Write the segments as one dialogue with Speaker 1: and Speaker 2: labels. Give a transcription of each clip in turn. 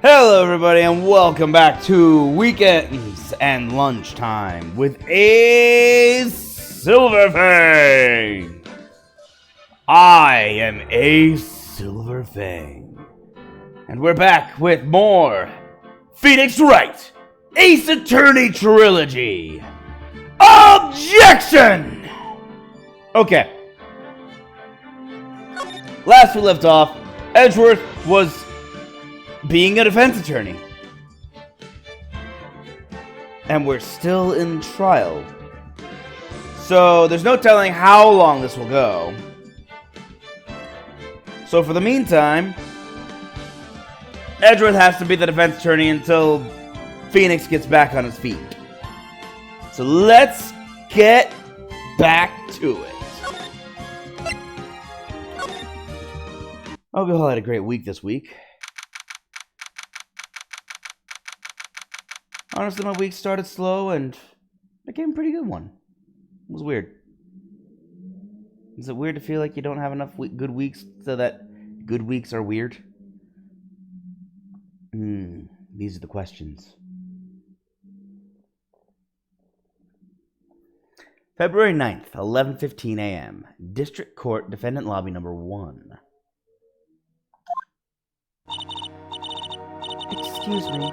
Speaker 1: Hello everybody and welcome back to Weekends and Lunchtime with a Silverfang. I am a Silverfang. And we're back with more Phoenix Wright Ace Attorney Trilogy. Objection! Okay. Last we left off, Edgeworth was being a defense attorney. And we're still in trial. So there's no telling how long this will go. So for the meantime, Edgeworth has to be the defense attorney until Phoenix gets back on his feet. So let's get back to it. I hope you all had a great week this week. Honestly, my week started slow and became a pretty good one. It was weird. Is it weird to feel like you don't have enough good weeks so that good weeks are weird? These are the questions. February 9th, 11:15 a.m. District Court, Defendant Lobby Number 1. Excuse me.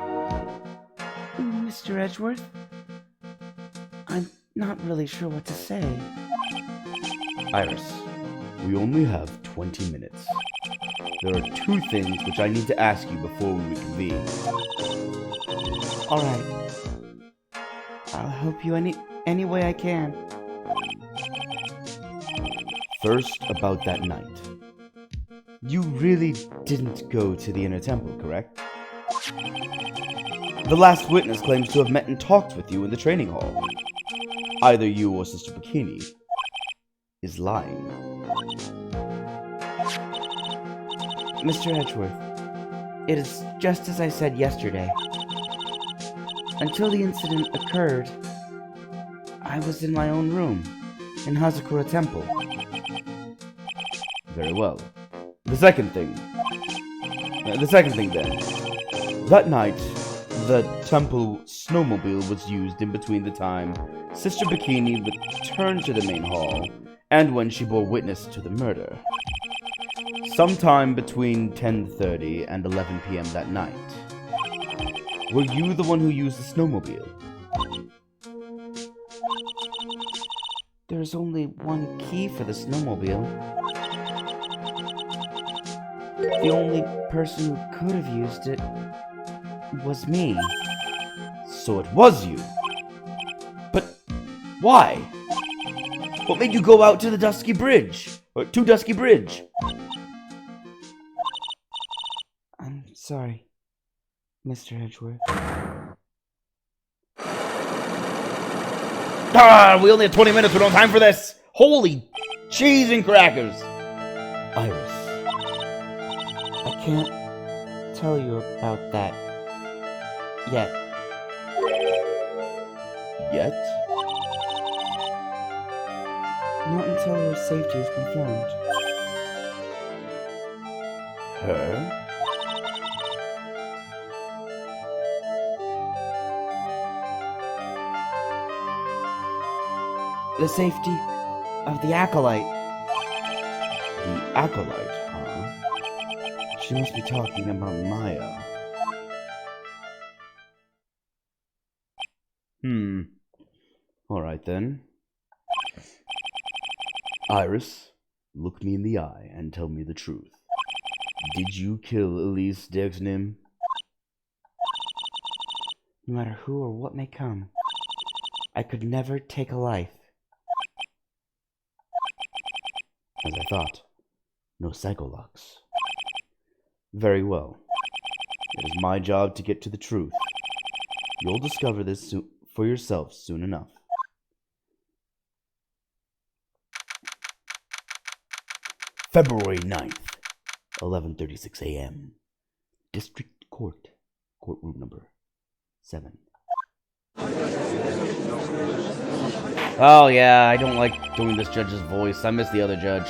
Speaker 1: Mr. Edgeworth? I'm not really sure what to say. Iris, we only have 20 minutes. There are two things which I need to ask you before we reconvene. Alright. I'll help you any way I can. First, about that night. You really didn't go to the Inner Temple, correct? The last witness claims to have met and talked with you in the training hall. Either you or Sister Bikini is lying. Mr. Edgeworth, it is just as I said yesterday. Until the incident occurred, I was in my own room, in Hazakura Temple. Very well. The second thing then. That night, the temple snowmobile was used in between the time Sister Bikini returned to the main hall and when she bore witness to the murder. Sometime between 10:30 and 11 p.m. that night. Were you the one who used the snowmobile? There's only one key for the snowmobile. The only person who could have used it was me. So it was you. But why? What made you go out to the Dusky Bridge? Or to Dusky Bridge? I'm sorry, Mr. Edgeworth. We only have 20 minutes. We don't have time for this. Holy cheese and crackers. Iris, I can't tell you about that yet. Yet? Not until her safety is confirmed. Her? The safety of the Acolyte. The Acolyte, huh? She must be talking about Maya. Alright then. Iris, look me in the eye and tell me the truth. Did you kill Elise Dexnim? No matter who or what may come, I could never take a life. As I thought, no psycholocks. Very well. It is my job to get to the truth. You'll discover this for yourself soon enough. February 9th, 11:36 a.m. District Court, courtroom number 7. Oh yeah, I don't like doing this judge's voice. I miss the other judge.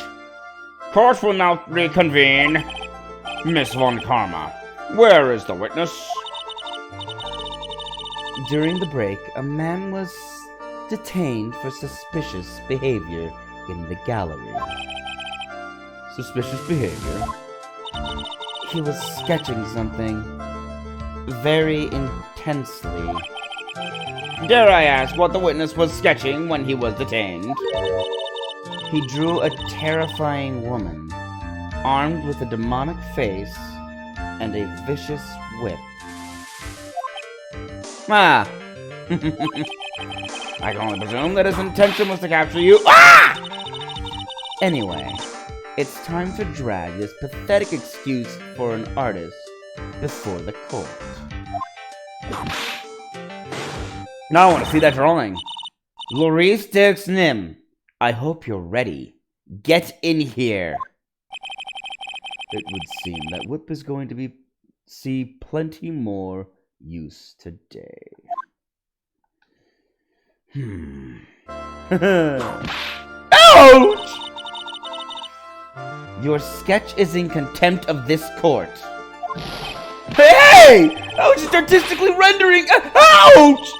Speaker 1: Court will now reconvene. Miss Von Karma, where is the witness? During the break, a man was detained for suspicious behavior in the gallery. Suspicious behavior? He was sketching something very intensely. Dare I ask what the witness was sketching when he was detained? He drew a terrifying woman, armed with a demonic face and a vicious whip. Ah! I can only presume that his intention was to capture you. Ah! Anyway, it's time to drag this pathetic excuse for an artist before the court. Now I want to see that drawing. Loris Dirks Nim, I hope you're ready. Get in here. It would seem that whip is going to see plenty more use today. Ouch! Your sketch is in contempt of this court. Hey! I was just artistically rendering. Ouch!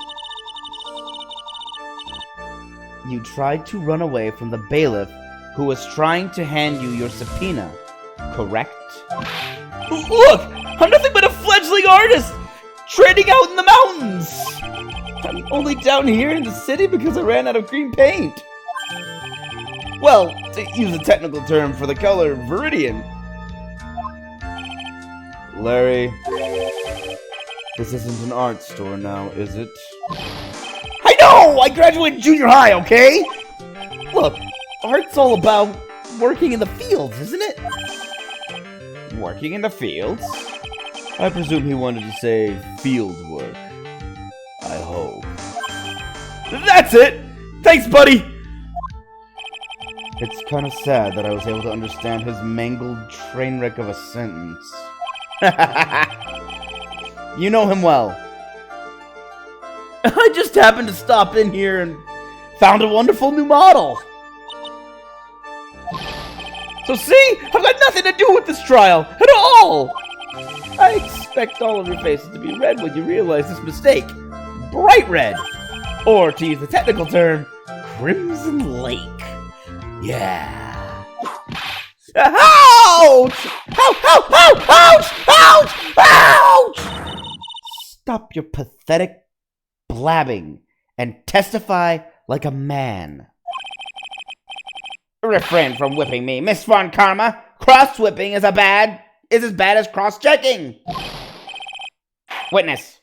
Speaker 1: You tried to run away from the bailiff who was trying to hand you your subpoena, correct? Look! I'm nothing but a fledgling artist! Trading out in the mountains! I'm only down here in the city because I ran out of green paint. Well, to use a technical term for the color viridian. Larry, this isn't an art store now, is it? I know! I graduated junior high, okay? Look, art's all about working in the fields, isn't it? Working in the fields? I presume he wanted to say field work. I hope. That's it! Thanks, buddy! It's kind of sad that I was able to understand his mangled train wreck of a sentence. You know him well. I just happened to stop in here and found a wonderful new model. So see, I've got nothing to do with this trial at all. I expect all of your faces to be red when you realize this mistake. Bright red. Or, to use the technical term, Crimson Lake. Yeah. Ouch! Ouch! Ouch! Ouch! Ouch! Ouch! Stop your pathetic blabbing and testify like a man. Refrain from whipping me, Miss Von Karma. Cross-whipping is as bad as cross-checking. Witness.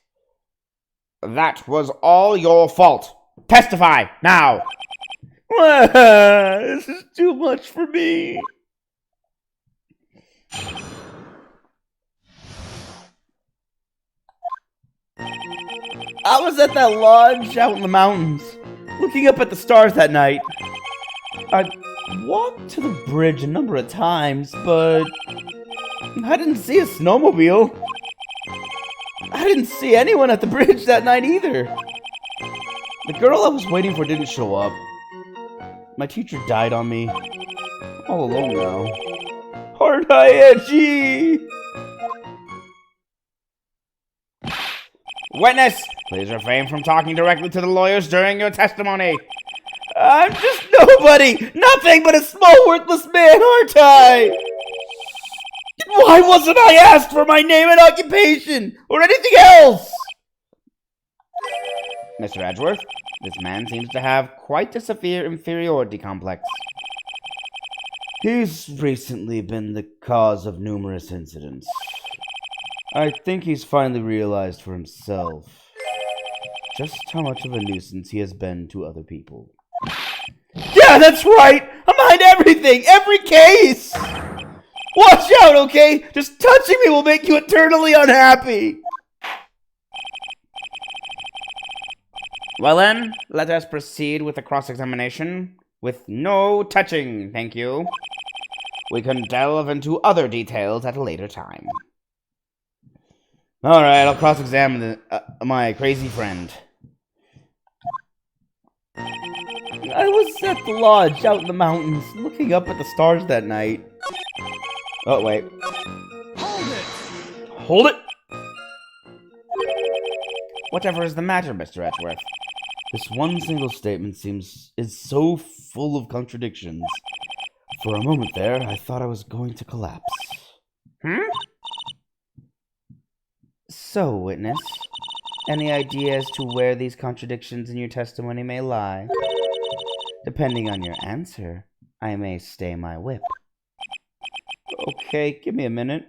Speaker 1: That was all your fault. Testify, now. This is too much for me. I was at that lodge out in the mountains, looking up at the stars that night. I walked to the bridge a number of times, but I didn't see a snowmobile. I didn't see anyone at the bridge that night either. The girl I was waiting for didn't show up. My teacher died on me. I'm all alone now. Aren't I edgy? Witness, please refrain from talking directly to the lawyers during your testimony. I'm just nobody, nothing but a small worthless man, aren't I? Why wasn't I asked for my name and occupation, or anything else? Mr. Edgeworth, this man seems to have quite a severe inferiority complex. He's recently been the cause of numerous incidents. I think he's finally realized for himself just how much of a nuisance he has been to other people. Yeah, that's right! I'm behind everything! Every case! Watch out, okay? Just touching me will make you eternally unhappy! Well then, let us proceed with the cross-examination. With no touching, thank you. We can delve into other details at a later time. Alright, I'll cross-examine my crazy friend. I was at the lodge out in the mountains, looking up at the stars that night. Oh, wait. hold it! Whatever is the matter, Mr. Edgeworth? This one single statement is so full of contradictions. For a moment there, I thought I was going to collapse. So, witness, any idea as to where these contradictions in your testimony may lie? Depending on your answer, I may stay my whip. Okay, give me a minute.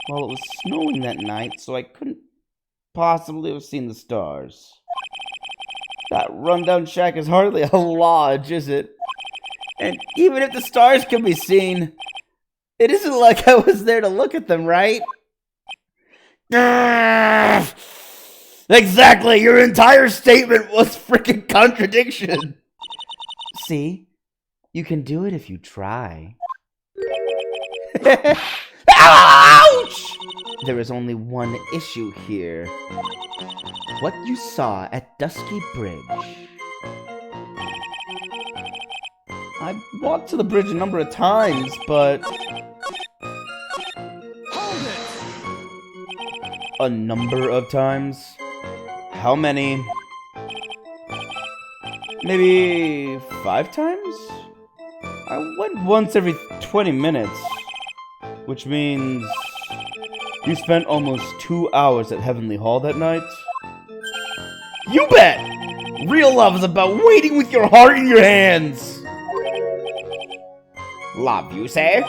Speaker 1: Well, it was snowing that night, so I couldn't possibly have seen the stars. That rundown shack is hardly a lodge, is it? And even if the stars can be seen, it isn't like I was there to look at them, right? Exactly! Your entire statement was freaking contradiction! See? You can do it if you try. Ouch! There is only one issue here. What you saw at Dusky Bridge. I've walked to the bridge a number of times, but...
Speaker 2: Hold it!
Speaker 1: A number of times? How many? Maybe 5 times? I went once every 20 minutes. Which means... you spent almost 2 hours at Heavenly Hall that night? You bet! Real love is about waiting with your heart in your hands! Love, you say?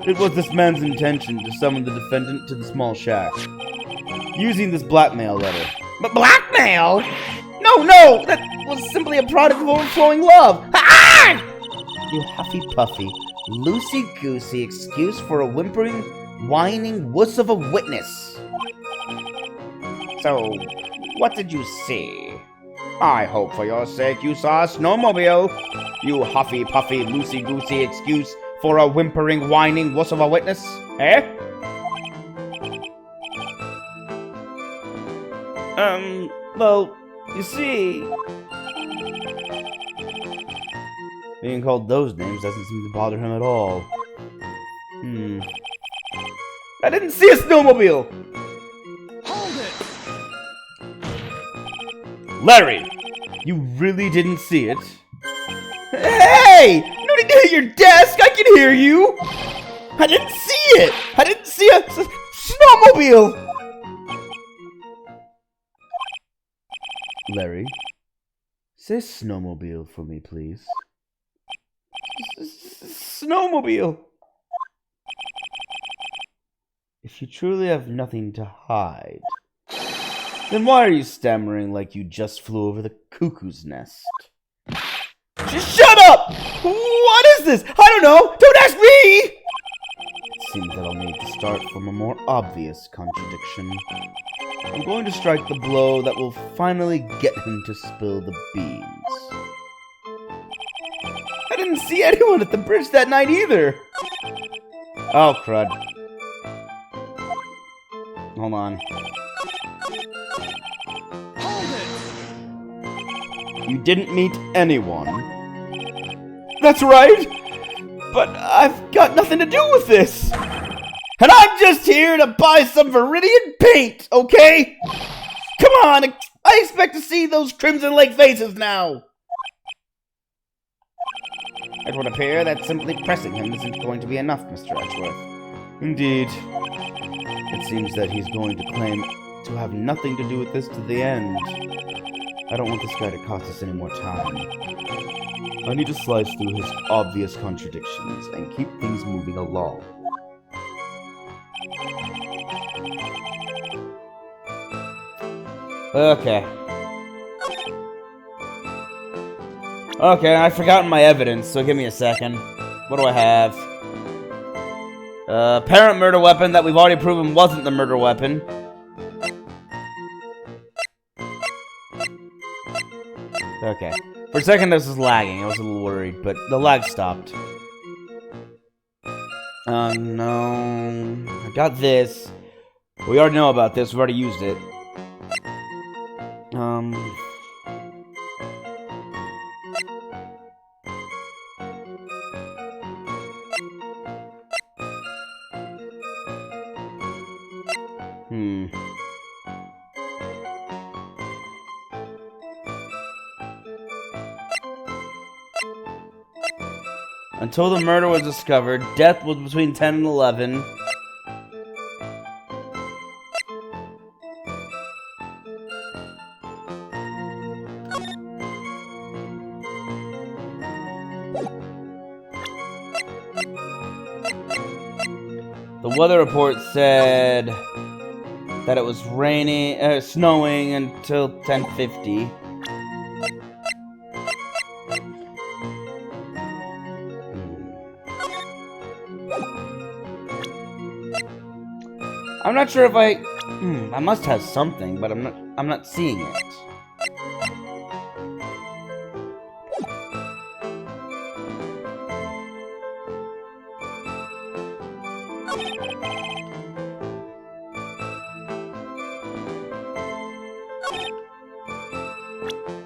Speaker 1: It was this man's intention to summon the defendant to the small shack, using this blackmail letter. But blackmail? No, that was simply a product of overflowing love! Ah! You huffy-puffy, loosey-goosey excuse for a whimpering, whining wuss of a witness. So, what did you see? I hope for your sake you saw a snowmobile. You huffy-puffy, loosey-goosey excuse for a whimpering, whining wuss of a witness, eh? Well, you see... being called those names doesn't seem to bother him at all. I didn't see a snowmobile!
Speaker 2: Hold it!
Speaker 1: Larry! You really didn't see it? Hey! No need to hit your desk! I can hear you! I didn't see it! I didn't see a snowmobile! Larry, say snowmobile for me, please. Snowmobile! If you truly have nothing to hide, then why are you stammering like you just flew over the cuckoo's nest? Just shut up! What is this? I don't know! Don't ask me! It seems that I'll need to start from a more obvious contradiction. I'm going to strike the blow that will finally get him to spill the beans. I didn't see anyone at the bridge that night either! Oh, crud. Hold on.
Speaker 2: Hold it!
Speaker 1: You didn't meet anyone? That's right! But I've got nothing to do with this! And I'm just here to buy some Viridian paint, okay? Come on, I expect to see those Crimson Lake faces now! It would appear that simply pressing him isn't going to be enough, Mr. Edgeworth. Indeed. It seems that he's going to claim to have nothing to do with this to the end. I don't want this guy to cost us any more time. I need to slice through his obvious contradictions and keep things moving along. Okay, I've forgotten my evidence, so give me a second. What do I have? Apparent murder weapon that we've already proven wasn't the murder weapon. Okay. For a second, this was lagging. I was a little worried, but the lag stopped. No. I got this. We already know about this. We've already used it. Hmm. Until the murder was discovered, death was between 10 and 11. The weather report said that it was raining, snowing until 10:50. I'm not sure if I must have something, but I'm not seeing it.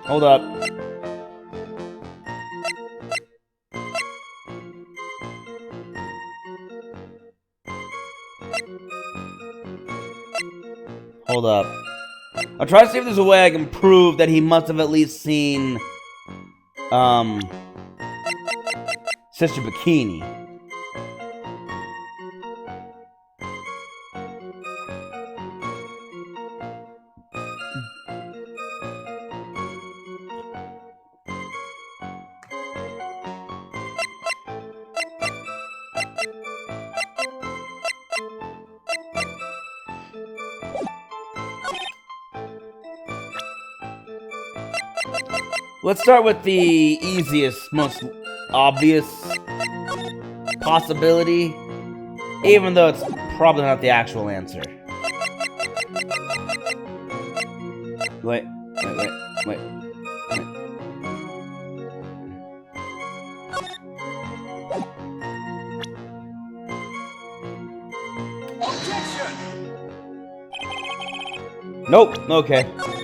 Speaker 1: Hold up. Hold up. I'll try to see if there's a way I can prove that he must have at least seen, Sister Bikini. Let's start with the easiest, most obvious possibility, even though it's probably not the actual answer. Wait.
Speaker 2: Objection!
Speaker 1: Nope, okay.
Speaker 2: Objection!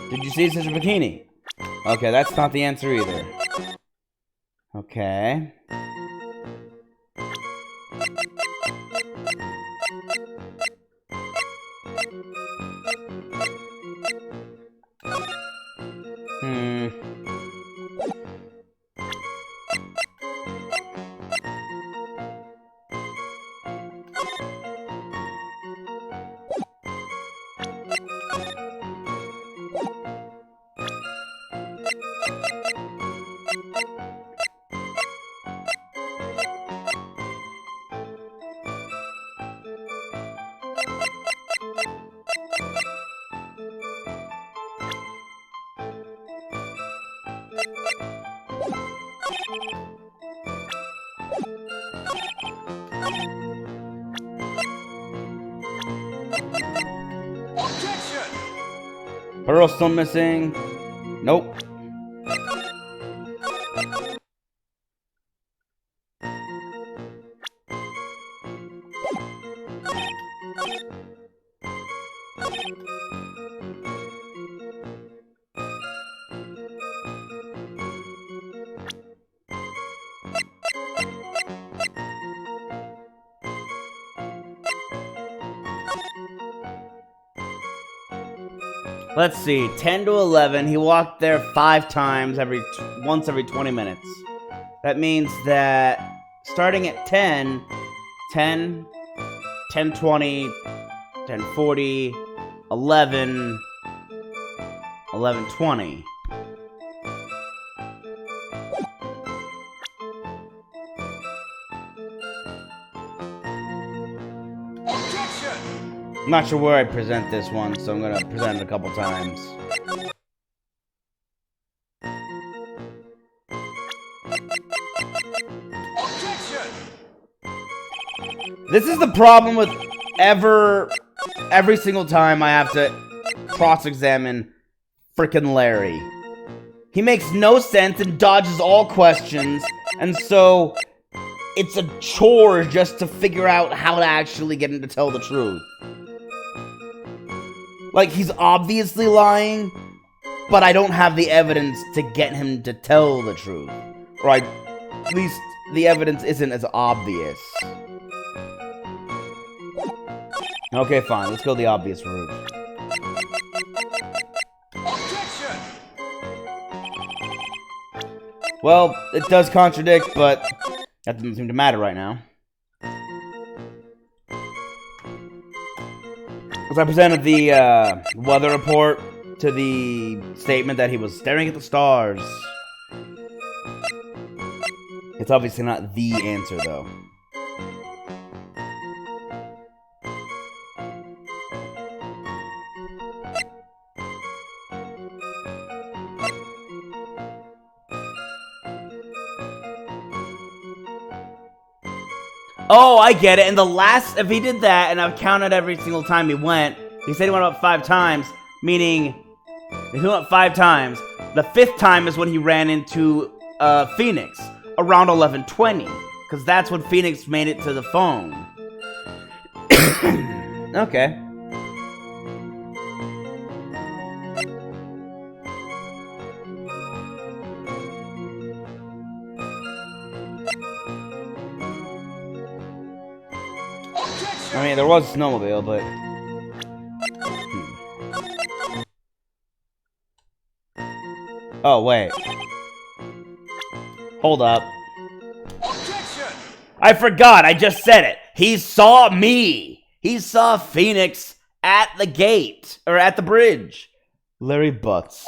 Speaker 1: Did you see Sister Bikini? Okay, that's not the answer either. Okay. Pearl still missing. Nope. Let's see, 10 to 11, he walked there 5 times, once every 20 minutes. That means that starting at 10, 10, 10:20, 10:40, 11, 11:20. I'm not sure where I present this one, so I'm going to present it a couple times. This is the problem with every single time I have to cross-examine frickin' Larry. He makes no sense and dodges all questions, and so it's a chore just to figure out how to actually get him to tell the truth. Like, he's obviously lying, but I don't have the evidence to get him to tell the truth. Or at least the evidence isn't as obvious. Okay, fine. Let's go the obvious route.
Speaker 2: Objection!
Speaker 1: Well, it does contradict, but that doesn't seem to matter right now. As I presented the weather report to the statement that he was staring at the stars. It's obviously not the answer, though. Oh, I get it. And the last, if he did that, and I've counted every single time he went, he said he went about 5 times, meaning if he went 5 times, the 5th time is when he ran into Phoenix, around 11:20, because that's when Phoenix made it to the phone. Okay. I mean, there was a snowmobile, but... Oh, wait. Hold up.
Speaker 2: Objection!
Speaker 1: I forgot, I just said it. He saw me. He saw Phoenix at the gate, or at the bridge. Larry Butts.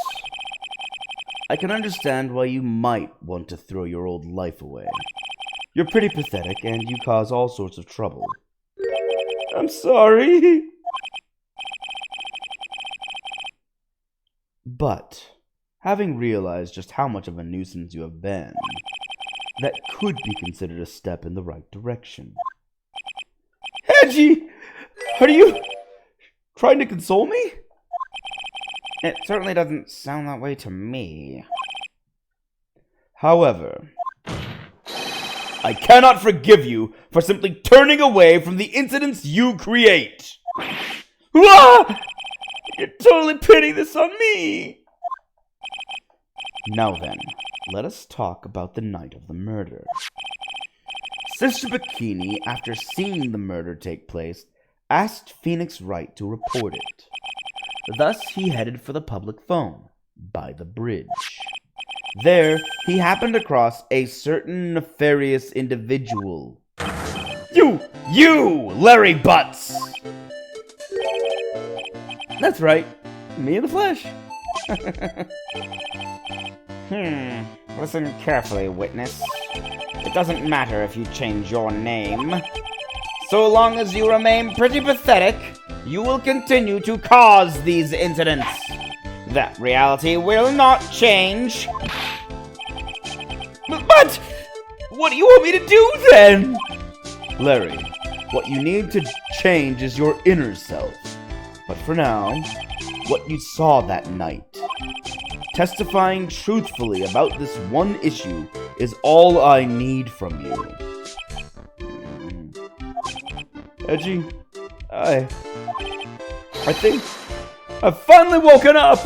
Speaker 1: I can understand why you might want to throw your old life away. You're pretty pathetic, and you cause all sorts of trouble. I'm sorry. But, having realized just how much of a nuisance you have been, that could be considered a step in the right direction. Hedgie! Are you trying to console me? It certainly doesn't sound that way to me. However, I cannot forgive you for simply turning away from the incidents you create. Ah! You're totally pinning this on me. Now then, let us talk about the night of the murder. Sister Bikini, after seeing the murder take place, asked Phoenix Wright to report it. Thus, he headed for the public phone, by the bridge. There, he happened across a certain nefarious individual. You, Larry Butts! That's right, me in the flesh.
Speaker 3: Listen carefully, witness. It doesn't matter if you change your name. So long as you remain pretty pathetic, you will continue to cause these incidents. That reality will not change.
Speaker 1: But what do you want me to do then? Larry, what you need to change is your inner self. But for now, what you saw that night, testifying truthfully about this one issue, is all I need from you. Edgy, I think I've finally woken up!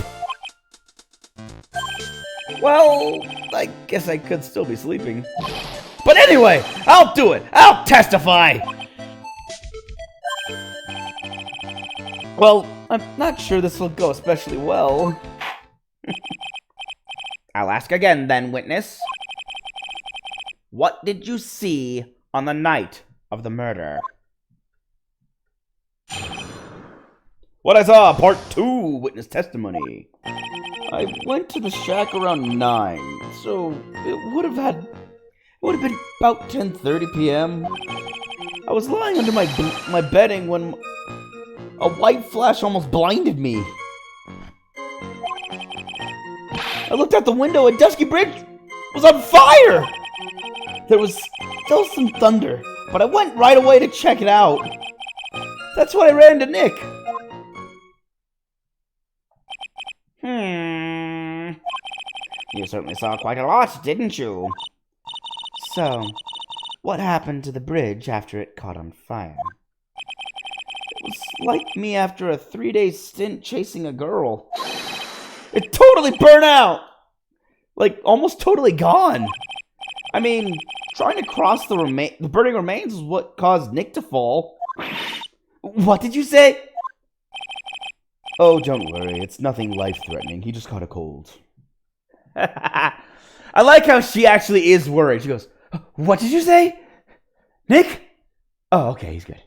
Speaker 1: Well, I guess I could still be sleeping. But anyway, I'll do it! I'll testify! Well, I'm not sure this will go especially well.
Speaker 3: I'll ask again then, witness. What did you see on the night of the murder?
Speaker 1: What I saw, part 2, witness testimony. I went to the shack around 9, so it would have been about 10:30 p.m. I was lying under my bedding when a white flash almost blinded me. I looked out the window and Dusky Bridge was on fire! There was still some thunder, but I went right away to check it out. That's when I ran into Nick.
Speaker 3: You certainly saw quite a lot, didn't you?
Speaker 1: So, what happened to the bridge after it caught on fire? It was
Speaker 3: like me after a 3-day stint chasing a girl. It totally burnt out! Like, almost totally gone. I mean, trying to cross the burning remains is what caused Nick to fall. What did you say?
Speaker 1: Oh, don't worry. It's nothing life-threatening. He just caught a cold.
Speaker 3: I like how she actually is worried. She goes, what did you say? Nick? Oh, okay, he's good.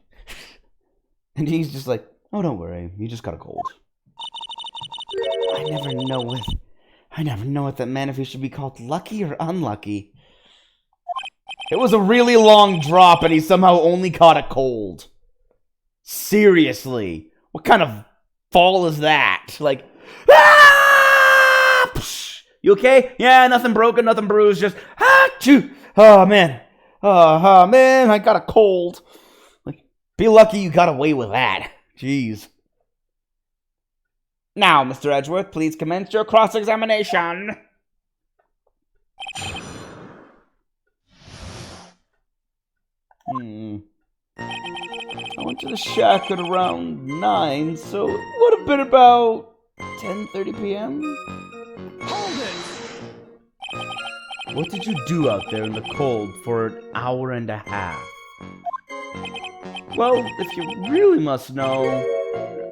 Speaker 3: And he's just like, oh, don't worry. He just got a cold. I never know what that meant, if he should be called lucky or unlucky. It was a really long drop, and he somehow only caught a cold. Seriously. What kind of fall is that? Like, ah! Psh! You okay? Yeah, nothing broken, nothing bruised, just, achoo! Oh, man. Oh, man, I got a cold. Like, be lucky you got away with that. Jeez. Now, Mr. Edgeworth, please commence your cross-examination. I went to the shack at around 9, so it would have been about 10:30 p.m.
Speaker 2: Hold it!
Speaker 1: What did you do out there in the cold for an hour and a half?
Speaker 3: Well, if you really must know,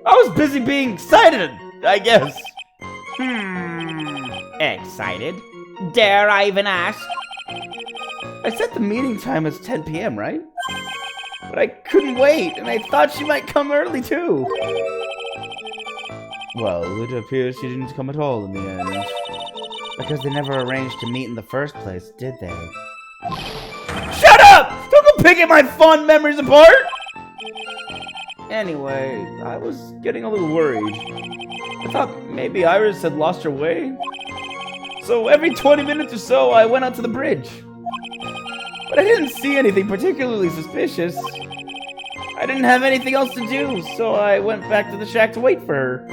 Speaker 3: I was busy being excited, I guess. Excited? Dare I even ask? I set the meeting time as 10 p.m., right? But I couldn't wait, and I thought she might come early, too.
Speaker 1: Well, it appears she didn't come at all in the end.
Speaker 3: Because they never arranged to meet in the first place, did they? Shut up! Don't go picking my fond memories apart! Anyway, I was getting a little worried. I thought maybe Iris had lost her way. So every 20 minutes or so, I went out to the bridge. But I didn't see anything particularly suspicious. I didn't have anything else to do, so I went back to the shack to wait for her.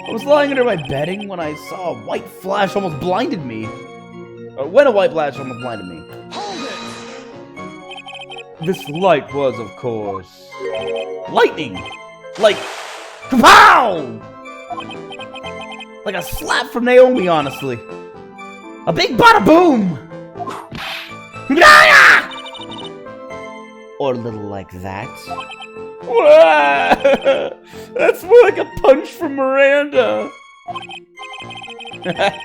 Speaker 3: I was lying under my bedding when I saw a white flash almost blinded me. When a white flash almost blinded me.
Speaker 2: Hold it!
Speaker 1: This light was, of course,
Speaker 3: Lightning! Like, kapow! Like a slap from Naomi, honestly. A big bada boom! Or a little like that.
Speaker 1: That's more like a punch from Miranda.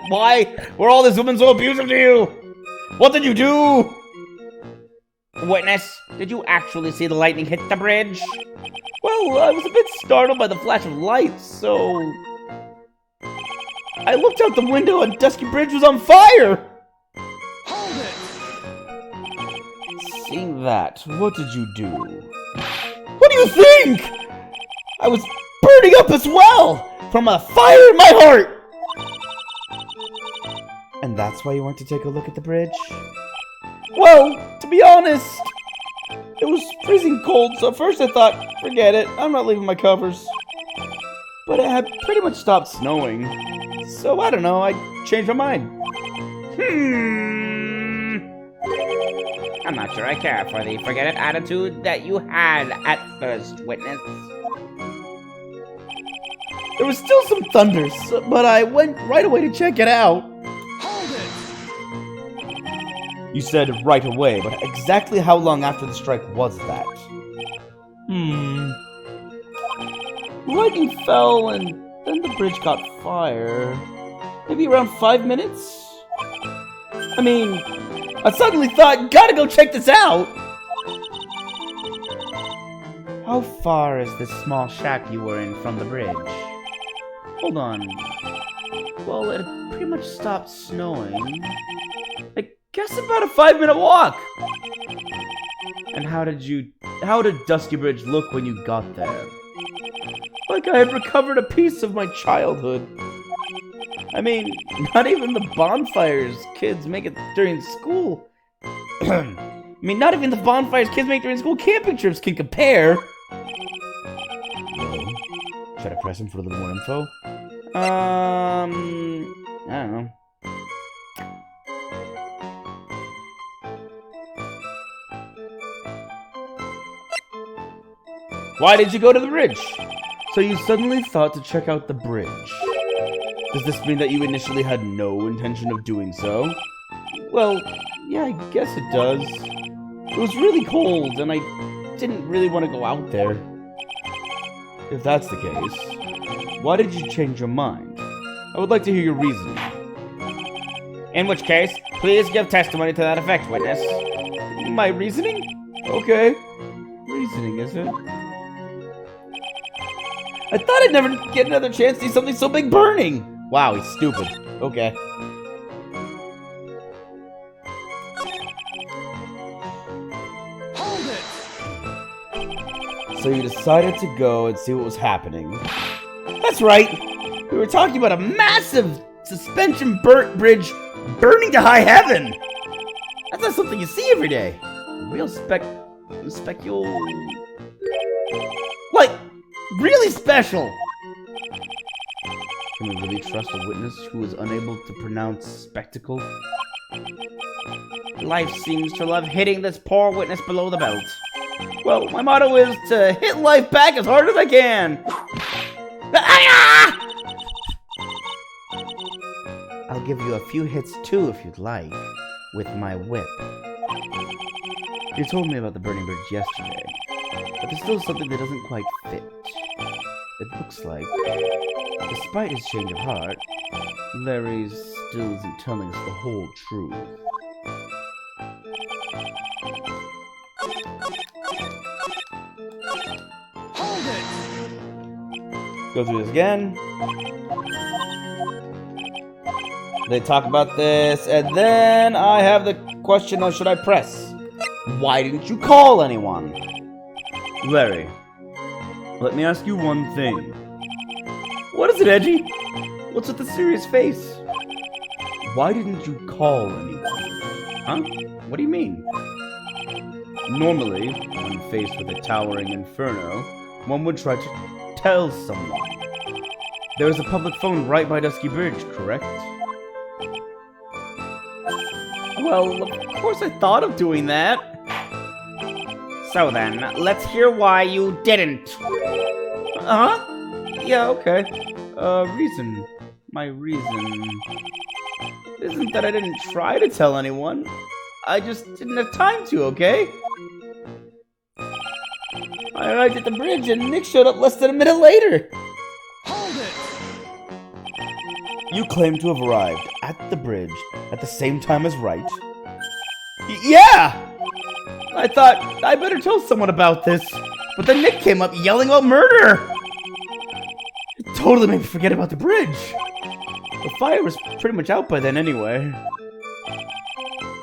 Speaker 3: Why were all these women so abusive to you? What did you do? Witness, did you actually see the lightning hit the bridge? Well, I was a bit startled by the flash of light, so I looked out the window and Dusky Bridge was on fire!
Speaker 2: Hold it!
Speaker 3: Seeing that, what did you do? What do you think? I was burning up as well! From a fire in my heart!
Speaker 1: And that's why you went to take a look at the bridge?
Speaker 3: Well, to be honest, it was freezing cold, so at first I thought, forget it, I'm not leaving my covers. But it had pretty much stopped snowing, so I don't know, I changed my mind. I'm not sure I care for the forget it attitude that you had at first, Witness. There was still some thunder, but I went right away to check it out.
Speaker 2: Hold it!
Speaker 1: You said right away, but exactly how long after the strike was that?
Speaker 3: Lightning fell, and then the bridge caught fire. Maybe around 5 minutes? I mean, I suddenly thought, gotta go check this out! How far is this small shack you were in from the bridge? Hold on. Well, it had pretty much stopped snowing. I guess about a 5-minute walk! And how did Dusky Bridge look when you got there? Like I had recovered a piece of my childhood. I mean, not even the bonfires kids make it during school. I mean, not even the bonfires kids make during school camping trips can compare.
Speaker 1: Well, should I press him for a little more info?
Speaker 3: I don't know. Why did you go to the bridge?
Speaker 1: So you suddenly thought to check out the bridge. Does this mean that you initially had no intention of doing so? Well, yeah, I guess it does. It was really cold, and I didn't really want to go out there. If that's the case, why did you change your mind? I would like to hear your reasoning.
Speaker 3: In which case, please give testimony to that effect, witness.
Speaker 1: My reasoning? Okay. Reasoning, is it? I thought I'd never get another chance to see something so big burning! Wow, he's stupid. Okay.
Speaker 2: Hold it!
Speaker 1: So you decided to go and see what was happening. That's right! We were talking about a massive suspension bridge burning to high heaven! That's not something you see every day. Real specul... Like, really special! Can we really trust a witness who is unable to pronounce spectacle?
Speaker 3: Life seems to love hitting this poor witness below the belt. Well, my motto is to hit life back as hard as I can.
Speaker 1: I'll give you a few hits too if you'd like, with my whip. You told me about the burning bridge yesterday, but there's still something that doesn't quite fit. It looks like, despite his change of heart, Larry still isn't telling us the whole truth.
Speaker 2: Hold it!
Speaker 1: Go through this again. They talk about this, and then I have the question of should I press? Why didn't you call anyone? Larry, let me ask you one thing. What is it, Edgy? What's with the serious face? Why didn't you call anyone? Huh? What do you mean? Normally, when faced with a towering inferno, one would try to tell someone. There is a public phone right by Dusky Bridge, correct? Well, of course I thought of doing that.
Speaker 3: So then, let's hear why you didn't.
Speaker 1: Huh? Yeah, okay. Reason. My reason isn't that I didn't try to tell anyone. I just didn't have time to, okay? I arrived at the bridge and Nick showed up less than a minute later.
Speaker 2: Hold it!
Speaker 1: You claim to have arrived at the bridge at the same time as Wright? Yeah! I thought I better tell someone about this, but then Nick came up yelling about murder! It totally made me forget about the bridge. The fire was pretty much out by then anyway.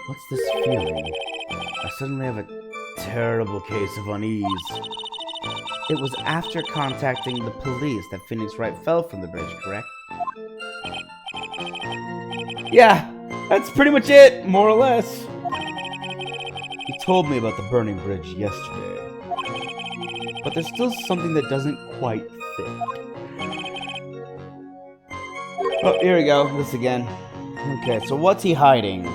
Speaker 1: What's this feeling? I suddenly have a terrible case of unease. It was after contacting the police that Phoenix Wright fell from the bridge, correct? Yeah, that's pretty much it, more or less. He told me about the burning bridge yesterday. But there's still something that doesn't quite fit. Oh, here we go. This again. Okay, so what's he hiding?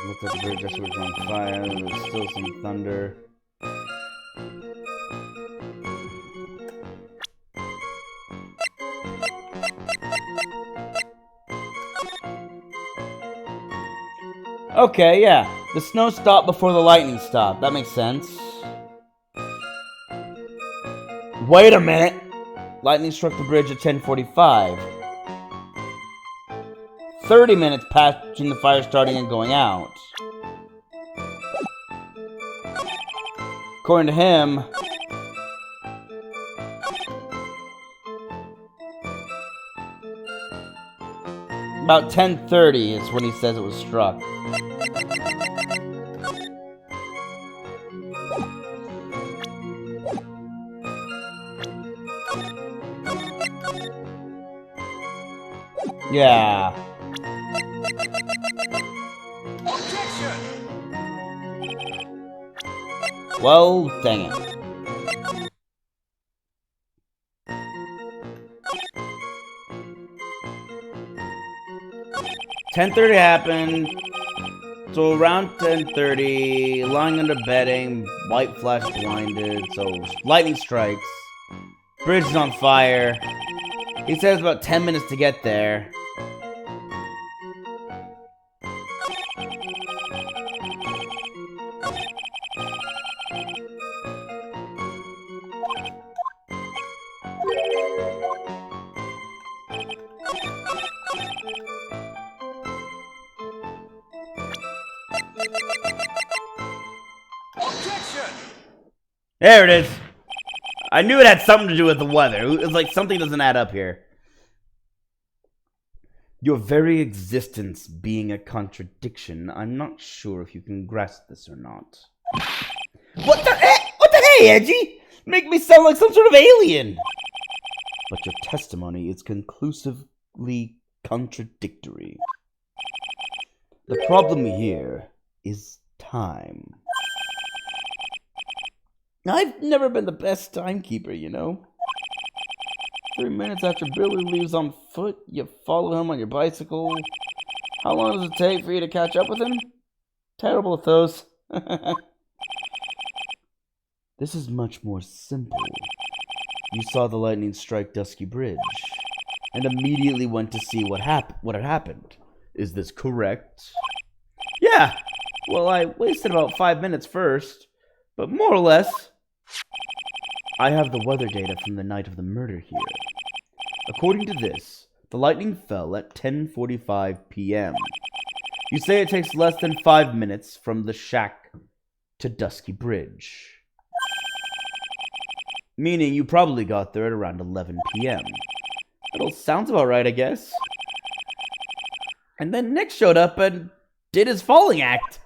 Speaker 1: Looked at the bridge, just was on fire. There was still some thunder. Okay, yeah. The snow stopped before the lightning stopped. That makes sense. Wait a minute! Lightning struck the bridge at 10:45. 30 minutes passed between the fire starting and going out. According to him, about 10:30 is when he says it was struck.
Speaker 3: Yeah.
Speaker 2: Objection!
Speaker 3: Well, dang it. "10:30 happened. So around 10:30, lying under bedding, white flash blinded, so lightning strikes. Bridge is on fire. He says about 10 minutes to get there.
Speaker 2: Objection!
Speaker 3: There it is. I knew it had something to do with the weather. It's like something doesn't add up here. Your very existence being a contradiction, I'm not sure if you can grasp this or not. What the hey, Edgy? Make me sound like some sort of alien. But your testimony is conclusively contradictory. The problem here is time. I've never been the best timekeeper, you know. 3 minutes after Billy leaves on foot, you follow him on your bicycle. How long does it take for you to catch up with him? Terrible at those. This is much more simple. You saw the lightning strike Dusky Bridge, and immediately went to see what had happened. Is this correct? Yeah. Well, I wasted about 5 minutes first, but more or less. I have the weather data from the night of the murder here. According to this, the lightning fell at 10:45 p.m. You say it takes less than 5 minutes from the shack to Dusky Bridge. Meaning you probably got there at around 11 p.m. That all sounds about right, I guess. And then Nick showed up and did his falling act.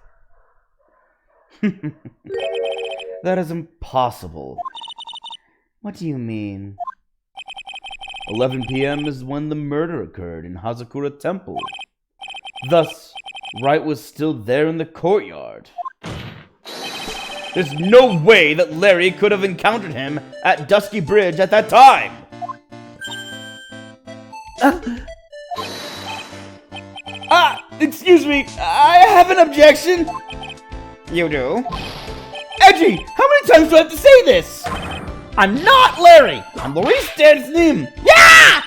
Speaker 3: That is impossible. What do you mean? 11 p.m. is when the murder occurred in Hazakura Temple. Thus, Wright was still there in the courtyard. There's no way that Larry could have encountered him at Dusky Bridge at that time! Excuse me, I have an objection! You do? Edgy, how many times do I have to say this? I'm not Larry! I'm Maurice Stanton! Yeah!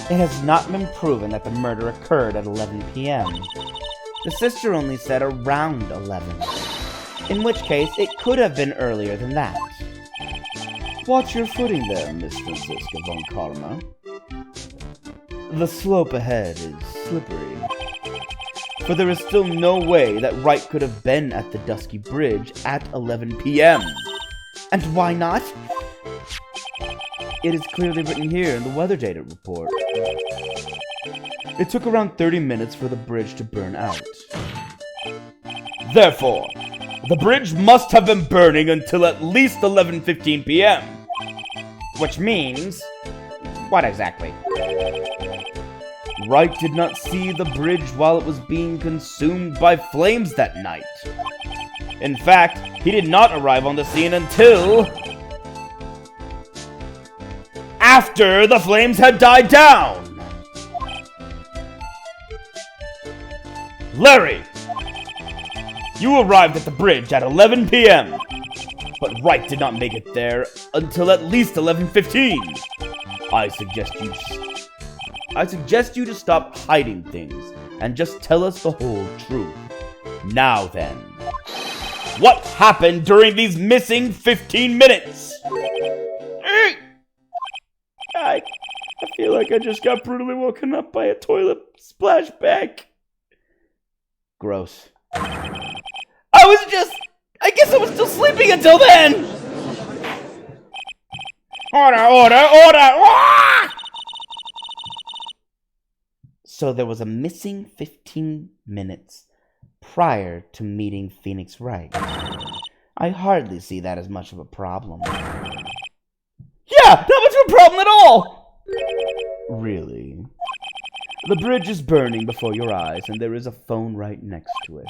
Speaker 3: It has not been proven that the murder occurred at 11 p.m. The sister only said around 11. In which case, it could have been earlier than that. Watch your footing there, Miss Francisca von Karma. The slope ahead is slippery. For there is still no way that Wright could have been at the Dusky Bridge at 11 p.m. And why not? It is clearly written here in the weather data report. It took around 30 minutes for the bridge to burn out. Therefore, the bridge must have been burning until at least 11:15 p.m. Which means... what exactly? Wright did not see the bridge while it was being consumed by flames that night. In fact, he did not arrive on the scene until... after the flames had died down! Larry! You arrived at the bridge at 11 p.m., but Wright did not make it there until at least 11:15. I suggest you to stop hiding things and just tell us the whole truth. Now then, what happened during these missing 15 minutes? I feel like I just got brutally woken up by a toilet splashback. Gross. I guess I was still sleeping until then! Order! So there was a missing 15 minutes prior to meeting Phoenix Wright. I hardly see that as much of a problem. Yeah, not much of a problem at all!
Speaker 1: Really? The bridge is burning before your eyes, and there is a phone right next to it.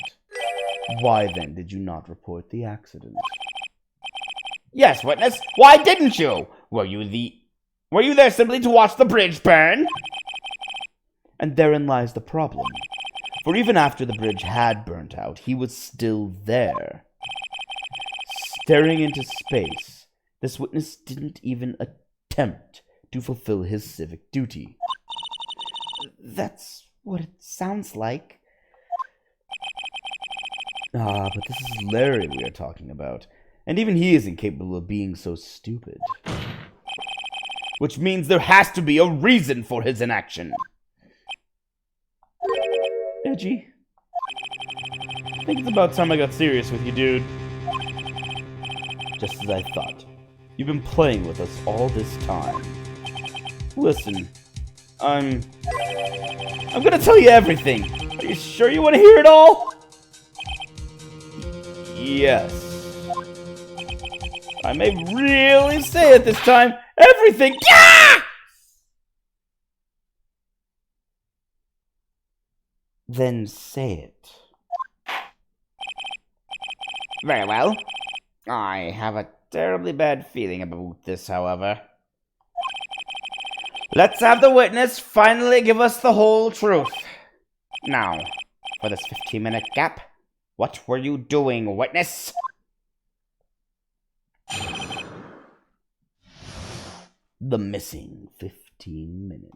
Speaker 1: Why then did you not report the accident?
Speaker 3: Yes, witness. Why didn't you? Were you there simply to watch the bridge burn?
Speaker 1: And therein lies the problem. For even after the bridge had burnt out, he was still there. Staring into space, this witness didn't even attempt to fulfill his civic duty. That's what it sounds like. Ah, but this is Larry we are talking about, and even he isn't capable of being so stupid.
Speaker 3: Which means there has to be a reason for his inaction.
Speaker 1: Edgy. I think it's about time I got serious with you, dude. Just as I thought. You've been playing with us all this time. Listen, I'm gonna tell you everything. Are you sure you want to hear it all? Yes. I may really say it this time. Everything. Yeah! Then say it.
Speaker 3: Very well. I have a terribly bad feeling about this, however. Let's have the witness finally give us the whole truth. Now, for this 15-minute gap, what were you doing, witness?
Speaker 1: The missing 15 minutes.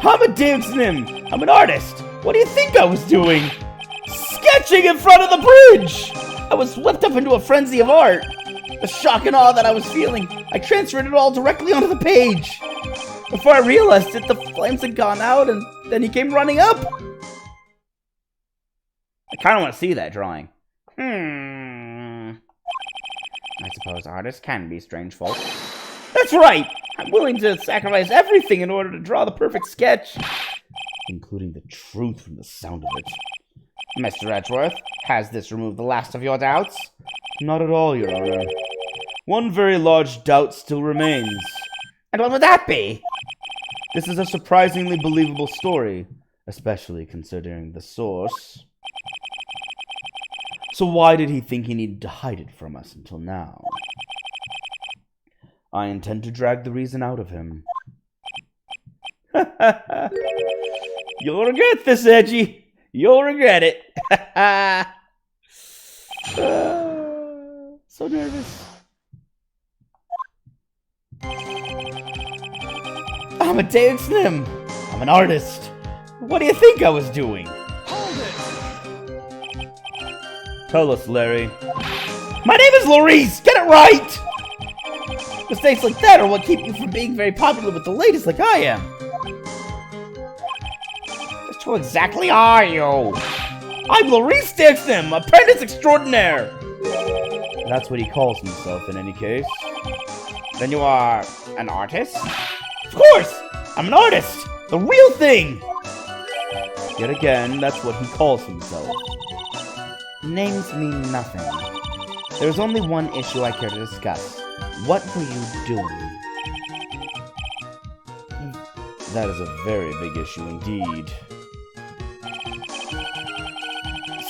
Speaker 1: I'm a dancing. I'm an artist. What do you think I was doing? Sketching in front of the bridge! I was swept up into a frenzy of art. The shock and awe that I was feeling, I transferred it all directly onto the page. Before I realized it, the flames had gone out, and then he came running up.
Speaker 3: I kind of want to see that drawing. I suppose artists can be strange folk.
Speaker 1: That's right! I'm willing to sacrifice everything in order to draw the perfect sketch. Including the truth from the sound of it.
Speaker 3: Mr. Edgeworth, has this removed the last of your doubts?
Speaker 1: Not at all, Your Honor. One very large doubt still remains.
Speaker 3: And what would that be?
Speaker 1: This is a surprisingly believable story, especially considering the source. So why did he think he needed to hide it from us until now? I intend to drag the reason out of him. You'll regret this, Edgy. You'll regret it. So nervous. I'm a dancing. I'm an artist. What do you think I was doing?
Speaker 2: Hold it!
Speaker 1: Tell us, Larry.
Speaker 3: My name is Maurice! Get it right! Mistakes like that are what keep you from being very popular with the ladies like I am. Just who exactly are you? I'm Maurice Dixon, apprentice extraordinaire.
Speaker 1: That's what he calls himself in any case.
Speaker 3: Then you are an artist?
Speaker 1: Of course! I'm an artist! The real thing! Yet again, that's what he calls himself.
Speaker 3: Names mean nothing.
Speaker 1: There's only one issue I care to discuss. What were you doing? That is a very big issue indeed.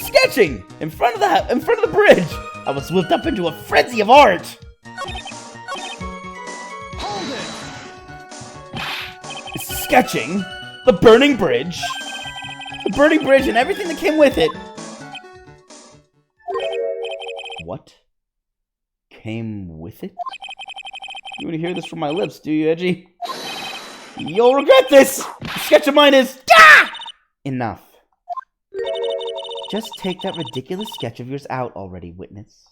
Speaker 1: Sketching! In front of the bridge! I was whipped up into a frenzy of art!
Speaker 2: Hold it!
Speaker 1: Sketching? The burning bridge? The burning bridge and everything that came with it! What came with it? You want to hear this from my lips, do you, Edgy? You'll regret this! The sketch of mine is... Ah! Enough. Just take that ridiculous sketch of yours out already, witness.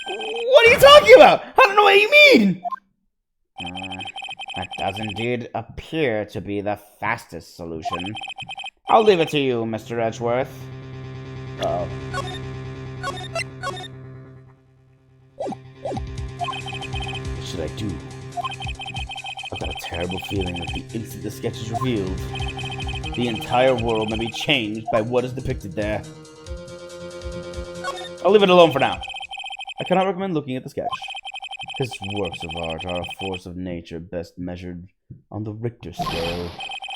Speaker 1: What are you talking about? I don't know what you mean!
Speaker 3: That does indeed appear to be the fastest solution. I'll leave it to you, Mr. Edgeworth.
Speaker 1: Uh-oh. What should I do? I've got a terrible feeling that the instant the sketch is revealed, the entire world may be changed by what is depicted there. I'll leave it alone for now. I cannot recommend looking at the sketch. His works of art are a force of nature best measured on the Richter scale.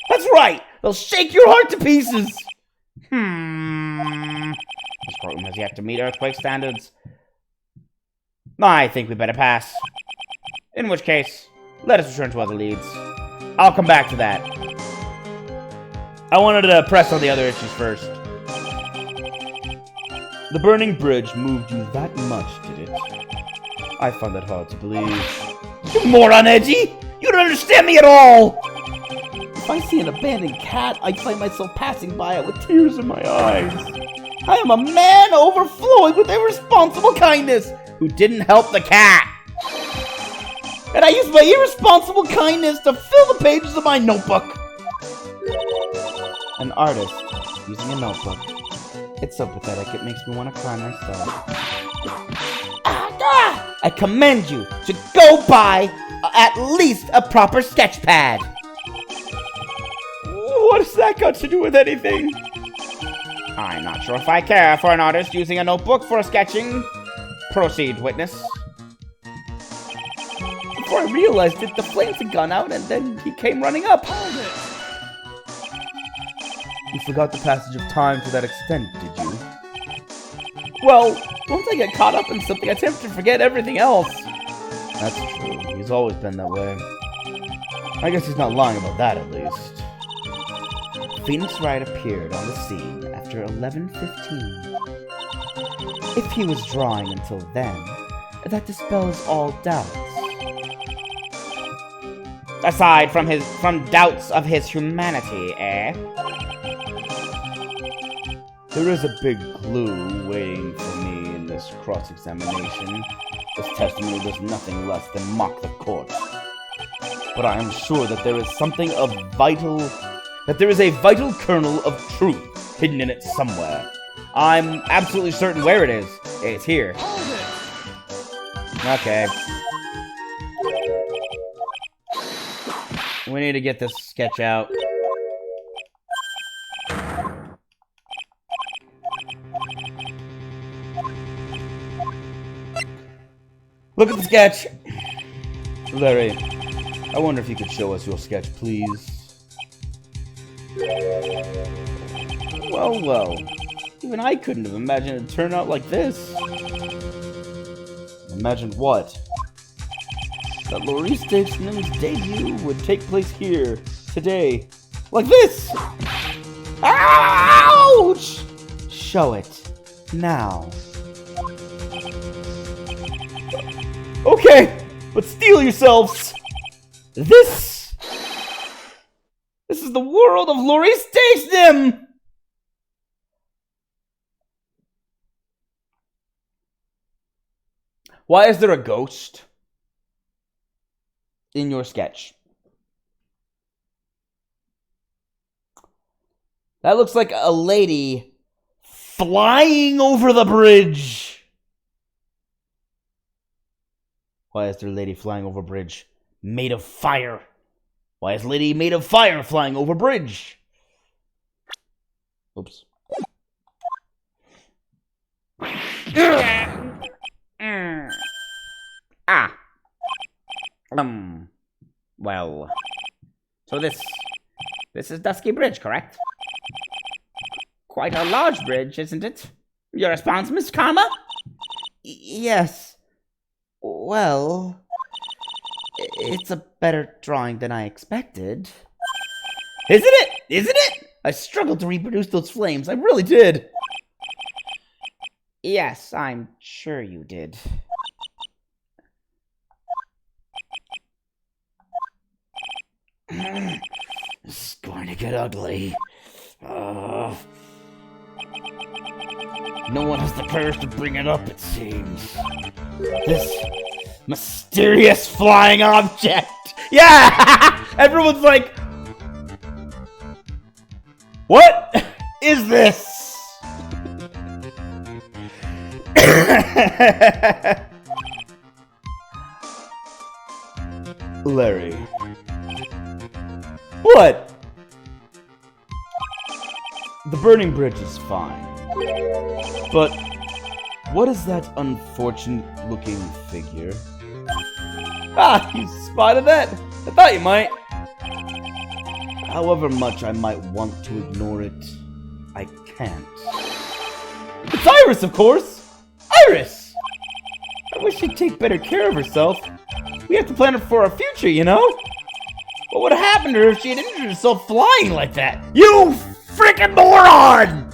Speaker 3: That's right! They'll shake your heart to pieces! This courtroom has yet to meet earthquake standards. I think we better pass. In which case, let us return to other leads. I'll come back to that. I wanted to press on the other issues first.
Speaker 1: The burning bridge moved you that much, did it? I find that hard to believe.
Speaker 3: You moron, Edgy! You don't understand me at all!
Speaker 1: If I see an abandoned cat, I find myself passing by it with tears in my eyes.
Speaker 3: I am a man overflowing with irresponsible kindness who didn't help the cat. And I use my irresponsible kindness to fill the pages of my notebook.
Speaker 1: An artist using a notebook. It's so pathetic, it makes me want to cry myself.
Speaker 3: I commend you to go buy at least a proper sketch pad.
Speaker 1: What has that got to do with anything?
Speaker 3: I'm not sure if I care for an artist using a notebook for sketching. Proceed, witness.
Speaker 1: Before I realized it, the flames had gone out and then he came running up.
Speaker 2: Hold it!
Speaker 1: You forgot the passage of time to that extent, did you? Well, once I get caught up in something, I tend to forget everything else. That's true. He's always been that way. I guess he's not lying about that, at least.
Speaker 3: Phoenix Wright appeared on the scene after 11:15. If he was drawing until then, that dispels all doubts. Aside from doubts of his humanity, eh?
Speaker 1: There is a big clue waiting for me in this cross-examination. This testimony does nothing less than mock the court. But I am sure that there is a vital kernel of truth hidden in it somewhere.
Speaker 3: I'm absolutely certain where it is. It's here.
Speaker 2: Hold it!
Speaker 3: Okay. We need to get this sketch out. Look at the sketch!
Speaker 1: Larry, I wonder if you could show us your sketch, please.
Speaker 3: Well, well. Even I couldn't have imagined it'd turn out like this.
Speaker 1: Imagine what? That Laurie Statesman's debut would take place here, today.
Speaker 3: Like this! Ouch!
Speaker 1: Show it. Now.
Speaker 3: Okay, but steel yourselves! This is the world of Laurie Statesman! Why is there a ghost in your sketch? That looks like a lady flying over the bridge. Why is there a lady flying over a bridge made of fire? Why is a lady made of fire flying over a bridge? Oops. Well. So this is Dusky Bridge, correct? Quite a large bridge, isn't it? Your response, Miss Karma?
Speaker 1: Yes. Well, it's a better drawing than I expected.
Speaker 3: Isn't it? Isn't it? I struggled to reproduce those flames. I really did. Yes, I'm sure you did.
Speaker 1: It's going to get ugly. No one has the courage to bring it up, it seems.
Speaker 3: This mysterious flying object. Yeah! Everyone's like, what is this?
Speaker 1: Larry.
Speaker 3: What?
Speaker 1: The burning bridge is fine. But what is that unfortunate-looking figure? Ah, you spotted that? I thought you might. However much I might want to ignore it, I can't. It's Iris, of course! Iris! I wish she'd take better care of herself. We have to plan for our future, you know? What would have happened to her if she had injured herself flying like that? You freaking moron!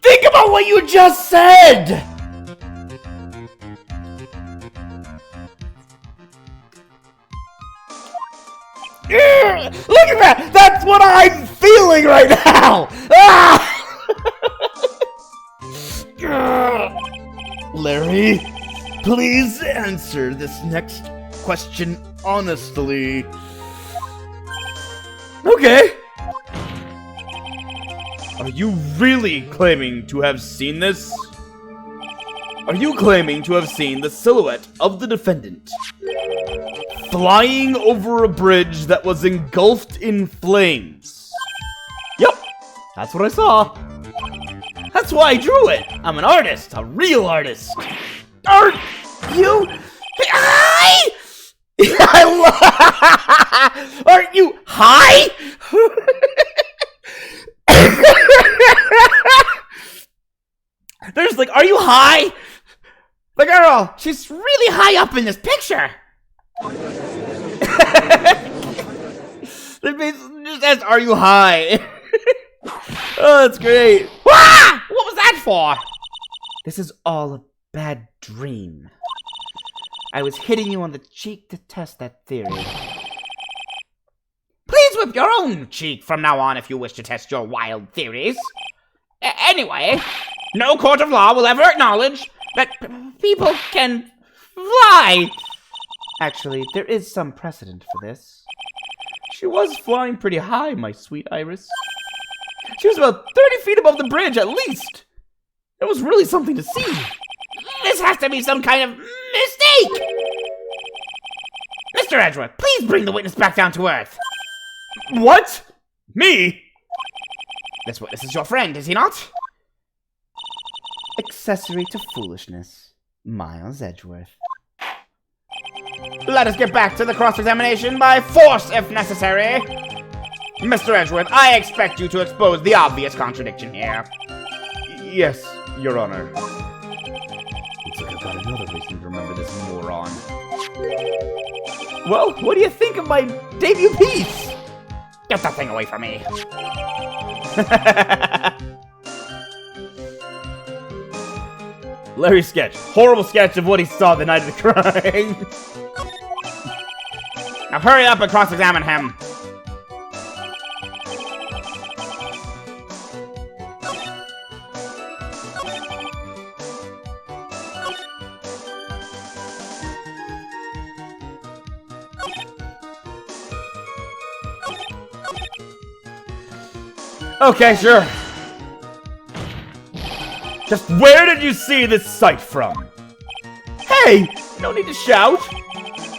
Speaker 1: Think about what you just said! Look at that! That's what I'm feeling right now! Ah! Larry, please answer this next question honestly. Okay. Are you really claiming to have seen this? Are you claiming to have seen the silhouette of the defendant flying over a bridge that was engulfed in flames? Yep, that's what I saw. That's why I drew it. I'm an artist, a real artist. Aren't you? Hi! Aren't you high? There's like, are you high? The girl, she's really high up in this picture. Just ask, are you high? Oh, that's great. Ah! What was that for? This is all a bad dream. I was hitting you on the cheek to test that theory. Please whip your own cheek from now on if you wish to test your wild theories. Anyway, no court of law will ever acknowledge that people can fly. Actually, there is some precedent for this. She was flying pretty high, my sweet Iris. She was about 30 feet above the bridge, at least. It was really something to see. This has to be some kind of mistake! Mr. Edgeworth, please bring the witness back down to earth. What? Me? This witness is your friend, is he not? Accessory to foolishness, Miles Edgeworth. Let us get back to the cross-examination by force, if necessary. Mr. Edgeworth, I expect you to expose the obvious contradiction here. Yes, Your Honor. Looks like I've got another reason to remember this moron. Well, what do you think of my debut piece? Get that thing away from me. Larry's sketch. Horrible sketch of what he saw the night of the crime. Now hurry up and cross-examine him. Okay, sure. Just where did you see this sight from? Hey, no need to shout.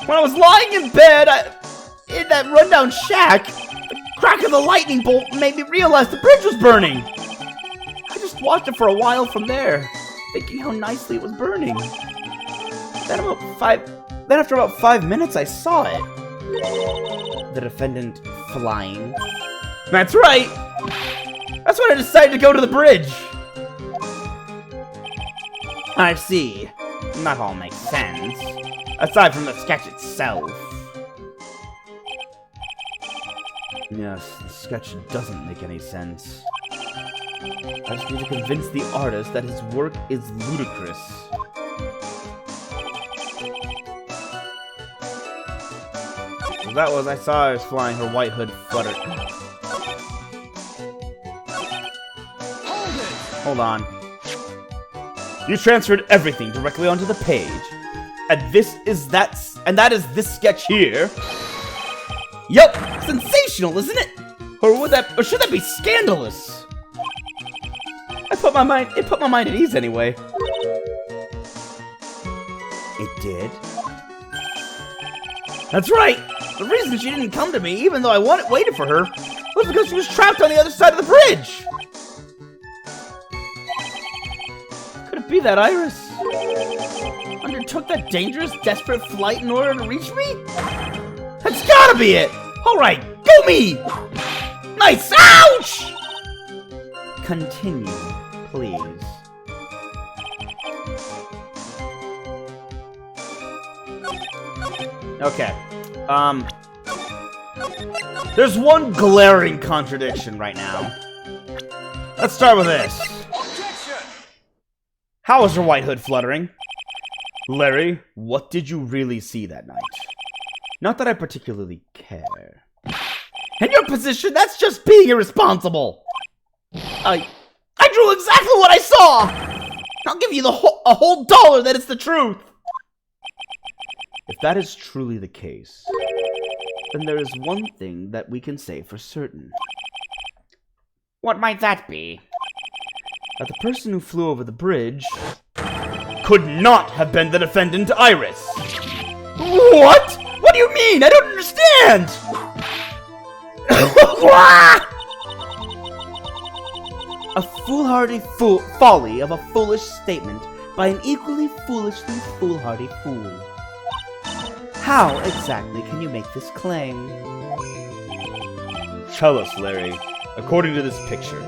Speaker 1: When I was lying in bed, in that rundown shack, the crack of the lightning bolt made me realize the bridge was burning. I just watched it for a while from there, thinking how nicely it was burning. Then after about 5 minutes, I saw it. The defendant flying. That's right. That's when I decided to go to the bridge. I see. That all makes sense. Aside from the sketch itself. Yes, the sketch doesn't make any sense. I just need to convince the artist that his work is ludicrous. So that was, I saw Iris flying, her white hood fluttered. Hold on. You transferred everything directly onto the page. And that is this sketch here. Yup, sensational, isn't it? Or should that be scandalous? It put my mind at ease anyway. It did? That's right. The reason she didn't come to me, even though I waited for her, was because she was trapped on the other side of the bridge. Could it be that Iris? Under
Speaker 3: took that dangerous, desperate flight in order to reach me? That's gotta be it! Alright, go me! Nice! Ouch! Continue, please. Okay. There's one glaring contradiction right now. Let's start with this.
Speaker 2: Objection!
Speaker 3: How was your white hood fluttering? Larry, what did you really see that night? Not that I particularly care. In your position, that's just being irresponsible. I drew exactly what I saw! I'll give you a whole dollar that it's the truth! If that is truly the case, then there is one thing that we can say for certain. What might that be? That the person who flew over the bridge could not have been the defendant, Iris. What? What do you mean? I don't understand! A foolhardy folly of a foolish statement by an equally foolishly foolhardy fool. How exactly can you make this claim? Tell us, Larry. According to this picture,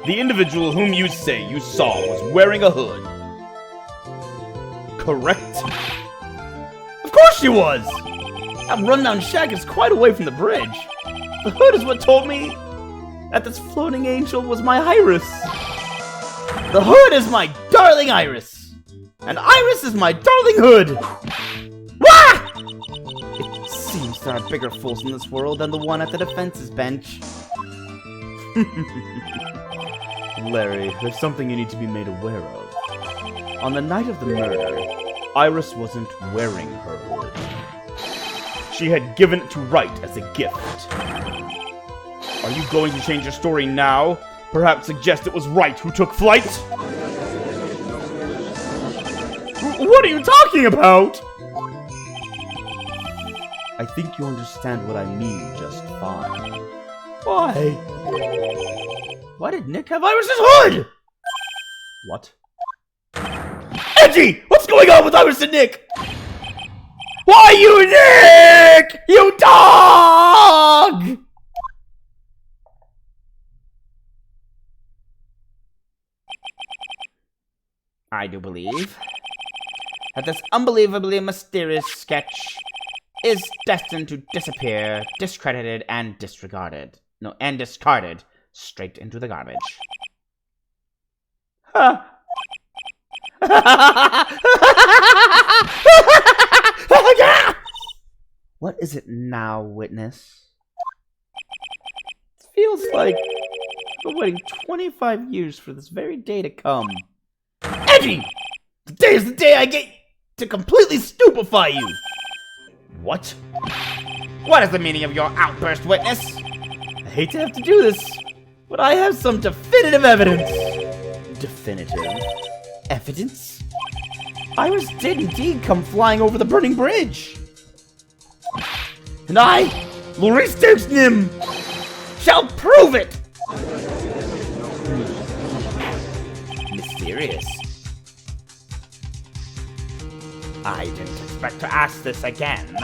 Speaker 3: the individual whom you say you saw was wearing a hood. Correct? Of course she was! That rundown shack is quite away from the bridge. The hood is what told me that this floating angel was my Iris. The hood is my darling Iris. And Iris is my darling hood. Wah! It seems there are bigger fools in this world than the one at the defense's bench. Larry, there's something you need to be made aware of. On the night of the murder, Iris wasn't wearing her hood. She had given it to Wright as a gift. Are you going to change your story now? Perhaps suggest it was Wright who took flight? What are you talking about? I think you understand what I mean just fine. Why? Why did Nick have Iris's hood? What? Edgy! What's going on with Iris and Nick? Why you, Nick? You dog! I do believe that this unbelievably mysterious sketch is destined to disappear, discredited, and disregarded. No, and discarded straight into the garbage. Huh. What is it now, witness? It feels like I've been waiting 25 years for this very day to come. Edgy! Today is the day I get to completely stupefy you! What? What is the meaning of your outburst, witness? I hate to have to do this, but I have some definitive evidence. Definitive evidence? Iris did indeed come flying over the burning bridge. And I, Maurice Nim, shall prove it! Mysterious. I didn't expect to ask this again,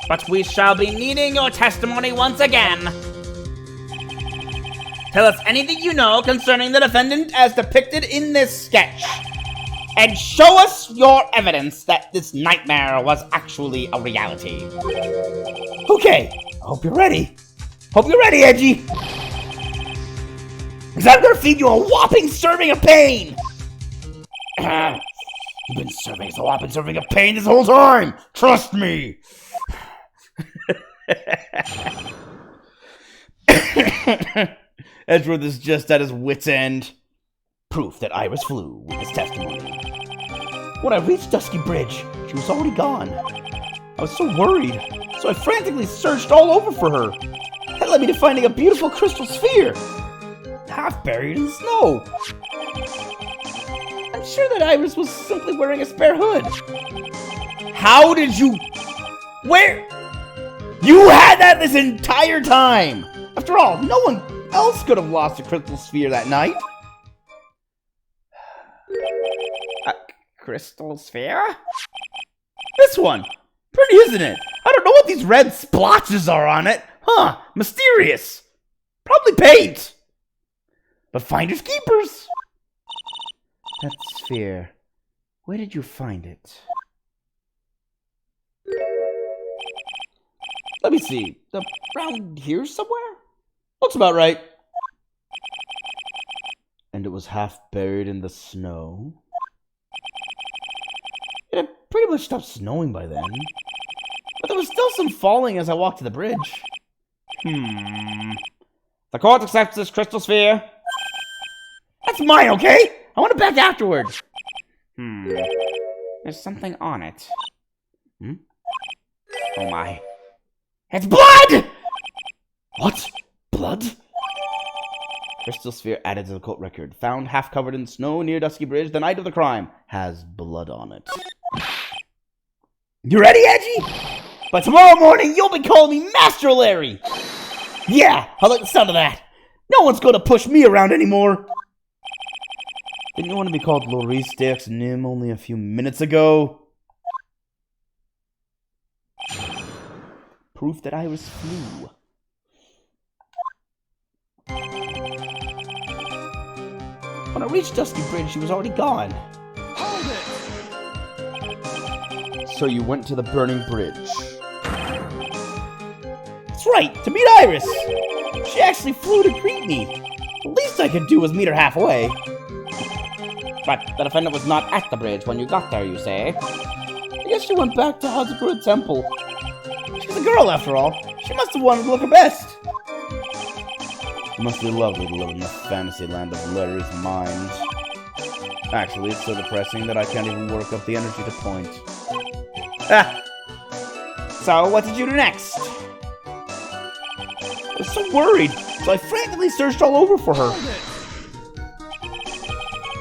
Speaker 3: but we shall be needing your testimony once again. Tell us anything you know concerning the defendant as depicted in this sketch, and show us your evidence that this nightmare was actually a reality. Okay, I hope you're ready. Hope you're ready, Edgy. Because I'm gonna feed you a whopping serving of pain. You've been serving a whopping serving of pain this whole time. Trust me. Edgeworth is just at his wit's end. Proof that Iris flew with his testimony. When I reached Dusky Bridge, she was already gone. I was so worried, so I frantically searched all over for her. That led me to finding a beautiful crystal sphere, half buried in the snow. I'm sure that Iris was simply wearing a spare hood. How did you... Where? You had that this entire time! After all, no one else could have lost a crystal sphere that night. A crystal sphere?
Speaker 1: this one? Pretty, isn't it? I don't know what these red splotches are on it. Huh, mysterious. Probably paint. But finders keepers. That sphere. Where did you find it? Let me see. Around here somewhere? Looks about right. And it was half buried in the snow. It had pretty much stopped snowing by then. But there was still some falling as I walked to the bridge.
Speaker 3: The court accepts this crystal sphere.
Speaker 1: That's mine, okay? I want it back afterward.
Speaker 3: There's something on it. Oh my.
Speaker 1: It's blood! What? Blood? Crystal sphere added to the cult record. Found half covered in snow near Dusky Bridge the night of the crime. Has blood on it. You ready, Edgy? By tomorrow morning, you'll be calling me Master Larry. Yeah, I like the sound of that. No one's going to push me around anymore. Didn't you want to be called Maurice Dex Nim only a few minutes ago? Proof that Iris flew. When I reached Dusky Bridge, she was already gone.
Speaker 2: Hold it!
Speaker 1: So you went to the burning bridge. That's right, to meet Iris. She actually flew to greet me. The least I could do was meet her halfway.
Speaker 3: But the defendant was not at the bridge when you got there, you say?
Speaker 1: I guess she went back to Hazakura Temple. She's a girl, after all. She must have wanted to look her best. It must be lovely to live in the fantasy land of Larry's mind. Actually, it's so depressing that I can't even work up the energy to point. Ah!
Speaker 3: So, what did you do next?
Speaker 1: I was so worried, so I frantically searched all over for her.
Speaker 2: Hold it!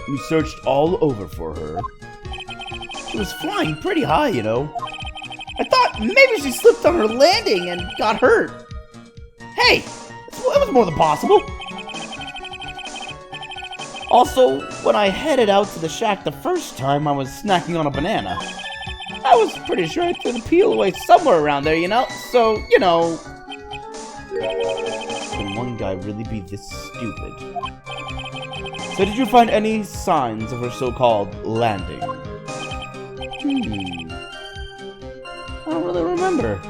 Speaker 1: You searched all over for her? She was flying pretty high, you know. I thought maybe she slipped on her landing and got hurt. Hey! That was more than possible. Also, when I headed out to the shack the first time, I was snacking on a banana. I was pretty sure I threw the peel away somewhere around there, you know? So, you know... Can one guy really be this stupid? So did you find any signs of her so-called landing? I don't really remember.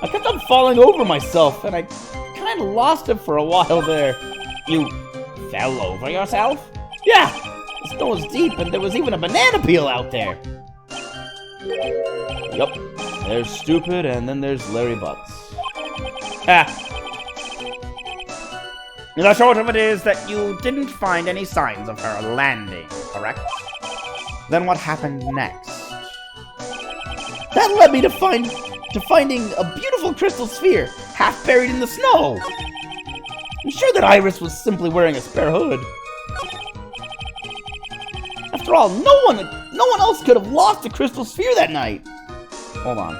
Speaker 1: I kept on falling over myself, and I kind of lost it for a while there.
Speaker 3: You fell over yourself?
Speaker 1: Yeah! The snow was deep, and there was even a banana peel out there. Yup. There's Stupid, and then there's Larry Butts.
Speaker 3: Ah. The short of it is that you didn't find any signs of her landing, correct? Then what happened next?
Speaker 1: That led me to finding a beautiful crystal sphere, half buried in the snow. I'm sure that Iris was simply wearing a spare hood. After all, no one else could have lost a crystal sphere that night. Hold on.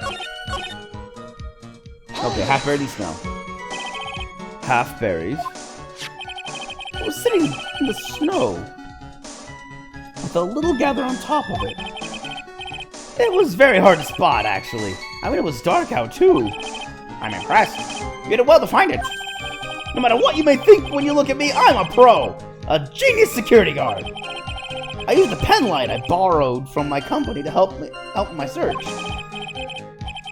Speaker 1: Okay, half buried in snow. Half buried. It was sitting in the snow, with a little gather on top of it. It was very hard to spot, actually. I mean, it was dark out, too.
Speaker 3: I'm impressed.
Speaker 1: You did well to find it. No matter what you may think when you look at me, I'm a pro. A genius security guard. I used a pen light I borrowed from my company to help in my search.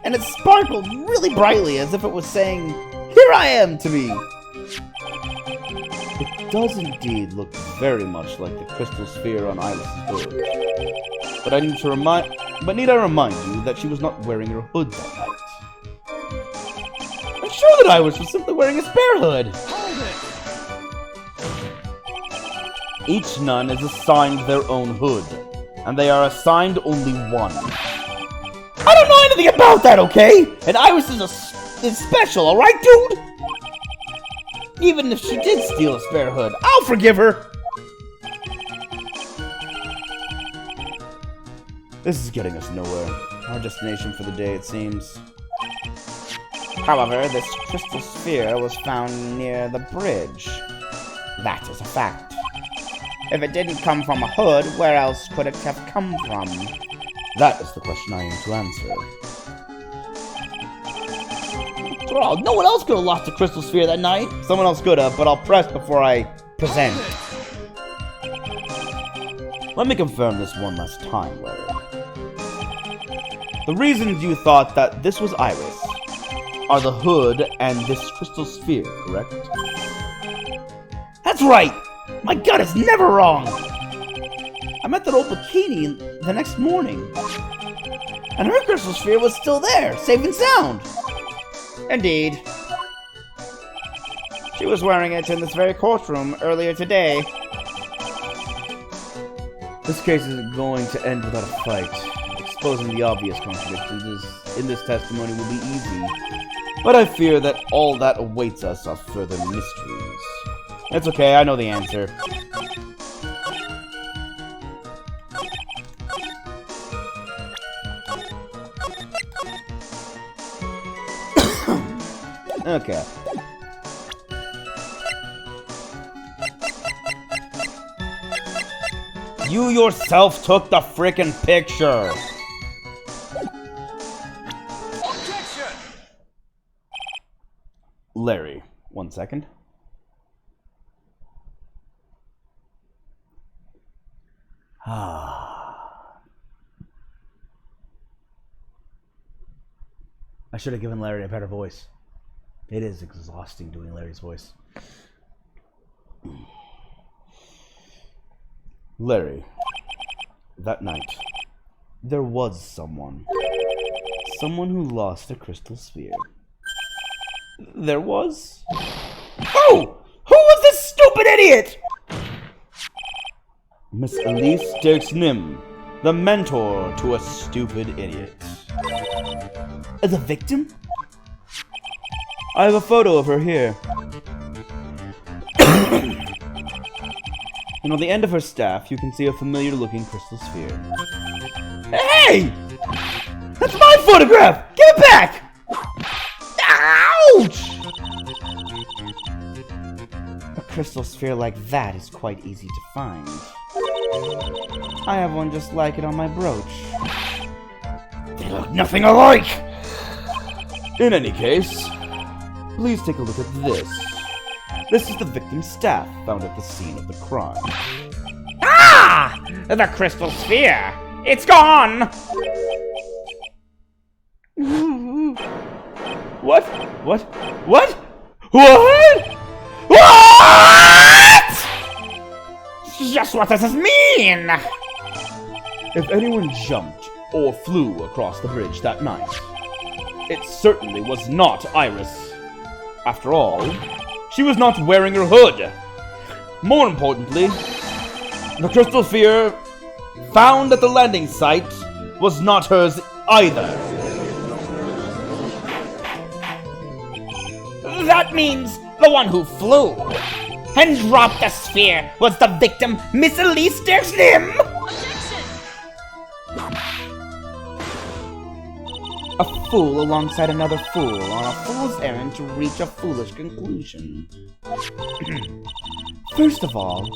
Speaker 1: And it sparkled really brightly as if it was saying, "Here I am" to me. It does indeed look very much like the crystal sphere on Iris's hood. But need I remind you that she was not wearing her hood that night. I'm sure that Iris was simply wearing a spare hood.
Speaker 2: Hold it!
Speaker 1: Each nun is assigned their own hood, and they are assigned only one. I don't know anything about that, okay? And Iris is special, alright, dude? Even if she did steal a spare hood, I'll forgive her. This is getting us nowhere. Our destination for the day, it seems.
Speaker 3: However, this crystal sphere was found near the bridge. That is a fact. If it didn't come from a hood, where else could it have come from?
Speaker 1: That is the question I aim to answer.
Speaker 3: After all, no one else could have lost the crystal sphere that night. Someone else could have, but I'll press before I present.
Speaker 1: Let me confirm this one last time, Larry. The reasons you thought that this was Iris are the hood and this crystal sphere, correct?
Speaker 3: That's right! My gut is never wrong!
Speaker 1: I met that old bikini the next morning,
Speaker 3: And her crystal sphere was still there, safe and sound! Indeed. She was wearing it in this very courtroom earlier today.
Speaker 1: This case isn't going to end without a fight. Exposing the obvious contradictions in this testimony will be easy, but I fear that all that awaits us are further mysteries.
Speaker 3: It's okay, I know the answer.
Speaker 1: Okay.
Speaker 3: You yourself took the frickin' picture!
Speaker 2: Objection!
Speaker 1: Larry, 1 second. I should have given Larry a better voice. It is exhausting doing Larry's voice. Larry, that night, there was someone. Someone who lost a crystal sphere. There was?
Speaker 3: Who? Who was this stupid idiot?
Speaker 1: Miss Elise Dirks-Nim, the mentor to a stupid idiot.
Speaker 3: The victim?
Speaker 1: I have a photo of her here. And on the end of her staff, you can see a familiar-looking crystal sphere.
Speaker 3: Hey! That's my photograph! Give it back! Ouch!
Speaker 1: A crystal sphere like that is quite easy to find. I have one just like it on my brooch.
Speaker 3: They look nothing alike!
Speaker 1: In any case, please take a look at this. This is the victim's staff found at the scene of the crime.
Speaker 3: Ah! The crystal sphere! It's gone!
Speaker 1: What? What? What? What?
Speaker 3: What? Just what does this mean?
Speaker 1: If anyone jumped or flew across the bridge that night, it certainly was not Iris. After all, she was not wearing her hood. More importantly, the crystal sphere found at the landing site was not hers either.
Speaker 3: That means the one who flew and dropped the sphere was the victim, Miss Elise Dirks-Nim!
Speaker 1: A fool alongside another fool on a fool's errand to reach a foolish conclusion. First of all,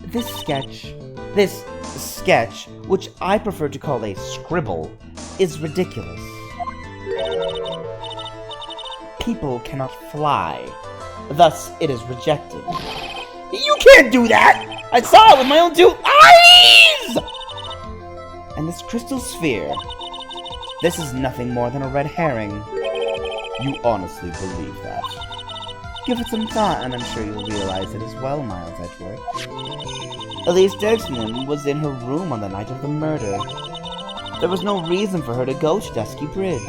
Speaker 1: this sketch, which I prefer to call a scribble, is ridiculous. People cannot fly, thus it is rejected.
Speaker 3: You can't do that! I saw it with my own 2 eyes!
Speaker 1: And this crystal sphere, this is nothing more than a red herring. You honestly believe that? Give it some thought, and I'm sure you'll realize it as well, Miles Edgeworth. Elise Dirks-Nim was in her room on the night of the murder. There was no reason for her to go to Dusky Bridge.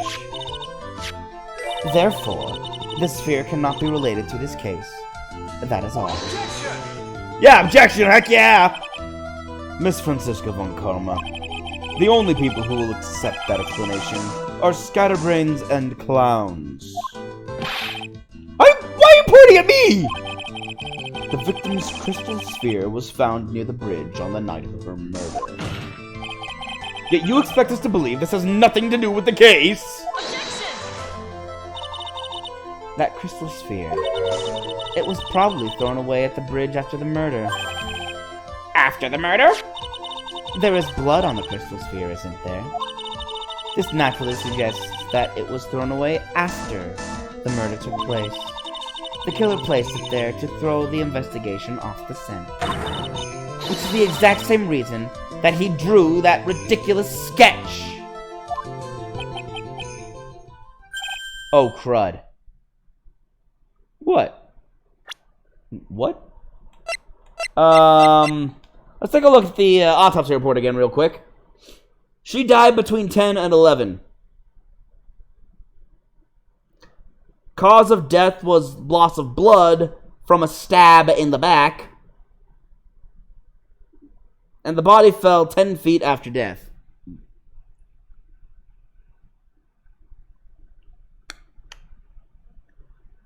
Speaker 1: Therefore, the sphere cannot be related to this case. That is all.
Speaker 2: Objection!
Speaker 3: Yeah, objection, heck yeah!
Speaker 1: Miss Francisca von Karma, the only people who will accept that explanation are scatterbrains and clowns.
Speaker 3: Why are you pointing at me?
Speaker 1: The victim's crystal sphere was found near the bridge on the night of her murder.
Speaker 3: Yet you expect us to believe this has nothing to do with the case?
Speaker 1: That crystal sphere, it was probably thrown away at the bridge after the murder.
Speaker 3: After the murder?
Speaker 1: There is blood on the crystal sphere, isn't there?
Speaker 3: This naturally suggests that it was thrown away after the murder took place. The killer placed it there to throw the investigation off the scent. Which is the exact same reason that he drew that ridiculous sketch. Oh, crud. What? What? Let's take a look at the autopsy report again real quick. She died between 10 and 11. Cause of death was loss of blood from a stab in the back. And the body fell 10 feet after death.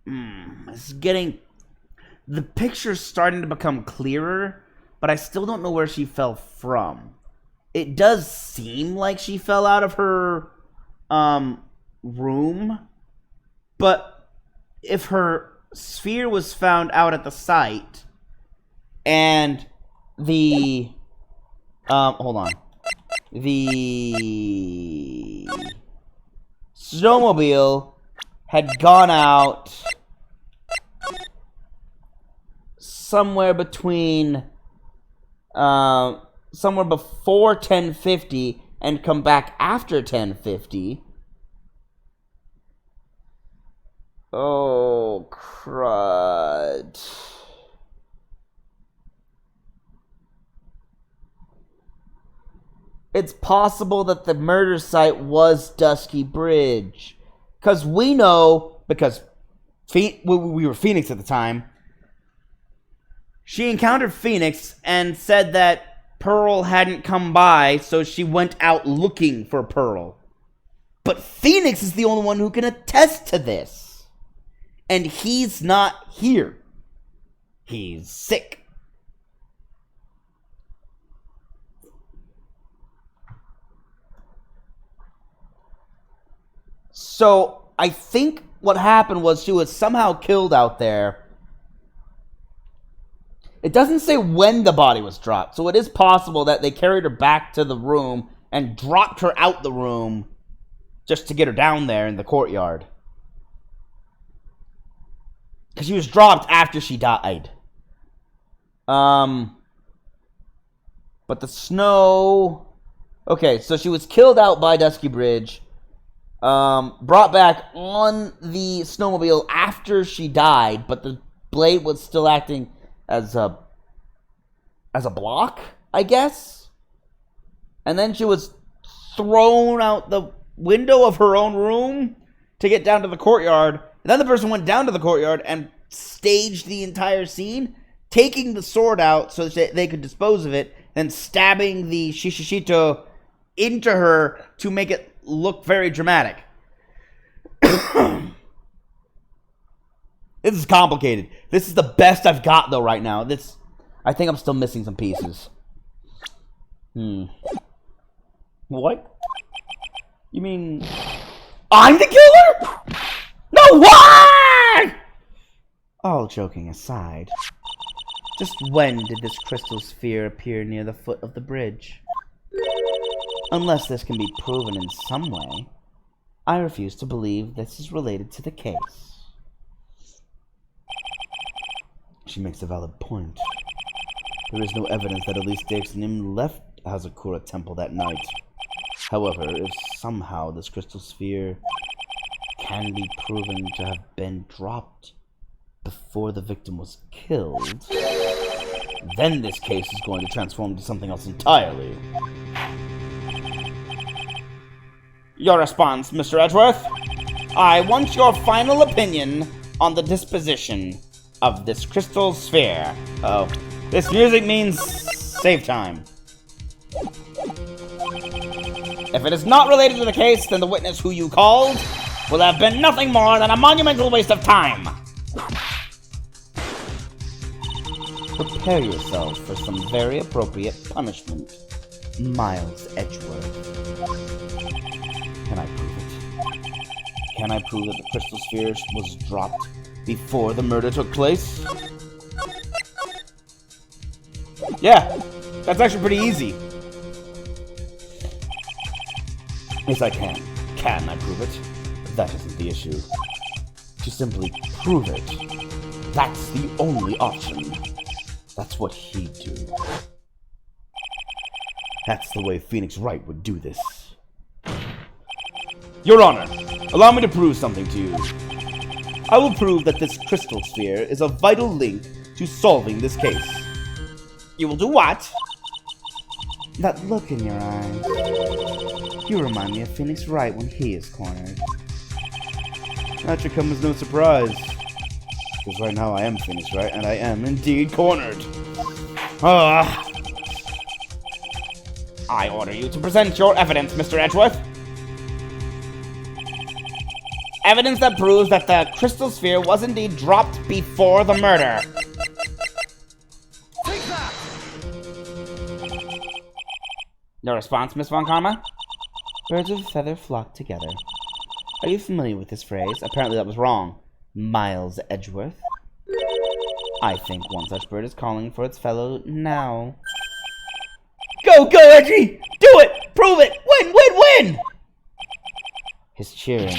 Speaker 3: It's getting... The picture's starting to become clearer, but I still don't know where she fell from. It does seem like she fell out of her room, but if her sphere was found out at the site and the hold on, the snowmobile had gone out somewhere between somewhere before 10:50 and come back after 10:50. Oh, crud. It's possible that the murder site was Dusky Bridge. Because we know, because we were Phoenix at the time, she encountered Phoenix and said that Pearl hadn't come by, so she went out looking for Pearl. But Phoenix is the only one who can attest to this. And he's not here. He's sick. So, I think what happened was she was somehow killed out there. It doesn't say when the body was dropped, so it is possible that they carried her back to the room and dropped her out the room just to get her down there in the courtyard. Because she was dropped after she died. But the snow... Okay, so she was killed out by Dusky Bridge. Brought back on the snowmobile after she died, but the blade was still acting as a block, I guess? And then she was thrown out the window of her own room to get down to the courtyard. And then the person went down to the courtyard and staged the entire scene, taking the sword out so that they could dispose of it, and stabbing the Shishishito into her to make it look very dramatic. This is complicated. This is the best I've got, though, right now. I think I'm still missing some pieces. What? You mean... I'm the killer? No, why? All joking aside, just when did this crystal sphere appear near the foot of the bridge? Unless this can be proven in some way, I refuse to believe this is related to the case. She makes a valid point. There is no evidence that Elise Nim left Hazakura Temple that night. However, if somehow this crystal sphere can be proven to have been dropped before the victim was killed, then this case is going to transform into something else entirely. Your response, Mr. Edgeworth? I want your final opinion on the disposition of this crystal sphere. Oh, this music means save time. If it is not related to the case, then the witness who you called will have been nothing more than a monumental waste of time. Prepare yourself for some very appropriate punishment, Miles Edgeworth. Can I prove it? Can I prove that the crystal sphere was dropped before the murder took place? Yeah, that's actually pretty easy.
Speaker 1: Yes, I can. Can I prove it? That isn't the issue. To simply prove it, that's the only option. That's what he'd do. That's the way Phoenix Wright would do this. Your Honor, allow me to prove something to you. I will prove that this crystal sphere is a vital link to solving this case.
Speaker 3: You will do what?
Speaker 1: That look in your eyes. You remind me of Phoenix Wright when he is cornered. That should come as no surprise. Because right now I am Phoenix Wright, and I am indeed cornered.
Speaker 3: I order you to present your evidence, Mr. Edgeworth. Evidence that proves that the crystal sphere was indeed dropped before the murder.
Speaker 2: Take that!
Speaker 3: Your response, Miss Von Karma?
Speaker 1: Birds of a feather flock together. Are you familiar with this phrase? Apparently that was wrong. Miles Edgeworth. I think one such bird is calling for its fellow now. Go, go, Edgy! Do it! Prove it! Win, win, win! His cheering.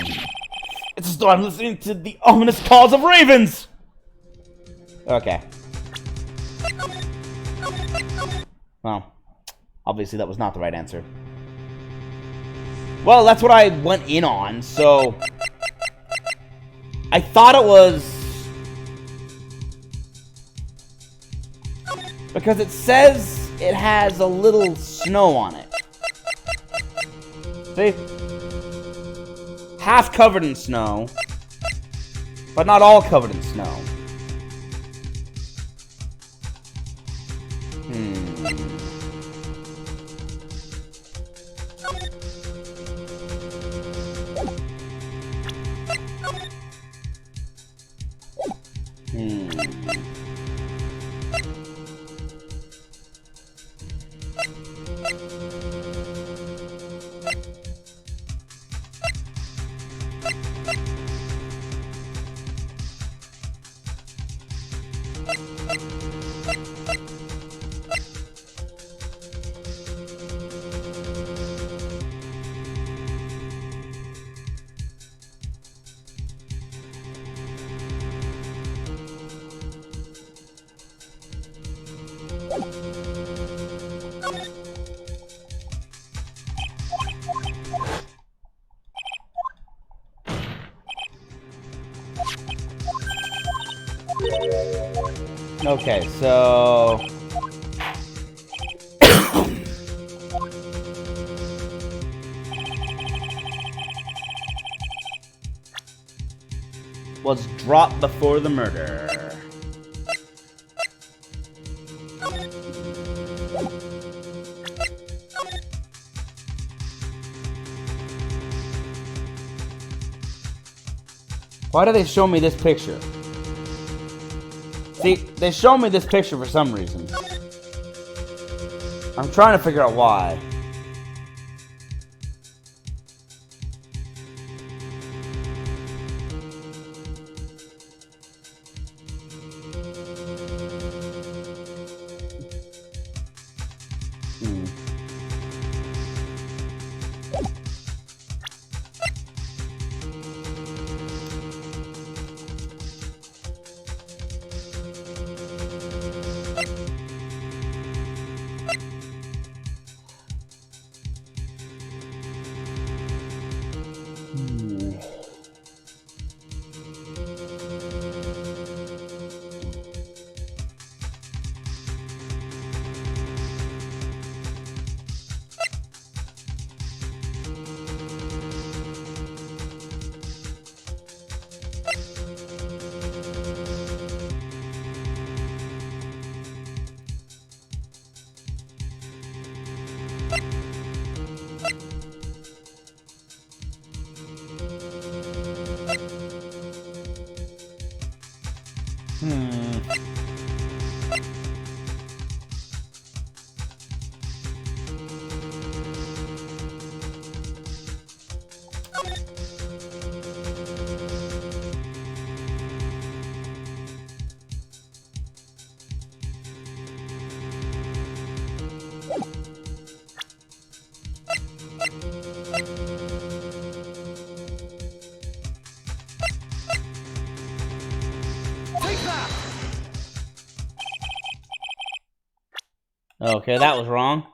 Speaker 1: It's as though I'm listening to the ominous calls of ravens!
Speaker 3: Okay.
Speaker 1: Well, obviously that was not the right answer.
Speaker 3: Well, that's what I went in on, so... I thought it was... Because it says it has a little snow on it.
Speaker 1: See?
Speaker 3: Half covered in snow, but not all covered in snow.
Speaker 1: Okay, so...
Speaker 3: Was dropped before the murder.
Speaker 1: Why do they show me this picture? See, they show me this picture for some reason. I'm trying to figure out why.
Speaker 3: Okay, that was wrong.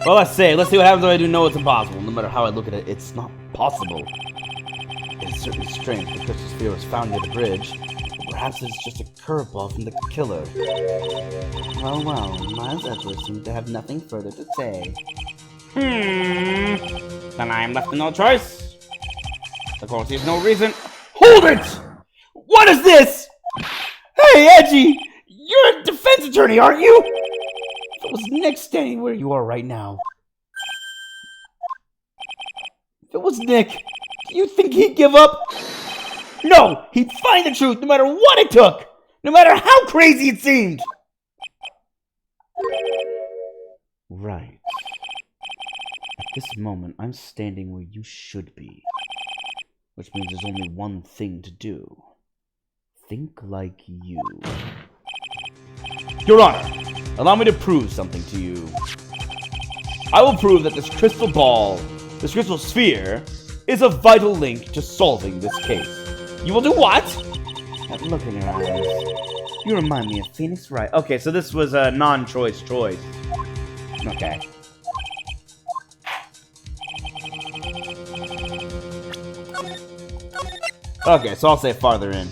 Speaker 3: Well, let's see what happens when I do know it's impossible. No matter how I look at it, it's not possible. It's certainly strange the crystal sphere was found near the bridge. But perhaps it's just a curveball from the killer. Well, Miles Edgeworth seems to have nothing further to say. Then I am left with no choice. Of course, there's no reason. Hold it! What is this? Hey, Edgy! You're a defense attorney, aren't you? If it was Nick standing where you are right now. If it was Nick, do you think he'd give up? No! He'd find the truth no matter what it took! No matter how crazy it seemed! Right. At this moment, I'm standing where you should be. Which means there's only one thing to do. Think like you. Your Honor, allow me to prove something to you. I will prove that this crystal ball, this crystal sphere, is a vital link to solving this case. You will do what? That look in your eyes. You remind me of Phoenix Wright. Okay, so this was a non-choice choice. Okay. Okay, so I'll say farther in.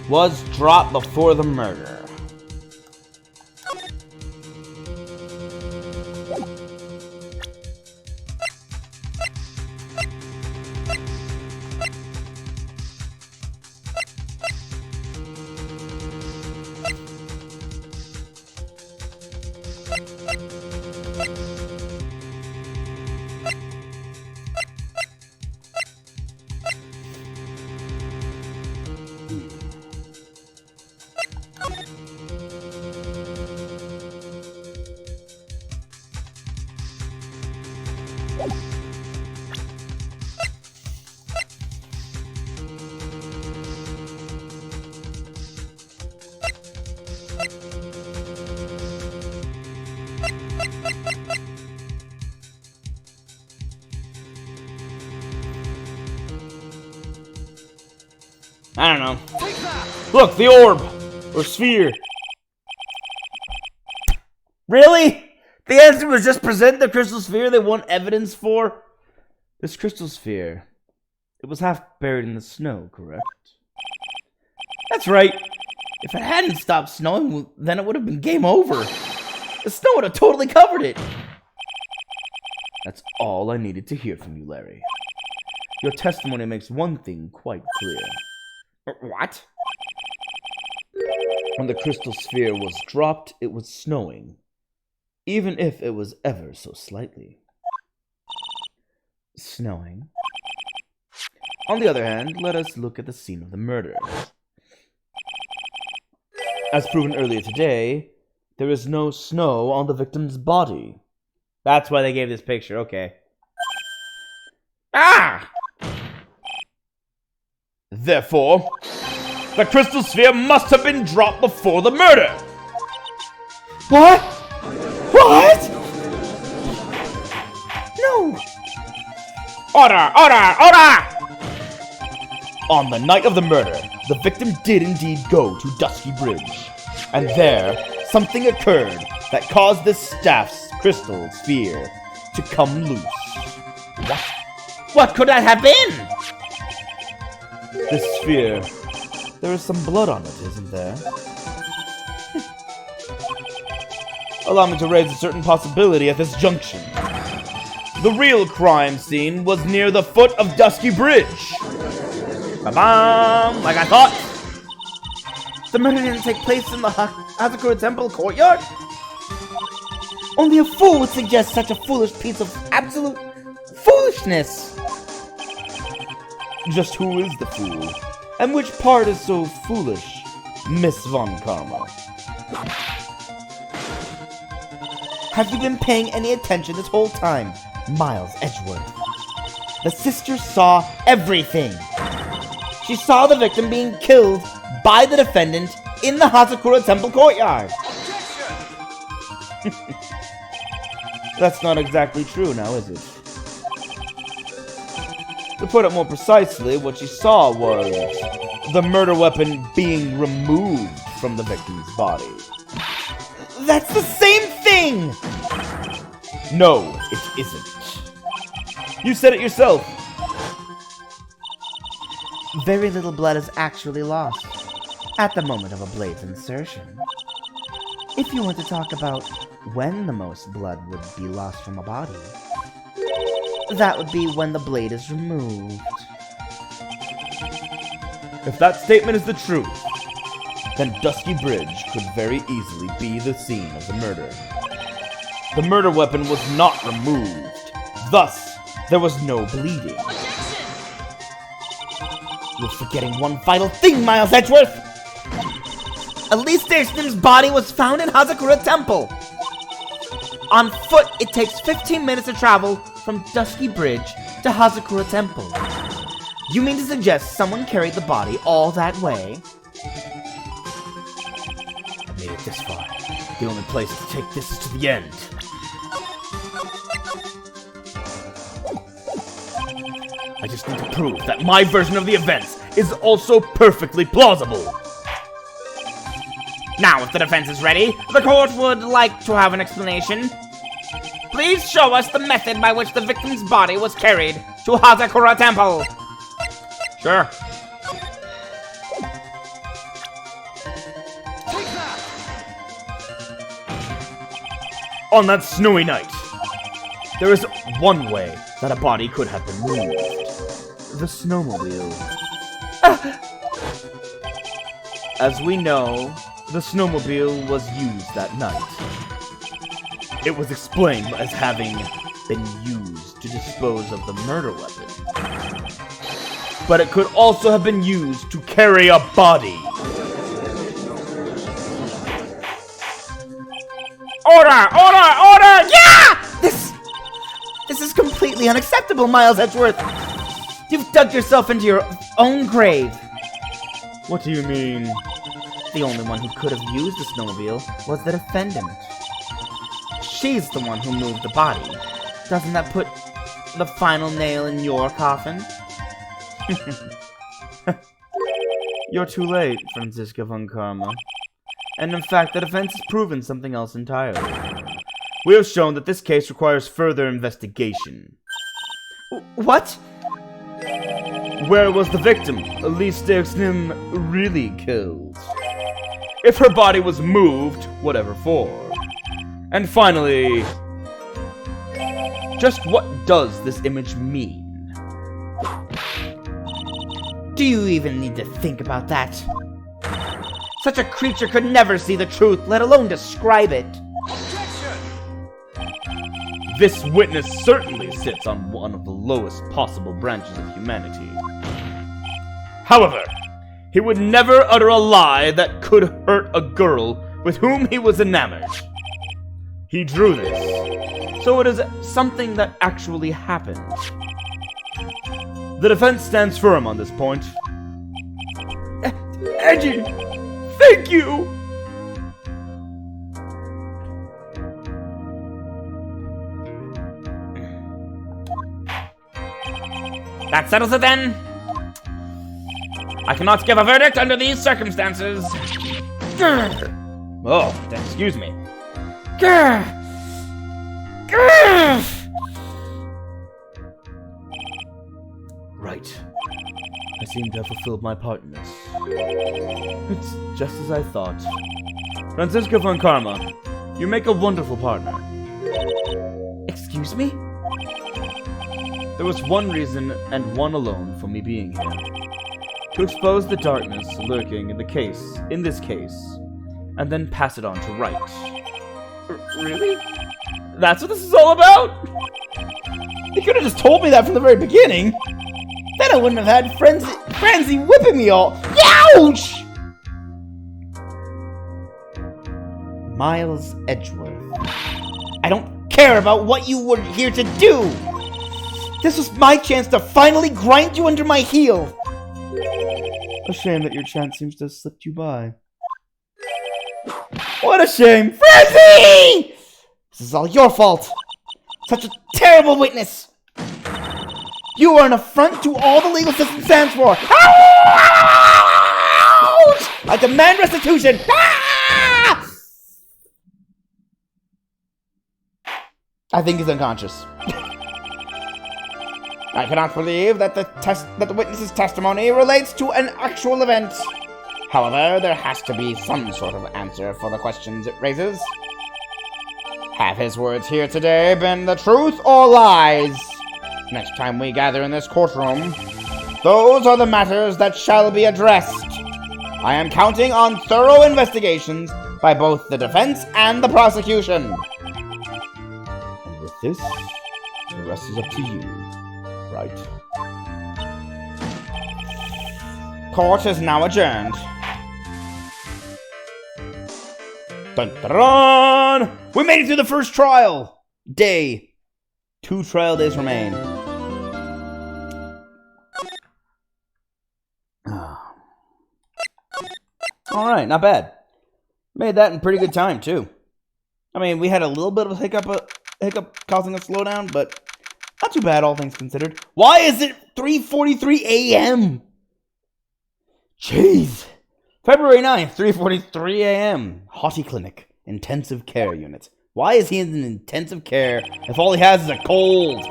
Speaker 3: Was dropped before the murder. I don't know. Look, the orb! Or sphere. Really? The answer was just present the crystal sphere they want evidence for? This crystal sphere, it was half buried in the snow, correct? That's right. If it hadn't stopped snowing, then it would have been game over. The snow would have totally covered it. That's all I needed to hear from you, Larry. Your testimony makes one thing quite clear. What? When the crystal sphere was dropped, it was snowing. Even if it was ever so slightly. Snowing. On the other hand, let us look at the scene of the murder. As proven earlier today, there is no snow on the victim's body. That's why they gave this picture, okay. Ah! Therefore, the crystal sphere must have been dropped before the murder. What? What? No. Order! Order! Order! On the night of the murder, the victim did indeed go to Dusky Bridge. And there, something occurred that caused this staff's crystal sphere to come loose. What? What could that have been? This sphere, there is some blood on it, isn't there? Allow me to raise a certain possibility at this junction. The real crime scene was near the foot of Dusky Bridge. Ba-bam! Like I thought. The murder didn't take place in the Hazakura Temple courtyard. Only a fool would suggest such a foolish piece of absolute foolishness. Just who is the fool? And which part is so foolish, Miss Von Karma? Have you been paying any attention this whole time, Miles Edgeworth? The sister saw everything. She saw the victim being killed by the defendant in the Hazakura Temple courtyard.
Speaker 2: Objection!
Speaker 1: That's not exactly true now, is it? To put it more precisely, what she saw was the murder weapon being removed from the victim's body.
Speaker 3: That's the same thing!
Speaker 1: No, it isn't. You said it yourself.
Speaker 3: Very little blood is actually lost at the moment of a blade's insertion. If you want to talk about when the most blood would be lost from a body, that would be when the blade is removed.
Speaker 1: If that statement is the truth, then Dusky Bridge could very easily be the scene of the murder. The murder weapon was not removed. Thus, there was no bleeding.
Speaker 3: You're forgetting one vital thing, Miles Edgeworth! Elise Staston's body was found in Hazakura Temple. On foot, it takes 15 minutes to travel from Dusky Bridge to Hazakura Temple. You mean to suggest someone carried the body all that way?
Speaker 1: I made it this far. The only place to take this is to the end. I just need to prove that my version of the events is also perfectly plausible.
Speaker 3: Now, if the defense is ready, the court would like to have an explanation. Please show us the method by which the victim's body was carried to Hazakura Temple. Sure.
Speaker 2: Take that!
Speaker 1: On that snowy night, there is one way that a body could have been moved. The snowmobile. As we know, the snowmobile was used that night. It was explained as having been used to dispose of the murder weapon. But it could also have been used to carry a body.
Speaker 3: Order! Order! Order! Yeah! This is completely unacceptable, Miles Edgeworth. You've dug yourself into your own grave.
Speaker 1: What do you mean?
Speaker 3: The only one who could have used the snowmobile was the defendant. She's the one who moved the body. Doesn't that put the final nail in your coffin?
Speaker 1: You're too late, Franziska von Karma. And in fact, the defense has proven something else entirely. We have shown that this case requires further investigation.
Speaker 3: What?
Speaker 1: Where was the victim, Elise Staston, really killed? If her body was moved, whatever for. And finally, just what does this image mean?
Speaker 3: Do you even need to think about that? Such a creature could never see the truth, let alone describe it.
Speaker 2: Objection!
Speaker 1: This witness certainly sits on one of the lowest possible branches of humanity. However, he would never utter a lie that could hurt a girl with whom he was enamored. He drew this, so it is something that actually happened. The defense stands firm on this point. Edgy, thank you!
Speaker 3: That settles it then. I cannot give a verdict under these circumstances.
Speaker 1: Oh, then excuse me. Right. I seem to have fulfilled my part in this. It's just as I thought. Franziska von Karma, you make a wonderful partner.
Speaker 3: Excuse me?
Speaker 1: There was one reason, and one alone, for me being here. To expose the darkness lurking in this case, and then pass it on to Wright. Really? That's what this is all about?
Speaker 3: You could have just told me that from the very beginning. Then I wouldn't have had Franzi whipping me all. Ouch! Miles Edgeworth. I don't care about what you were here to do. This was my chance to finally grind you under my heel.
Speaker 1: A shame that your chance seems to have slipped you by. What a shame! Frizzy!
Speaker 3: This is all your fault. Such a terrible witness. You are an affront to all the legal system stands for. Ouch! I demand restitution. Ah! I think he's unconscious. I cannot believe that the witness's testimony relates to an actual event. However, there has to be some sort of answer for the questions it raises. Have his words here today been the truth or lies? Next time we gather in this courtroom, those are the matters that shall be addressed. I am counting on thorough investigations by both the defense and the prosecution.
Speaker 1: And with this, the rest is up to you, Wright.
Speaker 3: Court is now adjourned.
Speaker 1: Dun, dun, dun! We made it through the first trial! Day. 2 trial days remain. Alright, not bad. Made that in pretty good time, too. I mean, we had a little bit of a hiccup causing a slowdown, but not too bad, all things considered. Why is it 3:43 a.m.? Jeez. February 9th, 3:43 a.m. Hottie Clinic. Intensive care unit. Why is he in intensive care if all he has is a cold?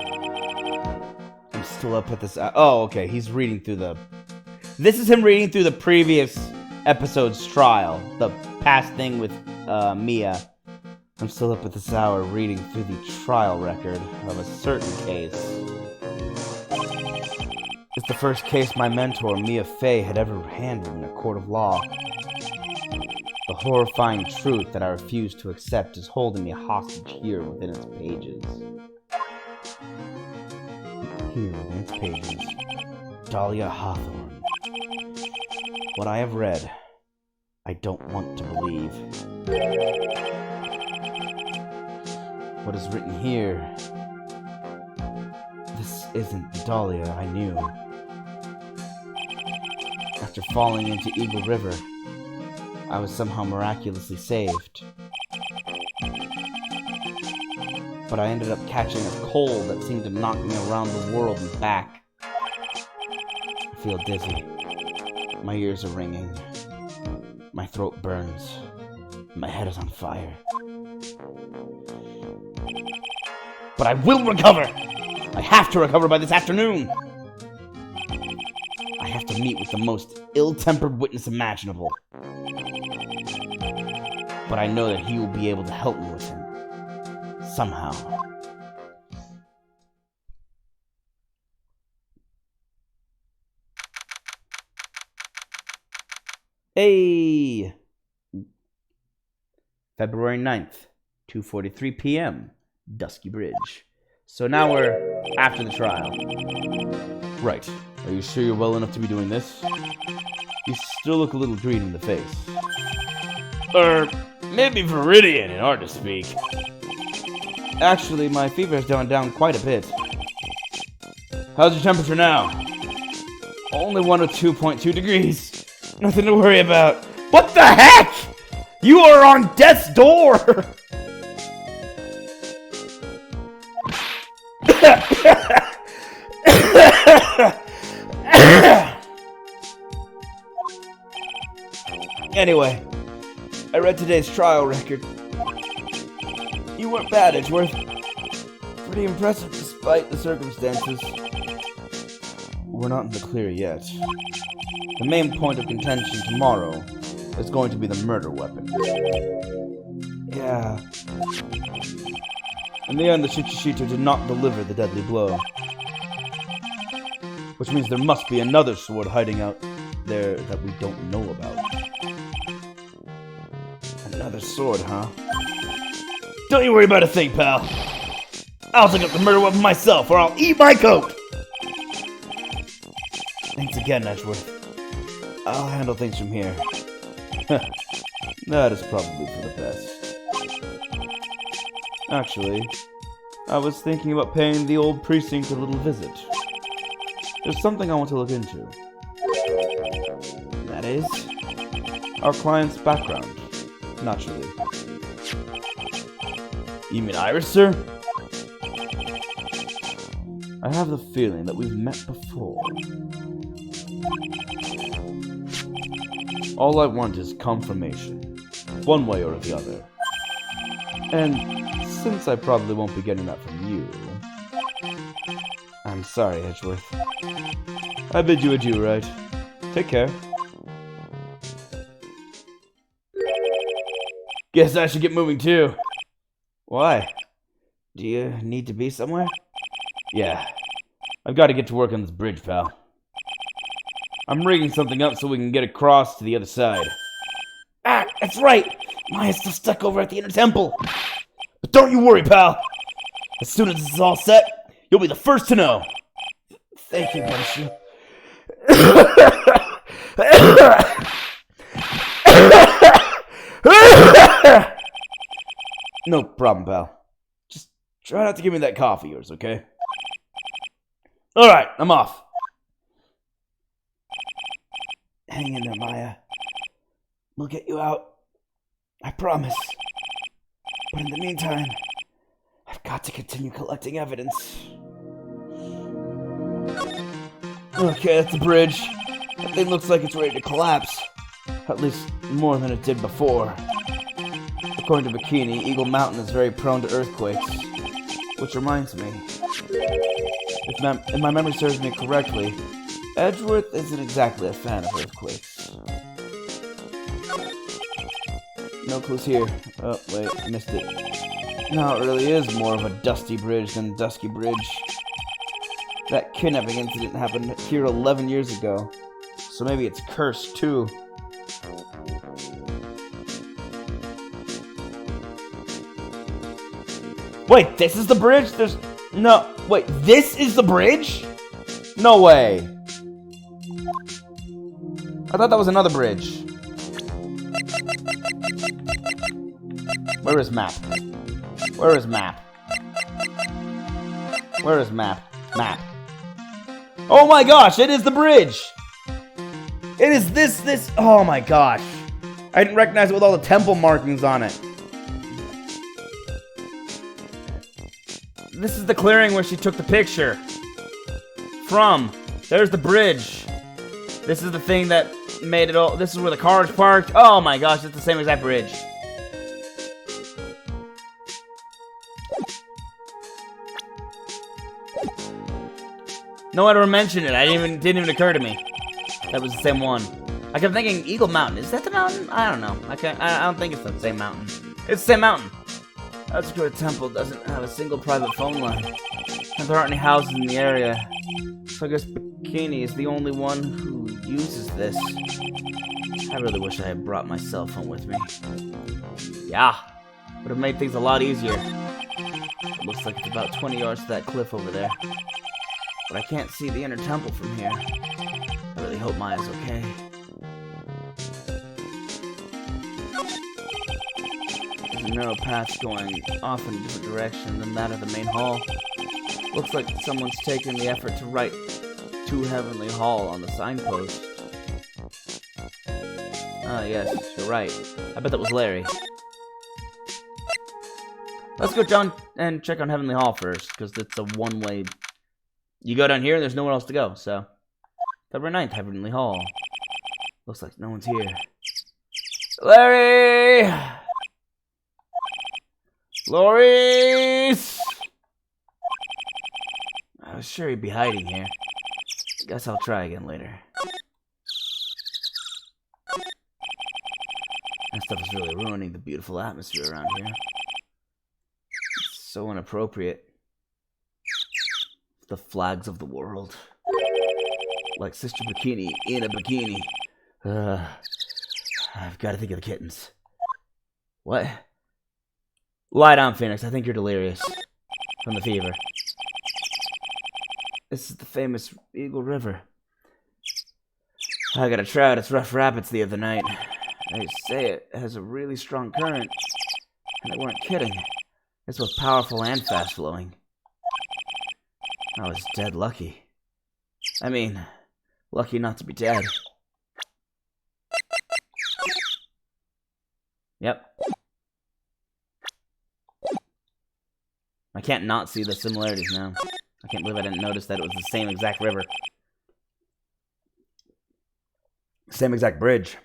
Speaker 1: I'm still up at this... oh, okay. He's reading through the... This is him reading through the previous episode's trial. The past thing with Mia. I'm still up at this hour reading through the trial record of a certain case. It's the first case my mentor, Mia Fey, had ever handled in a court of law. The horrifying truth that I refuse to accept is holding me hostage here within its pages. Here within its pages. Dahlia Hawthorne. What I have read, I don't want to believe. What is written here? This isn't the Dahlia I knew. After falling into Eagle River, I was somehow miraculously saved. But I ended up catching a cold that seemed to knock me around the world and back. I feel dizzy. My ears are ringing. My throat burns. My head is on fire. But I will recover! I have to recover by this afternoon! I have to meet with the most ill-tempered witness imaginable. But I know that he will be able to help me with him. Somehow. Hey! February 9th, 2:43 p.m. Dusky Bridge. So now we're after the trial. Right. Are you sure you're well enough to be doing this? You still look a little green in the face.
Speaker 2: Maybe Viridian in art to speak.
Speaker 1: Actually, my fever has gone down quite a bit.
Speaker 2: How's your temperature now?
Speaker 1: Only 102.2 degrees. Nothing to worry about.
Speaker 2: What the heck? You are on death's door!
Speaker 1: Anyway, I read today's trial record. You weren't bad, Edgeworth. Pretty impressive despite the circumstances. We're not in the clear yet. The main point of contention tomorrow is going to be the murder weapon. Yeah. In the end, the Shichishito did not deliver the deadly blow. Which means there must be another sword hiding out there that we don't know about. Another sword, huh?
Speaker 2: Don't you worry about a thing, pal. I'll take up the murder weapon myself, or I'll eat my coat!
Speaker 1: Thanks again, Edgeworth. I'll handle things from here. That is probably for the best. Actually, I was thinking about paying the old precinct a little visit. There's something I want to look into. is our client's background, naturally.
Speaker 2: You mean Iris, sir?
Speaker 1: I have the feeling that we've met before. All I want is confirmation, one way or the other. And since I probably won't be getting that from you, I'm sorry, Edgeworth. I bid you adieu, Wright. Take care.
Speaker 2: Guess I should get moving too.
Speaker 1: Why? Do you need to be somewhere?
Speaker 2: Yeah. I've got to get to work on this bridge, pal. I'm rigging something up so we can get across to the other side. Ah, that's right! Maya's still stuck over at the inner temple. But don't you worry, pal. As soon as this is all set, you'll be the first to know.
Speaker 1: Thank you, Bunshu.
Speaker 2: No problem, pal. Just try not to give me that cough of yours, okay? Alright, I'm off.
Speaker 1: Hang in there, Maya. We'll get you out. I promise. But in the meantime, I've got to continue collecting evidence.
Speaker 2: Okay, that's the bridge. That thing looks like it's ready to collapse. At least more than it did before. According to Bikini, Eagle Mountain is very prone to earthquakes. Which reminds me, if my memory serves me correctly, Edgeworth isn't exactly a fan of earthquakes. No clues here. Oh, wait, missed it. No, it really is more of a dusty bridge than Dusky Bridge. That kidnapping incident happened here 11 years ago, so maybe it's cursed too. Wait, this is the bridge? Wait, this is the bridge? No way. I thought that was another bridge. Where is map? Where is map? Where is map? Map. Oh my gosh, it is the bridge! It is this, oh my gosh. I didn't recognize it with all the temple markings on it. This is the clearing where she took the picture from. There's the bridge. This is the thing that made it all. This is where the car is parked. Oh my gosh, it's the same exact bridge. No one ever mentioned it. Didn't even occur to me. That was the same one. I kept thinking Eagle Mountain. Is that the mountain? I don't know. I don't think it's the same mountain. It's the same mountain. That's because the temple doesn't have a single private phone line. And there aren't any houses in the area. So I guess Bikini is the only one who uses this. I really wish I had brought my cell phone with me. Yeah, would have made things a lot easier. It looks like it's about 20 yards to that cliff over there. But I can't see the inner temple from here. I really hope Maya's okay. There's a narrow path going off in a different direction than that of the main hall. Looks like someone's taken the effort to write to Heavenly Hall on the signpost. Ah, yes, you're right. I bet that was Larry. Let's go down and check on Heavenly Hall first, because it's a one-way. You go down here and there's nowhere else to go, so. February 9th, Heavenly Hall. Looks like no one's here. Larry! Loris! I was sure he'd be hiding here. Guess I'll try again later. That stuff is really ruining the beautiful atmosphere around here. It's so inappropriate. The flags of the world. Like Sister Bikini in a bikini. I've got to think of the kittens. What? Lie down, Phoenix. I think you're delirious. From the fever. This is the famous Eagle River. I got a trout its rough rapids the other night. They say it has a really strong current. And they weren't kidding. It's both powerful and fast-flowing. I was dead lucky. I mean, lucky not to be dead. Yep. I can't not see the similarities now. I can't believe I didn't notice that it was the same exact river. Same exact bridge.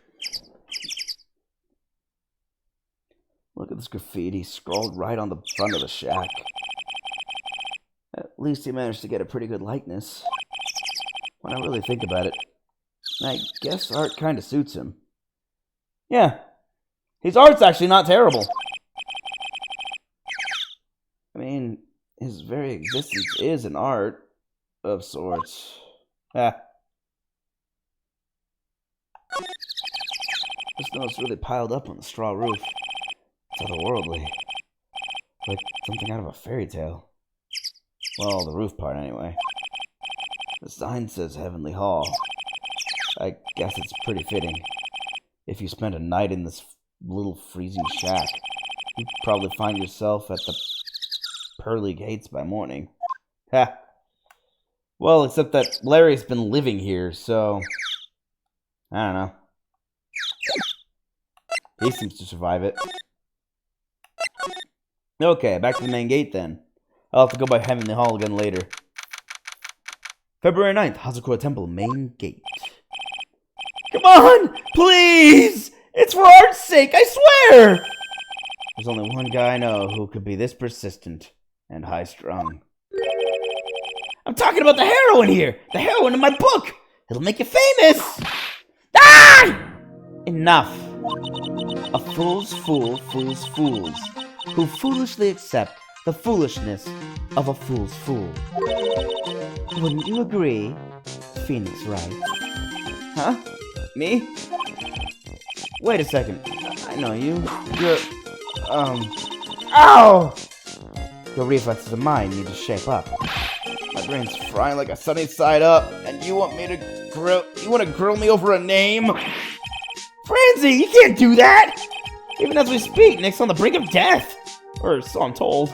Speaker 1: Look at this graffiti scrawled right on the front of the shack. At least he managed to get a pretty good likeness. When I really think about it, I guess art kind of suits him.
Speaker 2: Yeah. His art's actually not terrible.
Speaker 1: I mean, his very existence is an art of sorts.
Speaker 2: Yeah.
Speaker 1: The snow's really piled up on the straw roof. It's otherworldly. Like something out of a fairy tale. Well, the roof part anyway. The sign says Heavenly Hall. I guess it's pretty fitting. If you spend a night in this little freezing shack, you'd probably find yourself at the pearly gates by morning.
Speaker 2: Ha. Well, except that Larry's been living here, so... I don't know. He seems to survive it. Okay, back to the main gate then. I'll have to go by Heavenly Hall again later. February 9th, Hazakura Temple, main gate. Come on! Please! It's for art's sake, I swear!
Speaker 1: There's only one guy I know who could be this persistent and high-strung.
Speaker 2: I'm talking about the heroine here! The heroine in my book! It'll make you famous! Ah! Enough. A fool's fool fools fools, who foolishly accept the foolishness of a fool's fool. Wouldn't you agree, Phoenix Wright? Huh? Me? Wait a second. I know you. You're... Ow! Your reflexes of mine need to shape up.
Speaker 1: My brain's frying like a sunny side up, and you want to grill me over a name?
Speaker 2: Francie, you can't do that! Even as we speak, Nick's on the brink of death. Or so I'm told.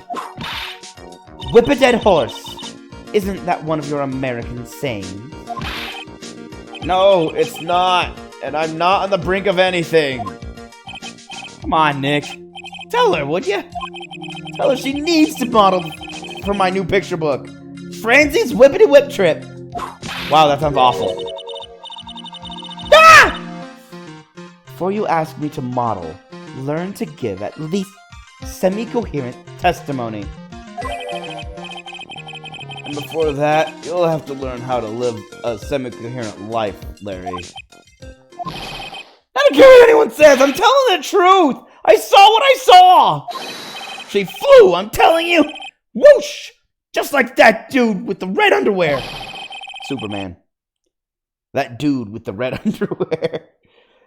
Speaker 2: Whip a dead horse. Isn't that one of your American sayings?
Speaker 1: No, it's not. And I'm not on the brink of anything.
Speaker 2: Come on, Nick. Tell her, would you? Tell her she needs to model for my new picture book. Francie's Whippity Whip Trip. Wow, that sounds awful. Ah! Before you ask me to model, learn to give at least semi-coherent testimony.
Speaker 1: And before that, you'll have to learn how to live a semi-coherent life, Larry.
Speaker 2: I don't care what anyone says, I'm telling the truth! I saw what I saw! She flew, I'm telling you! Whoosh! Just like that dude with the red underwear!
Speaker 1: Superman. That dude with the red underwear.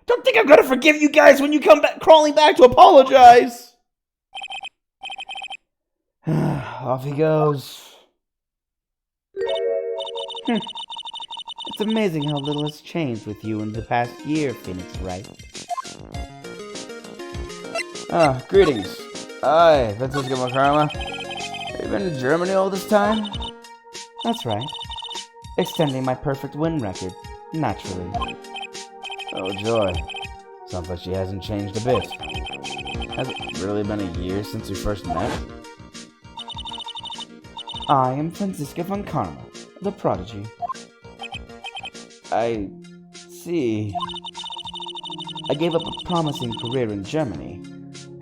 Speaker 2: Don't think I'm gonna forgive you guys when you come back crawling back to apologize!
Speaker 1: Off he goes.
Speaker 2: It's amazing how little has changed with you in the past year, Phoenix Wright.
Speaker 1: Greetings. Hi, Francisco Makarama. Have you been in Germany all this time?
Speaker 2: That's right. Extending my perfect win record, naturally.
Speaker 1: Oh, joy. Sounds like she hasn't changed a bit. Has it really been a year since we first met?
Speaker 2: I am Francisca von Karma, the prodigy.
Speaker 1: I see.
Speaker 2: I gave up a promising career in Germany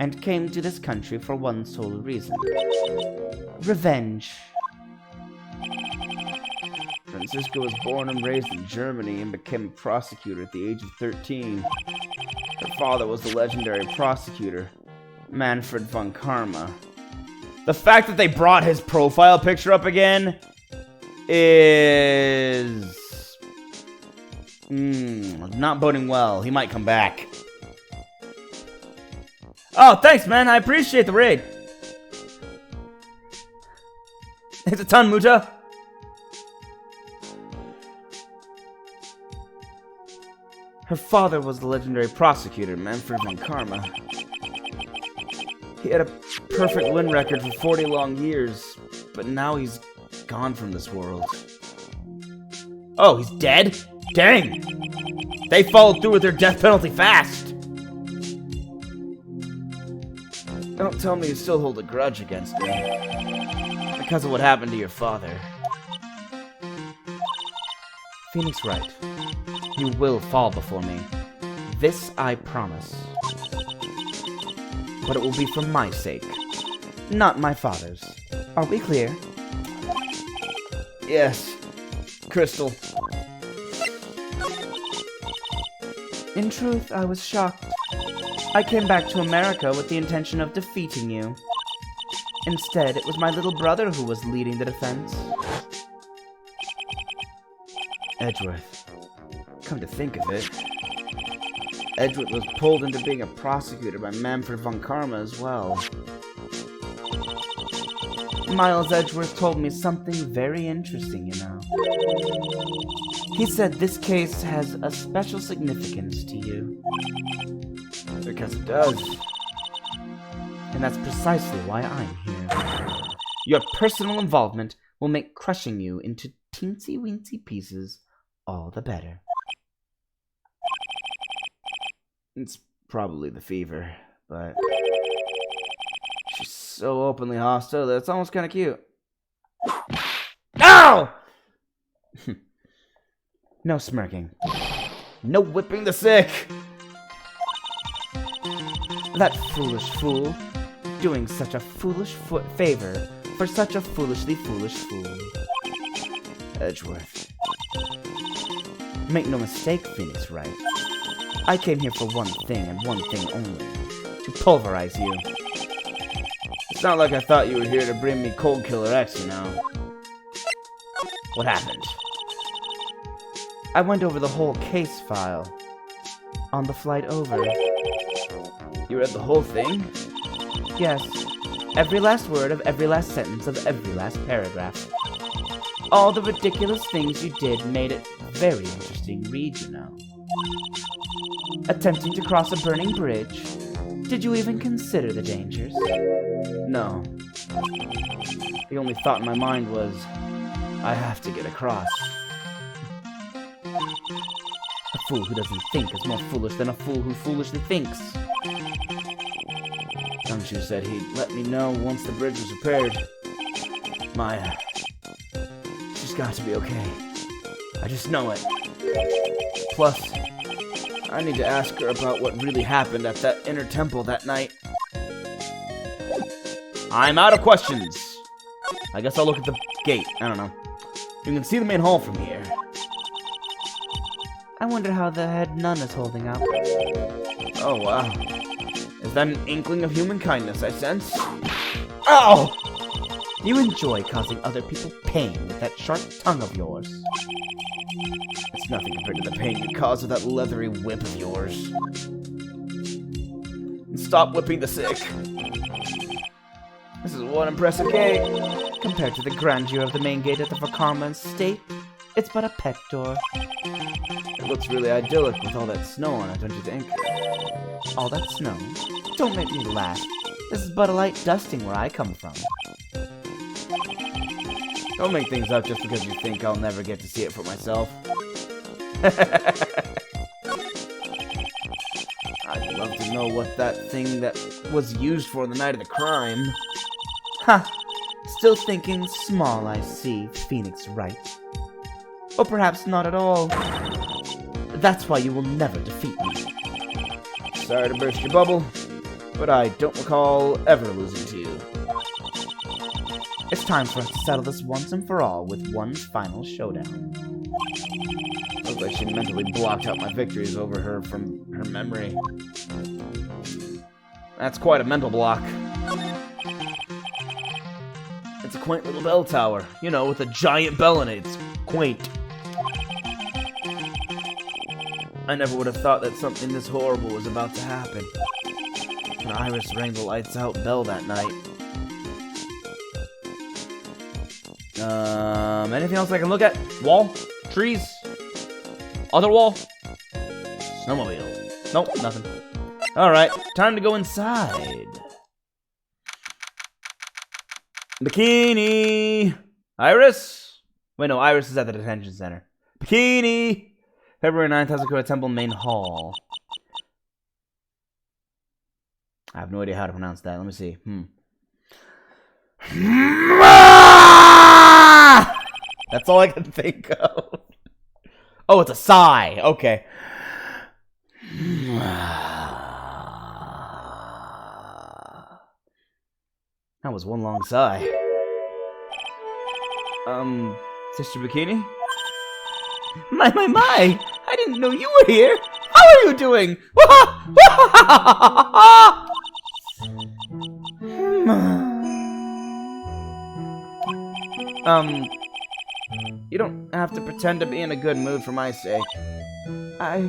Speaker 2: and came to this country for one sole reason. Revenge.
Speaker 1: Francisco was born and raised in Germany and became a prosecutor at the age of 13. Her father was the legendary prosecutor, Manfred von Karma.
Speaker 2: The fact that they brought his profile picture up again is... not boding well. He might come back. Oh, thanks, man. I appreciate the raid. It's a ton, Muta. Her father was the legendary prosecutor, Manfred von Karma. He had a perfect win record for 40 long years, but now he's gone from this world. Oh, he's dead? Dang! They followed through with their death penalty fast! Don't tell me you still hold a grudge against me. Because of what happened to your father. Phoenix Wright, you will fall before me. This I promise. But it will be for my sake, not my father's. Are we clear? Yes, Crystal. In truth, I was shocked. I came back to America with the intention of defeating you. Instead, it was my little brother who was leading the defense. Edgeworth. Come to think of it, Edgeworth was pulled into being a prosecutor by Manfred von Karma as well. Miles Edgeworth told me something very interesting, you know. He said this case has a special significance to you. Because it does. And that's precisely why I'm here. Your personal involvement will make crushing you into teensy-weensy pieces all the better. It's probably the fever, but she's so openly hostile that it's almost kind of cute. Ow! No smirking. No whipping the sick! That foolish fool, doing such a foolish favor for such a foolishly foolish fool. Edgeworth. Make no mistake, Phoenix Wright. I came here for one thing and one thing only. To pulverize you. It's not like I thought you were here to bring me Cold Killer X, you know. What happened? I went over the whole case file. On the flight over. You read the whole thing? Yes. Every last word of every last sentence of every last paragraph. All the ridiculous things you did made it very interesting read, you know. Attempting to cross a burning bridge. Did you even consider the dangers? No. The only thought in my mind was, I have to get across. A fool who doesn't think is more foolish than a fool who foolishly thinks. Gumshoe said he'd let me know once the bridge was repaired. Maya. She's got to be okay. I just know it. Plus, I need to ask her about what really happened at that inner temple that night. I'm out of questions. I guess I'll look at the gate. I don't know. You can see the main hall from here. I wonder how the head nun is holding up. Oh, wow. Is that an inkling of human kindness I sense? Ow! You enjoy causing other people pain with that sharp tongue of yours. It's nothing compared to the pain you cause with that leathery whip of yours. And stop whipping the sick. This is one impressive gate. Compared to the grandeur of the main gate at the Vakarma estate, it's but a pet door. It looks really idyllic with all that snow on it, don't you think? All that snow? Don't make me laugh. This is but a light dusting where I come from. Don't make things up just because you think I'll never get to see it for myself. I'd love to know what that thing that was used for the night of the crime. Ha! Still thinking small, I see, Phoenix Wright. Or perhaps not at all. That's why you will never defeat me. Sorry to burst your bubble, but I don't recall ever losing to you. It's time for us to settle this once and for all with one final showdown. Looks like she mentally blocked out my victories over her from her memory. That's quite a mental block. It's a quaint little bell tower, you know, with a giant bell in it. It's quaint. I never would have thought that something this horrible was about to happen. When Iris rang the lights out bell that night. Anything else I can look at? Wall? Trees? Other wall? Snowmobile. Nope, nothing. Alright, time to go inside. Bikini! Iris? Wait, no, Iris is at the detention center. Bikini! February 9th, Hazakura Temple Main Hall. I have no idea how to pronounce that. Let me see. That's all I can think of. Oh, it's a sigh. Okay. That was one long sigh. Sister Bikini? My! I didn't know you were here! How are you doing? You don't have to pretend to be in a good mood for my sake. I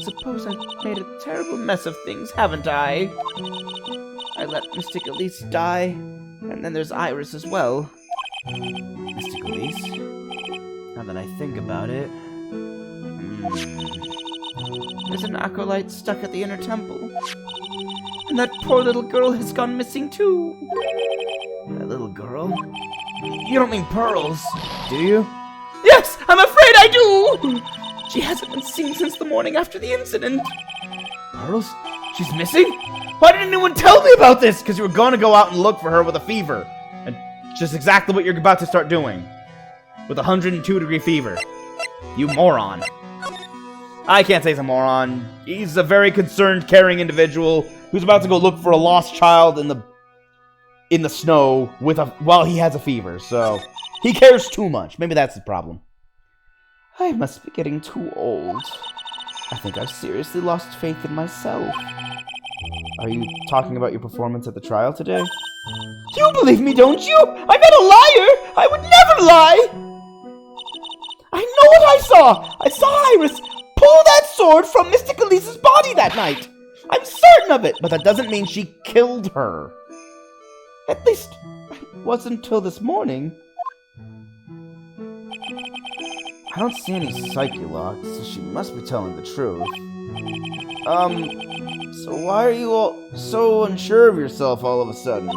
Speaker 2: suppose I've made a terrible mess of things, haven't I? I let Mystic Elise die, and then there's Iris as well. Mystic Elise? Now that I think about it... There's an acolyte stuck at the inner temple. And that poor little girl has gone missing too. That little girl? You don't mean Pearls, do you? Yes, I'm afraid I do! She hasn't been seen since the morning after the incident. Pearls? She's missing? Why didn't anyone tell me about this? Because you were going to go out and look for her with a fever. And just exactly what you're about to start doing. With a 102-degree fever. You moron. I can't say he's a moron. He's a very concerned, caring individual who's about to go look for a lost child in the snow while he has a fever. So he cares too much. Maybe that's the problem. I must be getting too old. I think I've seriously lost faith in myself. Are you talking about your performance at the trial today? You believe me, don't you? I'm not a liar! I would never lie! I know what I saw! I saw Iris pull that sword from Mystic Elise's body that night! I'm certain of it, but that doesn't mean she killed her. At least, it wasn't until this morning. I don't see any psyche locks, so she must be telling the truth. So why are you all so unsure of yourself all of a sudden?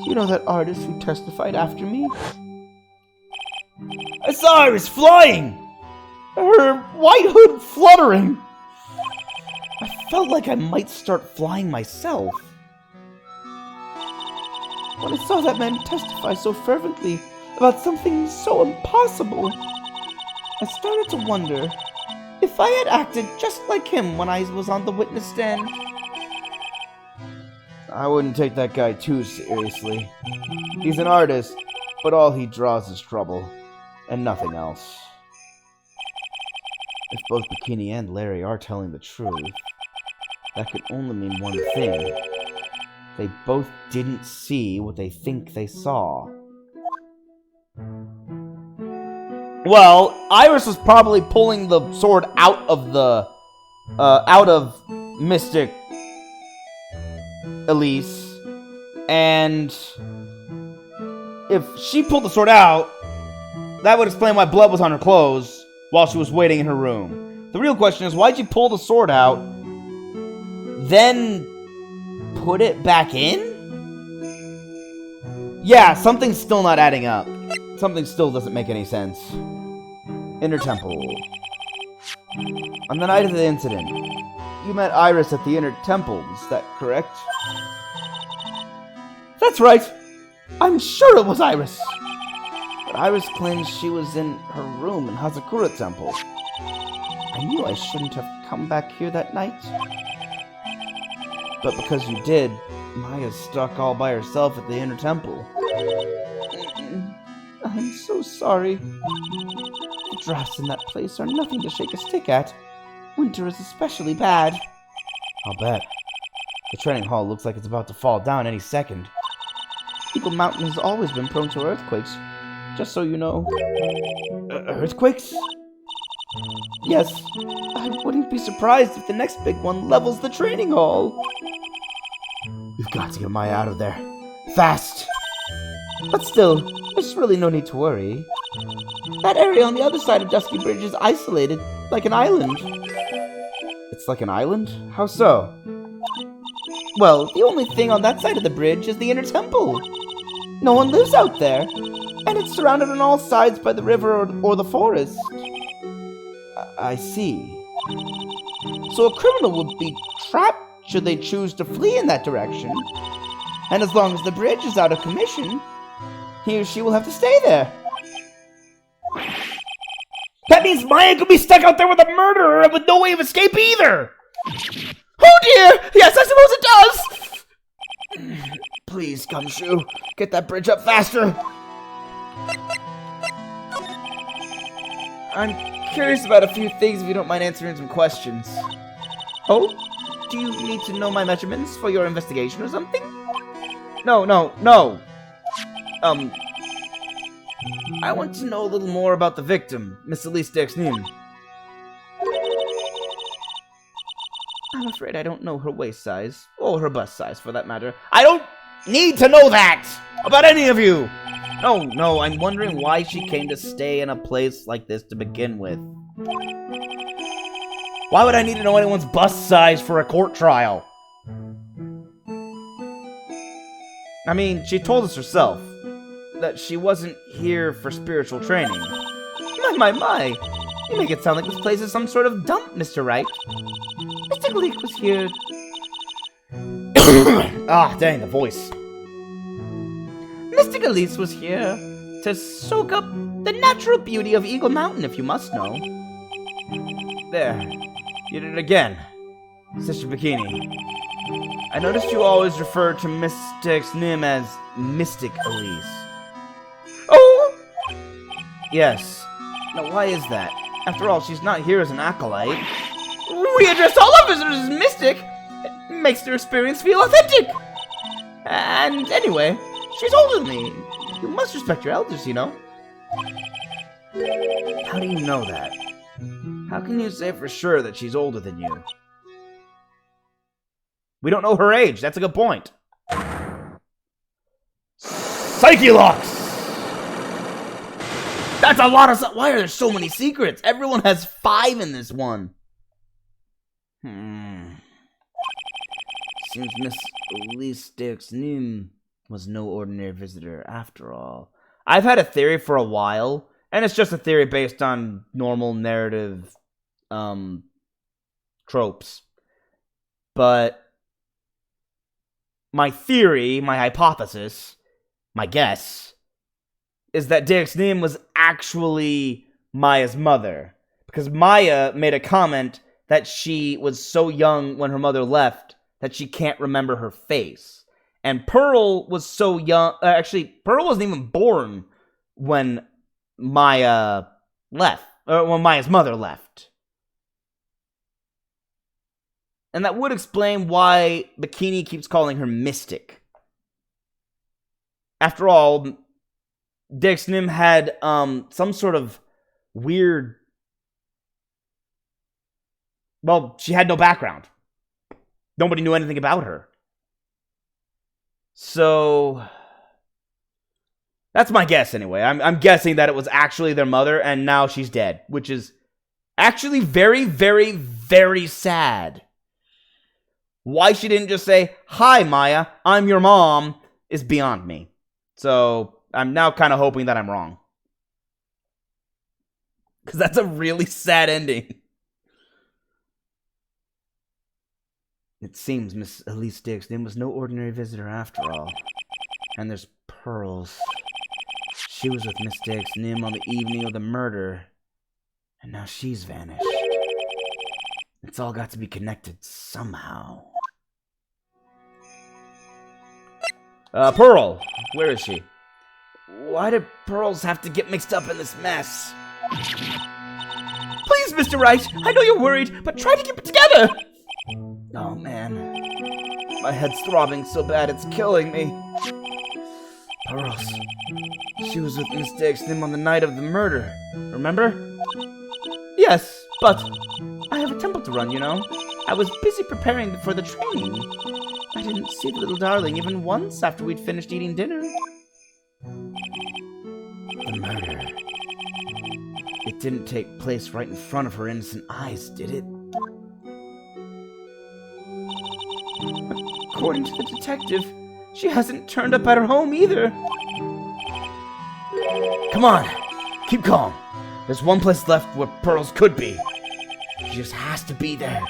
Speaker 2: You know that artist who testified after me? I saw Iris flying! Her white hood fluttering! I felt like I might start flying myself. When I saw that man testify so fervently about something so impossible, I started to wonder if I had acted just like him when I was on the witness stand. I wouldn't take that guy too seriously. He's an artist, but all he draws is trouble, and nothing else. If both Bikini and Larry are telling the truth, that could only mean one thing. They both didn't see what they think they saw. Well, Iris was probably pulling the sword out of Mystic Elise, and if she pulled the sword out, that would explain why blood was on her clothes while she was waiting in her room. The real question is, why'd you pull the sword out, then put it back in? Yeah, something's still not adding up. Something still doesn't make any sense. Inner Temple. On the night of the incident, you met Iris at the Inner Temple, is that correct? That's right! I'm sure it was Iris! But Iris claims she was in her room in Hazakura Temple. I knew I shouldn't have come back here that night. But because you did, Maya's stuck all by herself at the Inner Temple. I'm so sorry. The drafts in that place are nothing to shake a stick at. Winter is especially bad. I'll bet. The training hall looks like it's about to fall down any second. Eagle Mountain has always been prone to earthquakes, just so you know. Earthquakes? Yes, I wouldn't be surprised if the next big one levels the training hall. We've got to get Maya out of there. Fast! But still, there's really no need to worry. That area on the other side of Dusky Bridge is isolated, like an island. It's like an island? How so? Well, the only thing on that side of the bridge is the Inner Temple. No one lives out there, and it's surrounded on all sides by the river or the forest. I see.
Speaker 1: So a criminal would be trapped should they choose to flee in that direction. And as long as the bridge is out of commission, he or she will have to stay there.
Speaker 2: That means Maya could be stuck out there with a murderer and with no way of escape either! Oh dear! Yes, I suppose it does!
Speaker 1: Please, Gumshoe, get that bridge up faster.
Speaker 2: I'm curious about a few things if you don't mind answering some questions. Oh? Do you need to know my measurements for your investigation or something? No. I want to know a little more about the victim, Miss Elise Dexnin. I'm afraid I don't know her waist size, or her bust size for that matter. I don't need to know that about any of you! No, I'm wondering why she came to stay in a place like this to begin with. Why would I need to know anyone's bust size for a court trial? I mean, she told us herself that she wasn't here for spiritual training. My. You make it sound like this place is some sort of dump, Mr. Wright. Mr. Gleek was here... Ah, dang, the voice. Mr. Gleek was here to soak up the natural beauty of Eagle Mountain, if you must know. There. You did it again. Sister Bikini. I noticed you always refer to Mystic's name as Mystic Elise. Oh! Yes. Now, why is that? After all, she's not here as an acolyte. We address all our visitors as Mystic. It makes their experience feel authentic. And anyway, she's older than me. You must respect your elders, you know. How do you know that? How can you say for sure that she's older than you? We don't know her age. That's a good point. Psyche locks! That's a lot of... Why are there so many secrets? Everyone has 5 in this one. Seems Miss Elise Dexnin was no ordinary visitor after all. I've had a theory for a while, and it's just a theory based on normal narrative tropes. But my theory, my hypothesis, my guess, is that Dexnin was actually Maya's mother. Because Maya made a comment that she was so young when her mother left that she can't remember her face. And Pearl was so young... actually, Pearl wasn't even born when Maya left. Or when Maya's mother left. And that would explain why Bikini keeps calling her Mystic. After all, Dexnin had some sort of weird... Well, she had no background. Nobody knew anything about her. So... that's my guess anyway. I'm guessing that it was actually their mother and now she's dead. Which is actually very, very, very sad. Why she didn't just say, "Hi, Maya, I'm your mom," is beyond me. So, I'm now kind of hoping that I'm wrong. Because that's a really sad ending. It seems Miss Elise Dexnin was no ordinary visitor after all. And there's Pearls. She was with Miss Dexnin on the evening of the murder. And now she's vanished. It's all got to be connected somehow. Pearl! Where is she? Why did Pearls have to get mixed up in this mess? Please, Mr. Wright! I know you're worried, but try to keep it together! Oh, man. My head's throbbing so bad it's killing me. Pearls. She was with Miss Dexnin on the night of the murder. Remember? Yes, but I have a temple to run, you know. I was busy preparing for the training. I didn't see the little darling even once after we'd finished eating dinner. The murder. It didn't take place right in front of her innocent eyes, did it? According to the detective, she hasn't turned up at her home either. Come on, keep calm. There's one place left where Pearls could be. She just has to be there.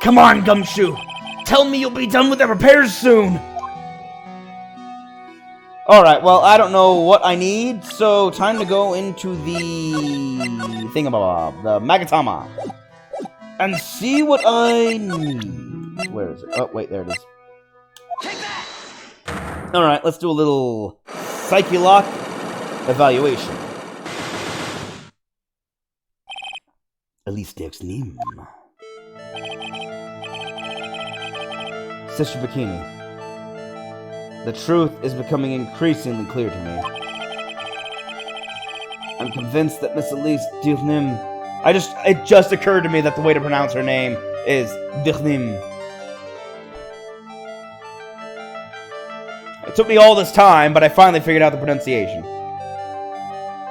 Speaker 2: Come on, Gumshoe! Tell me you'll be done with the repairs soon!
Speaker 3: Alright, well, I don't know what I need, so time to go into the thingamabob, the Magatama, and see what I need. Where is it? Oh, wait, there it is. Alright, let's do a little Psyche Lock evaluation. Elise Dioxnim. Sister Bikini. The truth is becoming increasingly clear to me. I'm convinced that Miss Elise Dioxnim... It just occurred to me that the way to pronounce her name is Dioxnim. It took me all this time, but I finally figured out the pronunciation.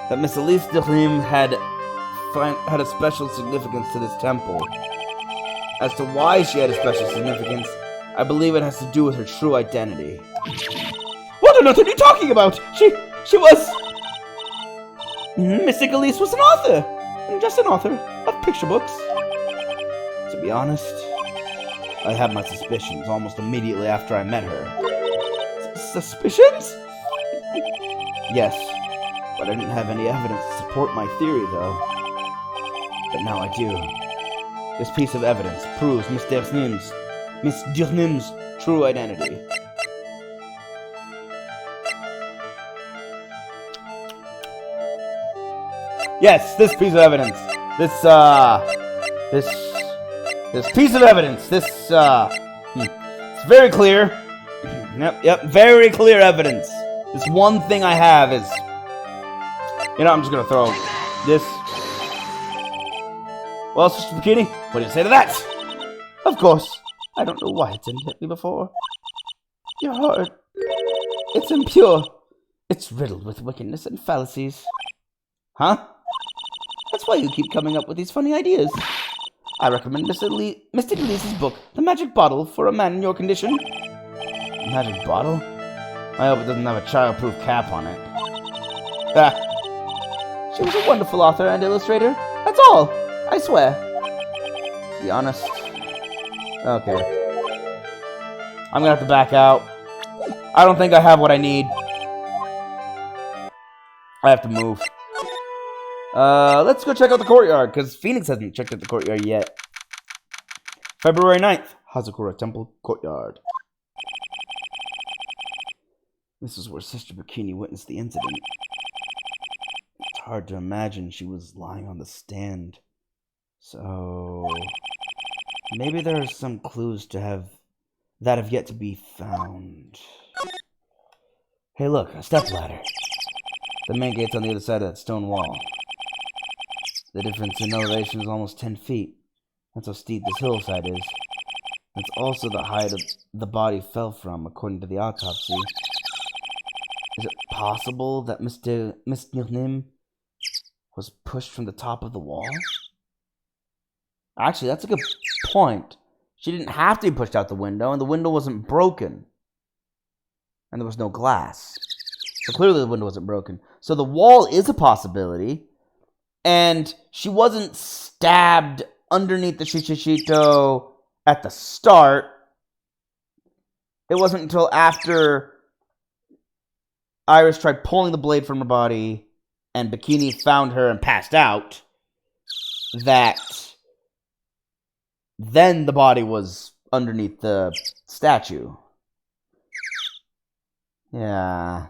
Speaker 3: That Miss Elise Dioxnim had a special significance to this temple. As to why she had a special significance, I believe it has to do with her true identity. What on earth are you talking about? She was... Mystic Elise was an author. Just an author of picture books. To be honest, I had my suspicions almost immediately after I met her. Suspicions? Yes, but I didn't have any evidence to support my theory, though. But now I do. This piece of evidence proves Miss Dioxnim's true identity. Yes, this piece of evidence. This piece of evidence. It's very clear. Yep, very clear evidence. This one thing I have is... You know, I'm just gonna throw this. Well, Sister Bikini, what do you say to that? Of course. I don't know why it didn't hit me before. Your heart, it's impure. It's riddled with wickedness and fallacies. Huh? That's why you keep coming up with these funny ideas. I recommend Mystic Elise's book, The Magic Bottle, for a man in your condition. Magic bottle? I hope it doesn't have a child-proof cap on it. Ah. She was a wonderful author and illustrator. That's all. I swear. To be honest. Okay. I'm gonna have to back out. I don't think I have what I need. I have to move. Let's go check out the courtyard, because Phoenix hasn't checked out the courtyard yet. February 9th, Hazakura Temple Courtyard. This is where Sister Bikini witnessed the incident. It's hard to imagine she was lying on the stand. So... maybe there are some clues that have yet to be found. Hey look, a stepladder. The main gate's on the other side of that stone wall. The difference in elevation is almost 10 feet. That's how steep this hillside is. It's also the height the body fell from, according to the autopsy. Is it possible that Miss Dioxnim was pushed from the top of the wall? Actually, that's a good point. She didn't have to be pushed out the window, and the window wasn't broken. And there was no glass. So clearly the window wasn't broken. So the wall is a possibility. And she wasn't stabbed underneath the Shichishito at the start. It wasn't until after Iris tried pulling the blade from her body and Bikini found her and passed out that then the body was underneath the statue. Yeah.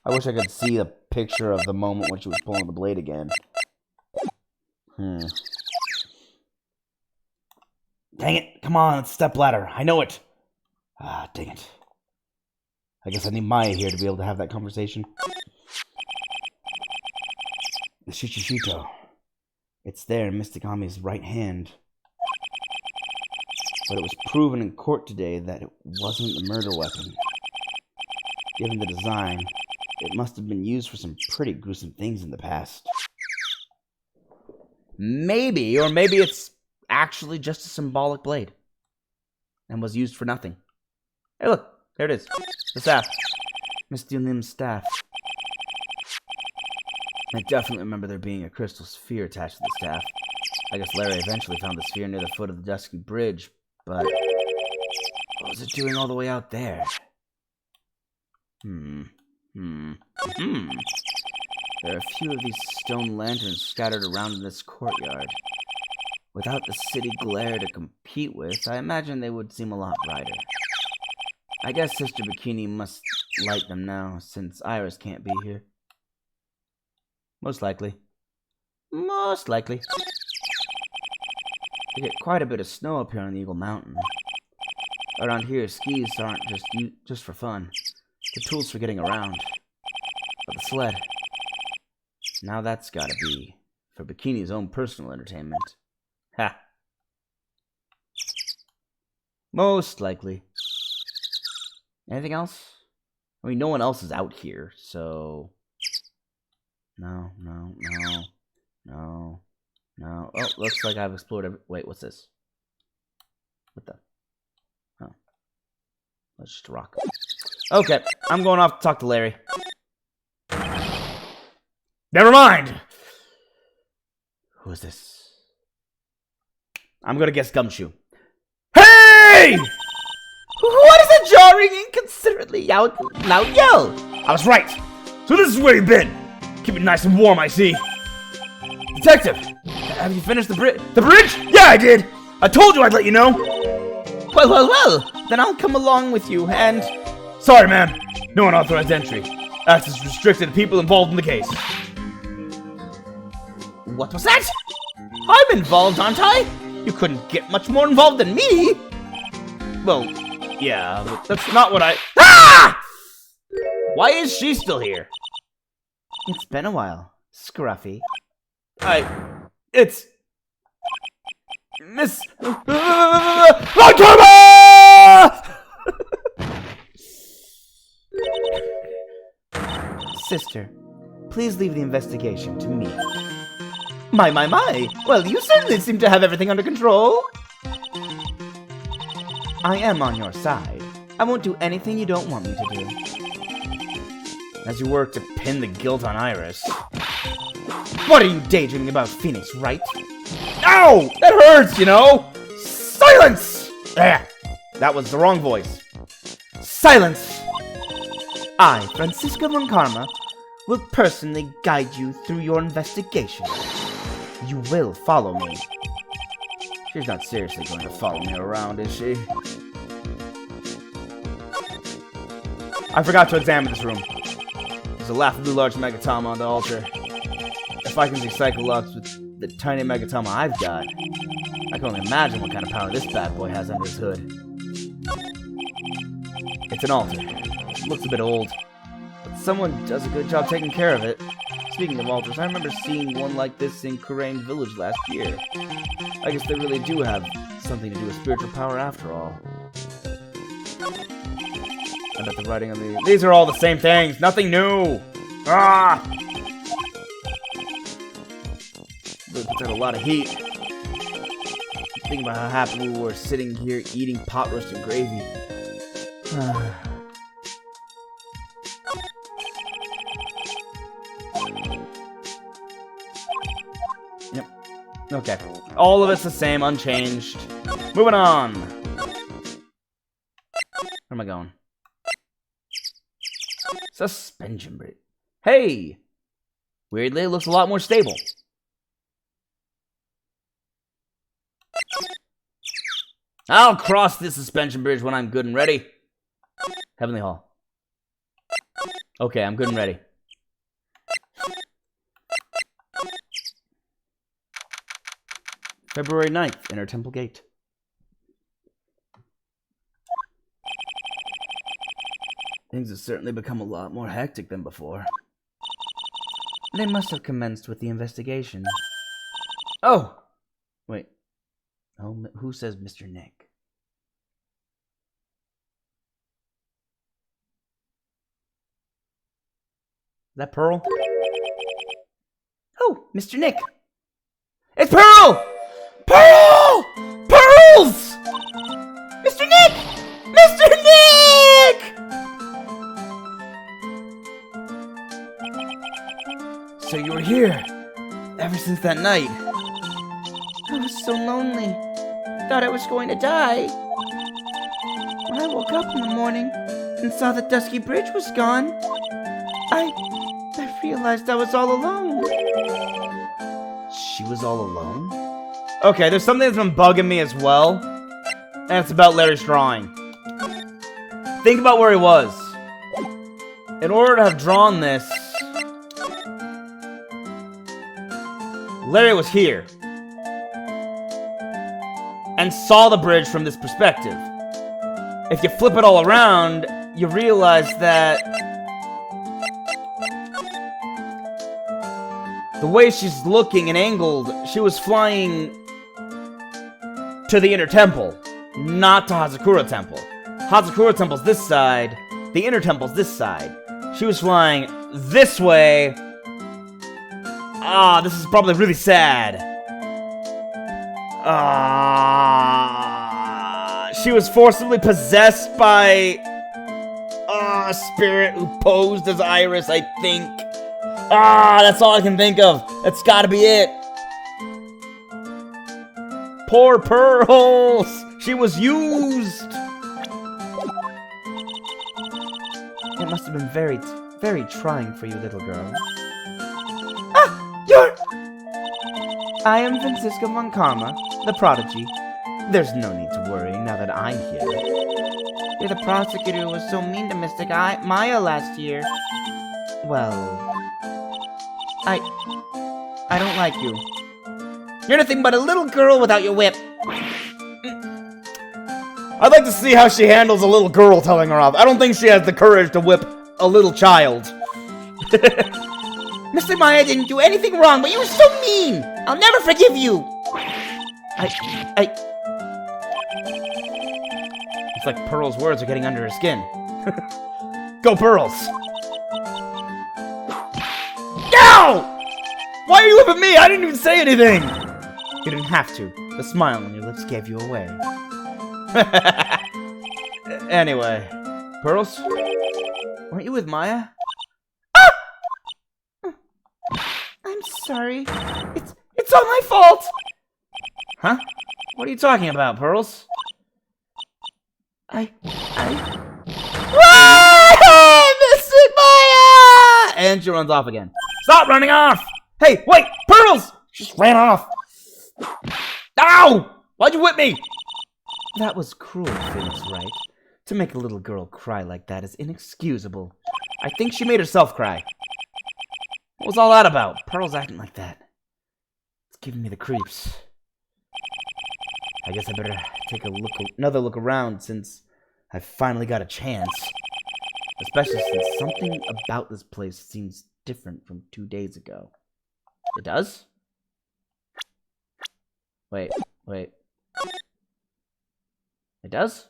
Speaker 3: I wish I could see a picture of the moment when she was pulling the blade again. Dang it. Come on, it's stepladder. I know it. Ah, dang it. I guess I need Maya here to be able to have that conversation. The Shichishito. It's there in Mystic Ami's right hand. But it was proven in court today that it wasn't a murder weapon. Given the design, it must have been used for some pretty gruesome things in the past.
Speaker 2: Maybe, or maybe it's actually just a symbolic blade. And was used for nothing. Hey look, there it is. The staff. Miss Dioxnim's staff. I definitely remember there being a crystal sphere attached to the staff. I guess Larry eventually found the sphere near the foot of the dusky bridge, but what was it doing all the way out there? There are a few of these stone lanterns scattered around in this courtyard. Without the city glare to compete with, I imagine they would seem a lot brighter. I guess Sister Bikini must light them now, since Iris can't be here. Most likely. Most likely. We get quite a bit of snow up here on the Eagle Mountain. Around here, skis aren't just for fun. They're tools for getting around. But the sled, now that's gotta be for Bikini's own personal entertainment. Ha. Most likely. Anything else? I mean, no one else is out here, so... No. Oh, looks like I've explored every... Wait, what's this? What the... Oh. Let's just rock. Okay, I'm going off to talk to Larry. Never mind! Who is this? I'm gonna guess Gumshoe. Hey! What is that jarring, inconsiderately loud yell? I was right. So this is where you've been. Keep it nice and warm, I see. Detective, have you finished the bridge? The bridge? Yeah, I did. I told you I'd let you know. Well. Then I'll come along with you and... Sorry, ma'am. No unauthorized entry. Access restricted to people involved in the case. What was that? I'm involved, aren't I? You couldn't get much more involved than me. Well, yeah, but that's not what I... Ah! Why is she still here? It's been a while, Scruffy. It's... Miss... October! Sister, please leave the investigation to me. My. Well, you certainly seem to have everything under control. I am on your side. I won't do anything you don't want me to do. As you work to pin the guilt on Iris. What are you daydreaming about, Phoenix, Wright? Ow! That hurts, you know! Silence! There! That was the wrong voice. Silence! I, Francisca Von Karma, will personally guide you through your investigation. You will follow me. She's not seriously going to follow me around, is she? I forgot to examine this room. There's a laughably large Megatama on the altar. If I can see Cyclops with the tiny Megatama I've got, I can only imagine what kind of power this bad boy has under his hood. It's an altar. It looks a bit old, but someone does a good job taking care of it. Speaking of altars, I remember seeing one like this in Kurain Village last year. I guess they really do have something to do with spiritual power after all. I bet the writing on these are all the same things, nothing new! Ah! Really puts out a lot of heat. Think about how happy we were sitting here eating pot roast and gravy. Yep. Okay. All of it's the same, unchanged. Moving on. Where am I going? Suspension bridge. Hey! Weirdly, it looks a lot more stable. I'll cross this suspension bridge when I'm good and ready. Heavenly Hall. Okay, I'm good and ready. February 9th, Inner Temple Gate. Things have certainly become a lot more hectic than before. They must have commenced with the investigation. Oh! Wait. Oh, who says Mr. Nick? Is that Pearl? Oh, Mr. Nick! It's Pearl! Pearl! Pearls! Mr. Nick! Mr. Nick! So you were here ever since that night.
Speaker 3: I was so lonely. Thought I was going to die. When I woke up in the morning and saw the Dusky Bridge was gone, I realized I was all alone.
Speaker 2: She was all alone? Okay, there's something that's been bugging me as well, and it's about Larry's drawing. Think about where he was. In order to have drawn this, Larry was here and saw the bridge from this perspective. If you flip it all around, you realize that the way she's looking and angled, she was flying to the inner temple, not to Hazakura Temple. Hazakura Temple's this side, the inner temple's this side. She was flying this way. Ah, this is probably really sad. She was forcibly possessed by a spirit who posed as Iris, I think. That's all I can think of. That's gotta be it. Poor Pearls! She was used! It must have been very, very trying for you, little girl. I am Francisco Von Karma, the prodigy. There's no need to worry now that I'm here. You're the prosecutor who was so mean to Mystic Maya last year. Well, I don't like you. You're nothing but a little girl without your whip. I'd like to see how she handles a little girl telling her off. I don't think she has the courage to whip a little child. Mr. Maya didn't do anything wrong, but you were so mean! I'll never forgive you! It's like Pearl's words are getting under her skin. Go, Pearls! Ow! Why are you whipping me? I didn't even say anything! You didn't have to. The smile on your lips gave you away. Anyway, Pearls? Weren't you with Maya? I'm sorry. It's all my fault! Huh? What are you talking about, Pearls? Mystic Maya! And she runs off again. Stop running off! Hey, wait! Pearls! She just ran off. Ow! Why'd you whip me? That was cruel, Phoenix Wright. To make a little girl cry like that is inexcusable. I think she made herself cry. What was all that about? Pearl's acting like that. It's giving me the creeps. I guess I better take another look around since I finally got a chance. Especially since something about this place seems different from 2 days ago. It does? Wait. It does?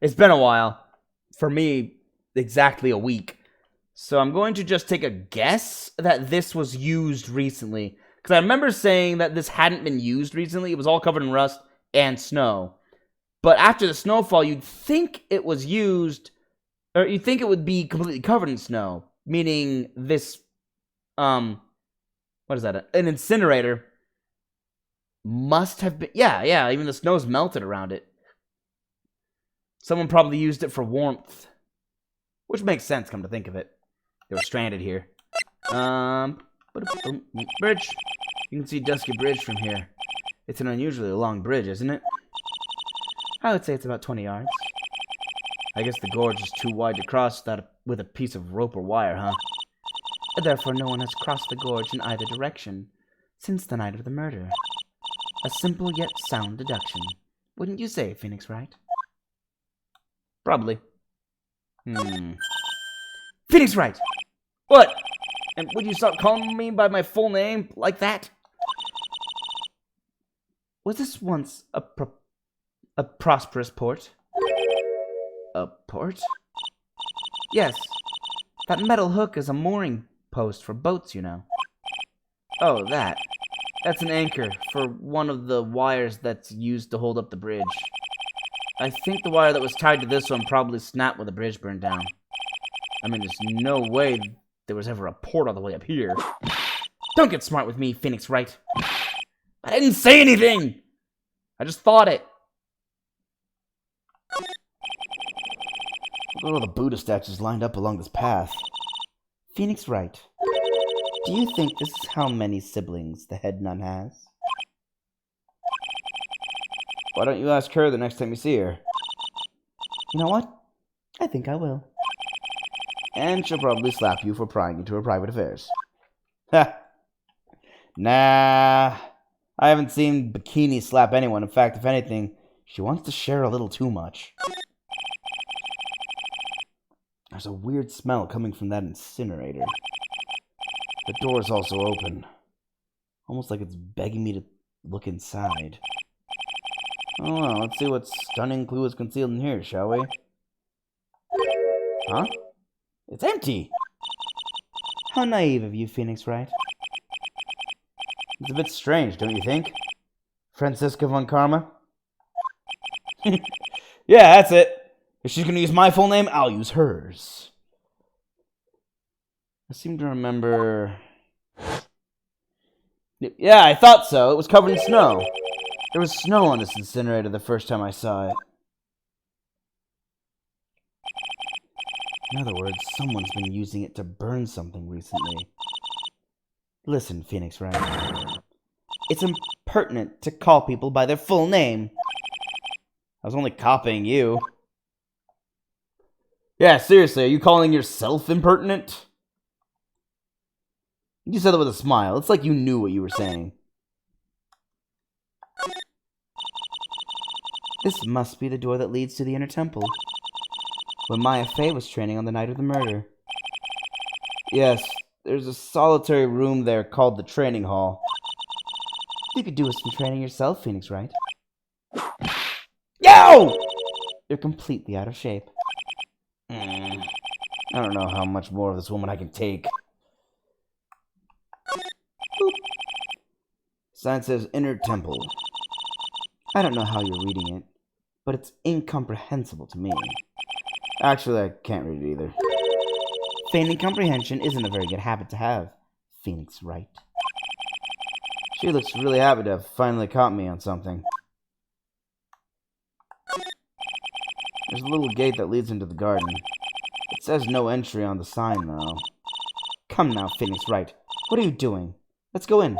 Speaker 2: It's been a while. For me, exactly a week. So I'm going to just take a guess that this was used recently. Because I remember saying that this hadn't been used recently. It was all covered in rust and snow. But after the snowfall, you'd think it was used, or you'd think it would be completely covered in snow. Meaning this, what is that? An incinerator must have been, yeah, even the snow's melted around it. Someone probably used it for warmth. Which makes sense, come to think of it. They were stranded here. Bridge. You can see Dusky Bridge from here. It's an unusually long bridge, isn't it? I would say it's about 20 yards. I guess the gorge is too wide to cross that with a piece of rope or wire, huh? Therefore, no one has crossed the gorge in either direction since the night of the murder. A simple yet sound deduction. Wouldn't you say, Phoenix Wright? Probably. Phoenix Wright! What? And would you stop calling me by my full name like that? Was this once a prosperous port? A port? Yes. That metal hook is a mooring post for boats, you know. Oh, that. That's an anchor for one of the wires that's used to hold up the bridge. I think the wire that was tied to this one probably snapped when the bridge burned down. I mean, there's no way there was ever a port all the way up here. Don't get smart with me, Phoenix Wright. I didn't say anything! I just thought it.
Speaker 1: Look at all the Buddha statues lined up along this path. Phoenix Wright, do you think this is how many siblings the head nun has? Why don't you ask her the next time you see her? You know what? I think I will. And she'll probably slap you for prying into her private affairs. Ha! Nah, I haven't seen Bikini slap anyone. In fact, if anything, she wants to share a little too much. There's a weird smell coming from that incinerator. The door is also open. Almost like it's begging me to look inside. Oh well, let's see what stunning clue is concealed in here, shall we? Huh? It's empty! How naive of you, Phoenix Wright. It's a bit strange, don't you think? Franziska von Karma? Yeah, that's it. If she's gonna use my full name, I'll use hers. I seem to remember... Yeah, I thought so. It was covered in snow. There was snow on this incinerator the first time I saw it. In other words, someone's been using it to burn something recently. Listen, Phoenix Wright. It's impertinent to call people by their full name. I was only copying you. Yeah, seriously, are you calling yourself impertinent? You said that with a smile. It's like you knew what you were saying. This must be the door that leads to the inner temple. When Maya Fey was training on the night of the murder. Yes, there's a solitary room there called the training hall. You could do with some training yourself, Phoenix Wright. Yo! You're completely out of shape. I don't know how much more of this woman I can take. Boop. Sign says Inner Temple. I don't know how you're reading it, but it's incomprehensible to me. Actually, I can't read it either. Feigning comprehension isn't a very good habit to have, Phoenix Wright. She looks really happy to have finally caught me on something. There's a little gate that leads into the garden. It says no entry on the sign, though. Come now, Phoenix Wright. What are you doing? Let's go in.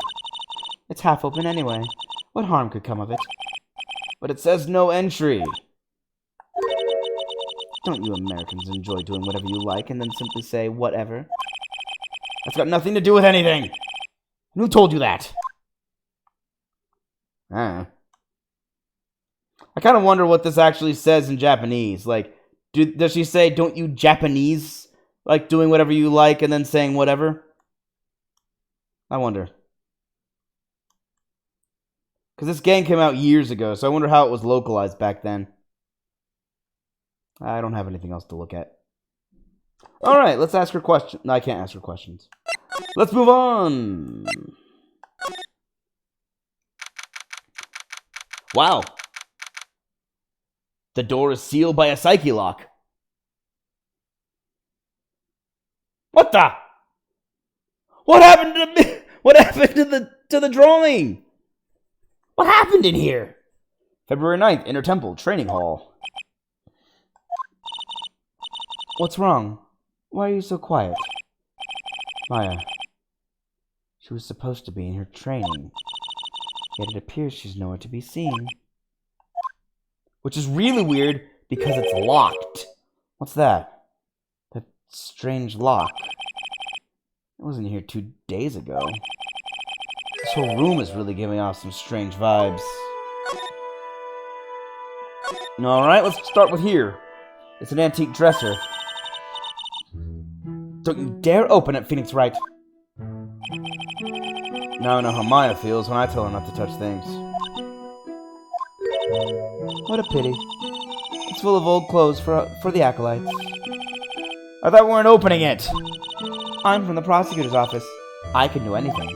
Speaker 1: It's half open anyway. What harm could come of it?
Speaker 3: But it says no entry.
Speaker 1: Don't you Americans enjoy doing whatever you like and then simply say whatever?
Speaker 3: That's got nothing to do with anything. Who told you that? I kind of wonder what this actually says in Japanese. Like, does she say, don't you Japanese like doing whatever you like and then saying whatever? I wonder. Because this game came out years ago, so I wonder how it was localized back then. I don't have anything else to look at. Alright, let's ask her questions. No, I can't ask her questions. Let's move on. Wow. The door is sealed by a psyche lock. What the? What happened to me? What happened to the drawing? What happened in here? February 9th, Inner Temple, Training Hall.
Speaker 1: What's wrong? Why are you so quiet? Maya. She was supposed to be in her training. Yet it appears she's nowhere to be seen.
Speaker 3: Which is really weird because it's locked.
Speaker 1: What's that? That strange lock. It wasn't here 2 days ago. This whole room is really giving off some strange vibes.
Speaker 3: Alright, let's start with here. It's an antique dresser. Don't you dare open it, Phoenix Wright. Now I know how Maya feels when I tell her not to touch things.
Speaker 1: What a pity. It's full of old clothes for the acolytes.
Speaker 3: I thought we weren't opening it.
Speaker 1: I'm from the prosecutor's office. I can do anything.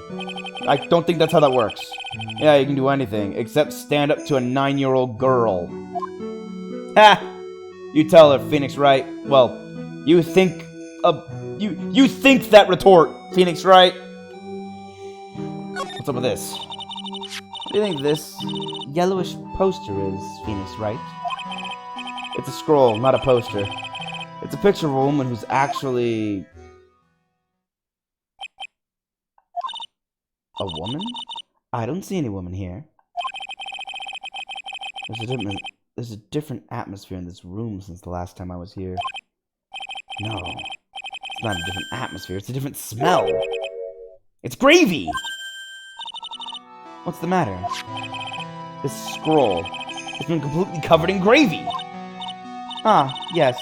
Speaker 3: I don't think that's how that works. Yeah, you can do anything, except stand up to a 9-year-old girl. Ha! You tell her, Phoenix Wright. Well, you think
Speaker 2: You think that retort, Phoenix Wright. What's up with this?
Speaker 1: What do you think this yellowish poster is, Phoenix Wright?
Speaker 2: It's a scroll, not a poster.
Speaker 1: It's a picture of a woman who's actually... a woman? I don't see any woman here. There's a different atmosphere in this room since the last time I was here. No, it's not a different atmosphere, it's a different smell. It's gravy! What's the matter? This scroll has been completely covered in gravy! Ah, yes,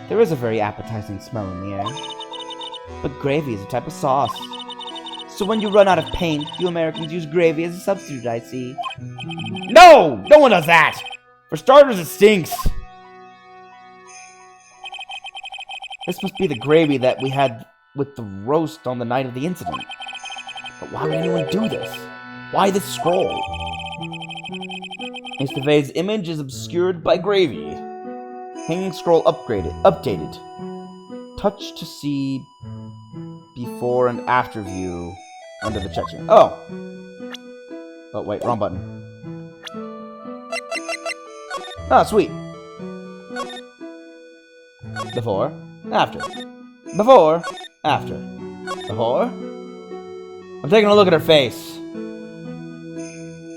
Speaker 1: there is a very appetizing smell in the air. But gravy is a type of sauce. So when you run out of paint, you Americans use gravy as a substitute, I see.
Speaker 2: No! No one does that! For starters, it stinks.
Speaker 1: This must be the gravy that we had with the roast on the night of the incident. But why would anyone do this? Why this scroll? Mr. Vay's image is obscured by gravy. Hanging scroll updated. Touch to see before and after view under the check-in. Oh! Oh, wait, wrong button. Oh, sweet. Before, after. Before, after. Before. I'm taking a look at her face.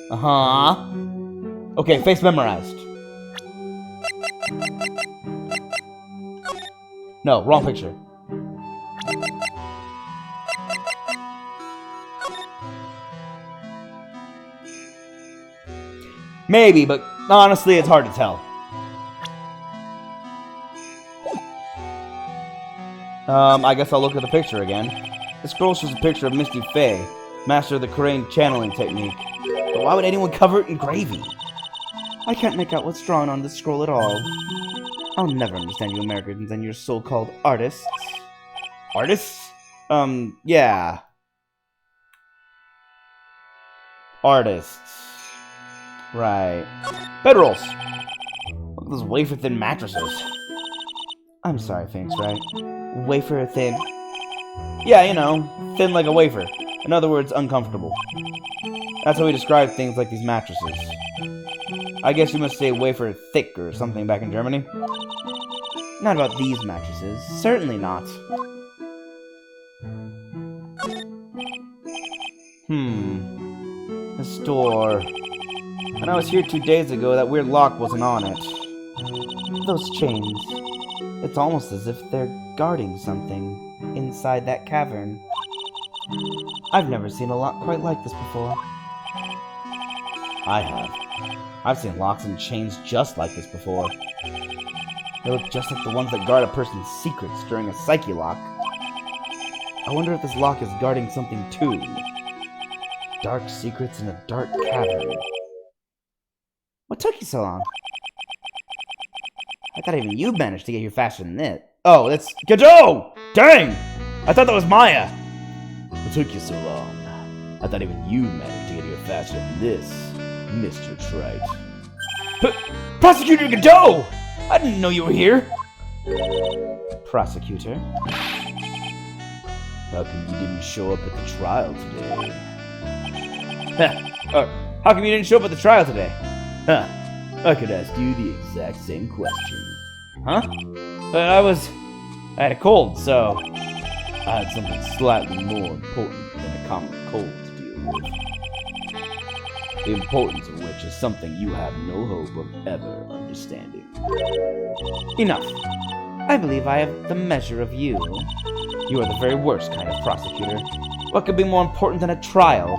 Speaker 1: Uh-huh. Okay, face memorized. No, wrong picture. Maybe, but honestly, it's hard to tell. I guess I'll look at the picture again. The scroll shows a picture of Misty Fey, master of the Crane channeling technique. But why would anyone cover it in gravy? I can't make out what's drawn on this scroll at all. I'll never understand you Americans and your so-called artists. Artists? Yeah. Artists. Right. Bedrolls! Look at those wafer-thin mattresses. I'm sorry, Phoenix Wright. Wafer-thin? Yeah, you know, thin like a wafer. In other words, uncomfortable. That's how we describe things like these mattresses. I guess you must say wafer thick or something back in Germany. Not about these mattresses. Certainly not. The store. When I was here 2 days ago, that weird lock wasn't on it. Those chains. It's almost as if they're guarding something inside that cavern. I've never seen a lock quite like this before. I have. I've seen locks and chains just like this before. They look just like the ones that guard a person's secrets during a psyche lock. I wonder if this lock is guarding something too. Dark secrets in a dark cavern. What took you so long? I thought even you managed to get here faster than this. Oh, that's Godot! Dang! I thought that was Maya! What took you so long? I thought even you managed to get here faster than this, Mr. Trite. Prosecutor Godot! I didn't know you were here! Prosecutor? How come you didn't show up at the trial today? How come you didn't show up at the trial today? Huh. I could ask you the exact same question. Huh? I had a cold, so I had something slightly more important than a common cold to deal with. The importance of which is something you have no hope of ever understanding. Enough. I believe I have the measure of you. You are the very worst kind of prosecutor. What could be more important than a trial?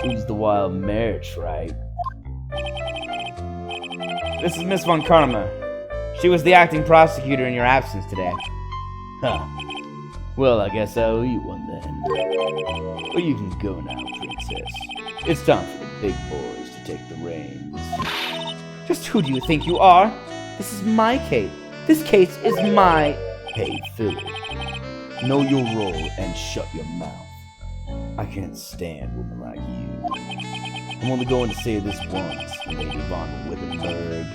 Speaker 1: Who's the wild mare, Wright? This is Miss Von Karma. She was the acting prosecutor in your absence today. Huh. Well, I guess I owe you one then. But you can go now, Princess. It's time for the big boys to take the reins. Just who do you think you are? This is my case. This case is my... Hey, Philip. Know your role and shut your mouth. I can't stand women like you. I'm only going to say this once, Lady Von Wittenberg.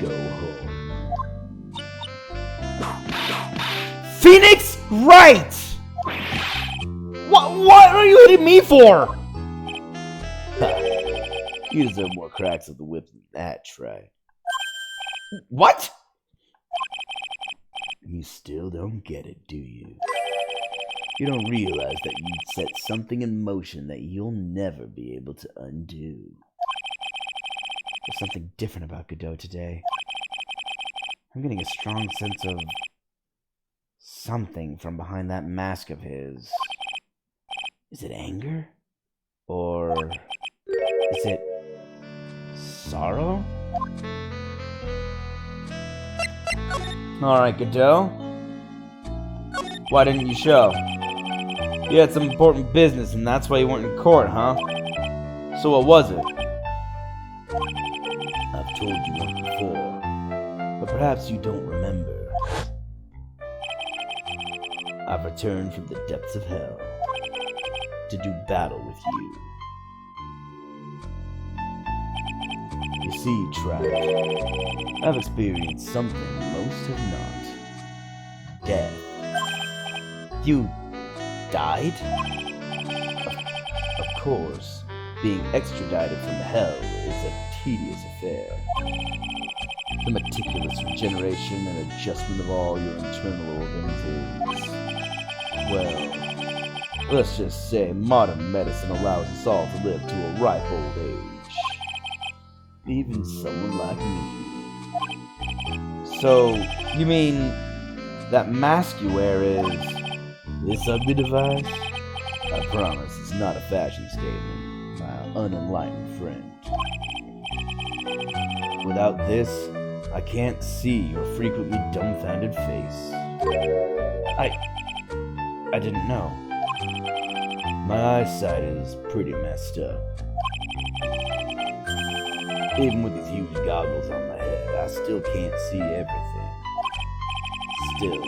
Speaker 1: Go home.
Speaker 2: Phoenix Wright! What are you hitting me for?
Speaker 1: You deserve more cracks of the whip than that, Try.
Speaker 2: What?
Speaker 1: You still don't get it, do you? You don't realize that you set something in motion that you'll never be able to undo. There's something different about Godot today. I'm getting a strong sense of something from behind that mask of his. Is it anger? Or is it sorrow?
Speaker 2: Alright, Godot. Why didn't you show? You had some important business and that's why you weren't in court, huh? So what was it?
Speaker 1: I've told you once before, but perhaps you don't remember. I've returned from the depths of hell to do battle with you. You see, Trout, I've experienced something most have not. Death. You died? Of course, being extradited from hell is a tedious affair. The meticulous regeneration and adjustment of all your internal organs is, well, let's just say modern medicine allows us all to live to a ripe old age. Even someone like me.
Speaker 2: So, you mean that mask you wear is...
Speaker 1: This ugly device? I promise it's not a fashion statement, my unenlightened friend. Without this, I can't see your frequently dumbfounded face.
Speaker 2: I didn't know.
Speaker 1: My eyesight is pretty messed up. Even with these huge goggles on my head, I still can't see everything. Still,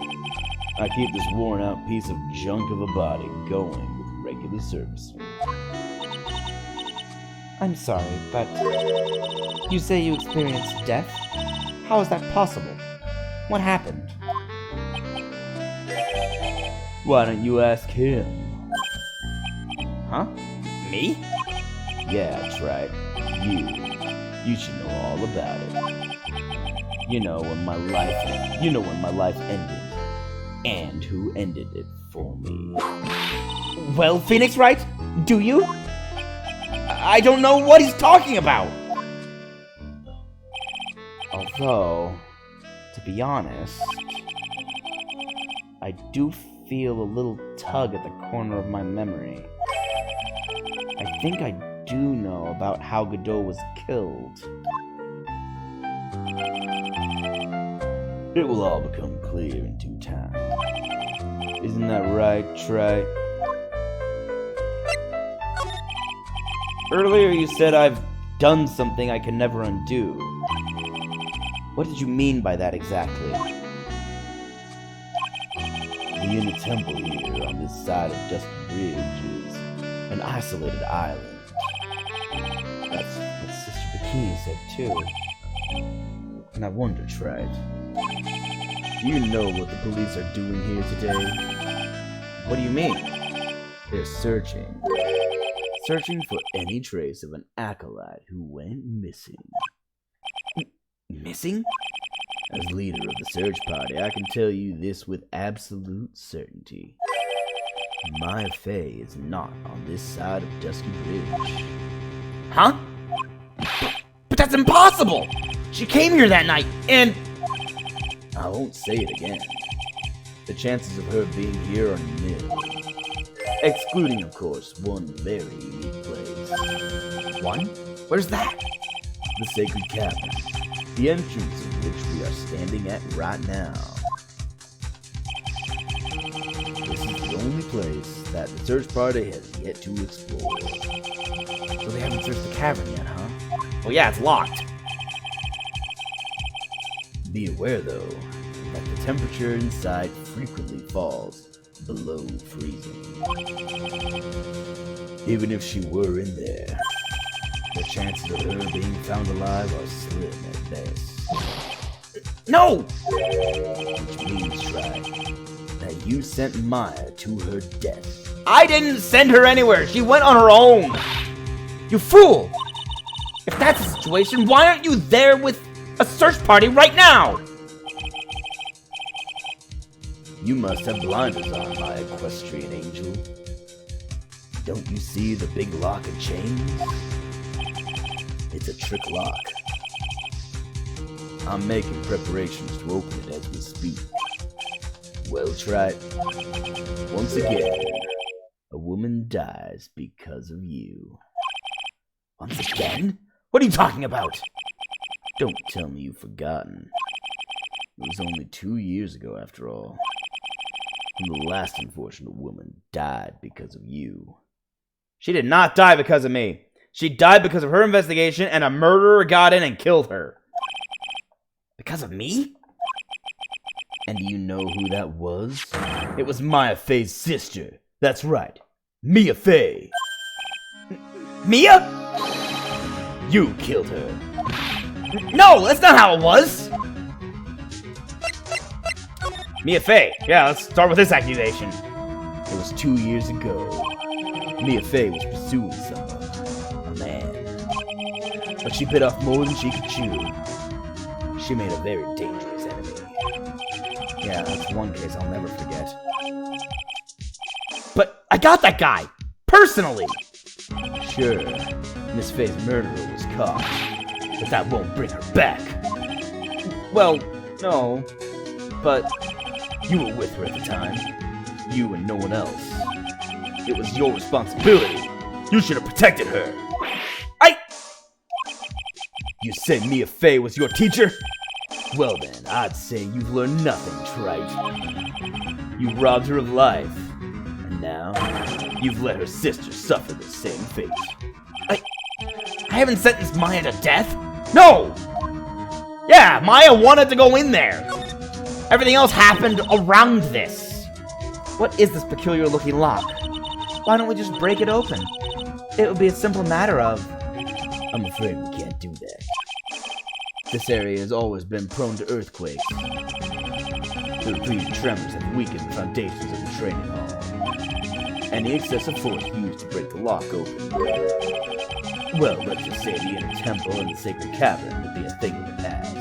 Speaker 1: I keep this worn-out piece of junk of a body going with regular servicing.
Speaker 2: I'm sorry, but you say you experienced death? How is that possible? What happened?
Speaker 1: Why don't you ask him?
Speaker 2: Huh? Me?
Speaker 1: Yeah, that's right. You should know all about it. You know when my life ended. And who ended it for me.
Speaker 2: Well, Phoenix Wright, do you? I don't know what he's talking about!
Speaker 1: Although, to be honest, I do feel a little tug at the corner of my memory. I think I do know about how Godot was killed. It will all become clear in due time. Isn't that right, Trite?
Speaker 2: Earlier you said I've done something I can never undo. What did you mean by that exactly?
Speaker 1: The inner temple here on this side of Dusty Bridge is an isolated island. That's what Sister Bikini said too. And I wonder, Trite, do you know what the police are doing here today?
Speaker 2: What do you mean?
Speaker 1: They're searching for any trace of an acolyte who went missing.
Speaker 2: Missing?
Speaker 1: As leader of the search party, I can tell you this with absolute certainty. Maya Fey is not on this side of Dusky Bridge.
Speaker 2: Huh? But that's impossible! She came here that night, and...
Speaker 1: I won't say it again. The chances of her being here are nil. Excluding, of course, one very unique place.
Speaker 2: One? Where's that?
Speaker 1: The Sacred Cavern. The entrance of which we are standing at right now. This is the only place that the search party has yet to explore.
Speaker 2: So they haven't searched the cavern yet, huh? Well, yeah, it's locked.
Speaker 1: Be aware, though, that the temperature inside frequently falls below freezing. Even if she were in there, the chances of her being found alive are slim at best.
Speaker 2: No!
Speaker 3: Which means, Wright, that you sent Maya to her death.
Speaker 2: I didn't send her anywhere. She went on her own. You fool! If that's the situation, why aren't you there with a search party right now?
Speaker 3: You must have blinders on, my equestrian angel. Don't you see the big lock and chains? It's a trick lock. I'm making preparations to open it as we speak. Well, Wright, once again, a woman dies because of you.
Speaker 2: Once again? What are you talking about?
Speaker 3: Don't tell me you've forgotten. It was only 2 years ago, after all, when the last unfortunate woman died because of you.
Speaker 2: She did not die because of me. She died because of her investigation, and a murderer got in and killed her. Because of me?
Speaker 3: And do you know who that was?
Speaker 2: It was Maya Fey's sister.
Speaker 3: That's right, Mia Fey.
Speaker 2: Mia?
Speaker 3: You killed her.
Speaker 2: No, that's not how it was. Mia Fey. Yeah, let's start with this accusation.
Speaker 3: It was 2 years ago. Mia Fey was pursuing someone, a man. But she bit off more than she could chew. She made a very dangerous enemy.
Speaker 2: Yeah, that's one case I'll never forget. But I got that guy! Personally!
Speaker 3: Sure, Miss Fey's murderer was caught, but that won't bring her back.
Speaker 2: Well, no, but
Speaker 3: you were with her at the time. You and no one else. It was your responsibility. You should have protected her. You said Mia Fey was your teacher? Well then, I'd say you've learned nothing, trite. You robbed her of life, and now you've let her sister suffer the same fate.
Speaker 2: I haven't sentenced Maya to death. No! Yeah, Maya wanted to go in there. Everything else happened around this. What is this peculiar looking lock? Why don't we just break it open? It would be a simple matter of...
Speaker 3: I'm afraid we can't do that. This area has always been prone to earthquakes. The repeated tremors have weakened the foundations of the training hall. Any excessive force used to break the lock open. Well, let's just say the inner temple and the sacred cavern would be a thing of the past.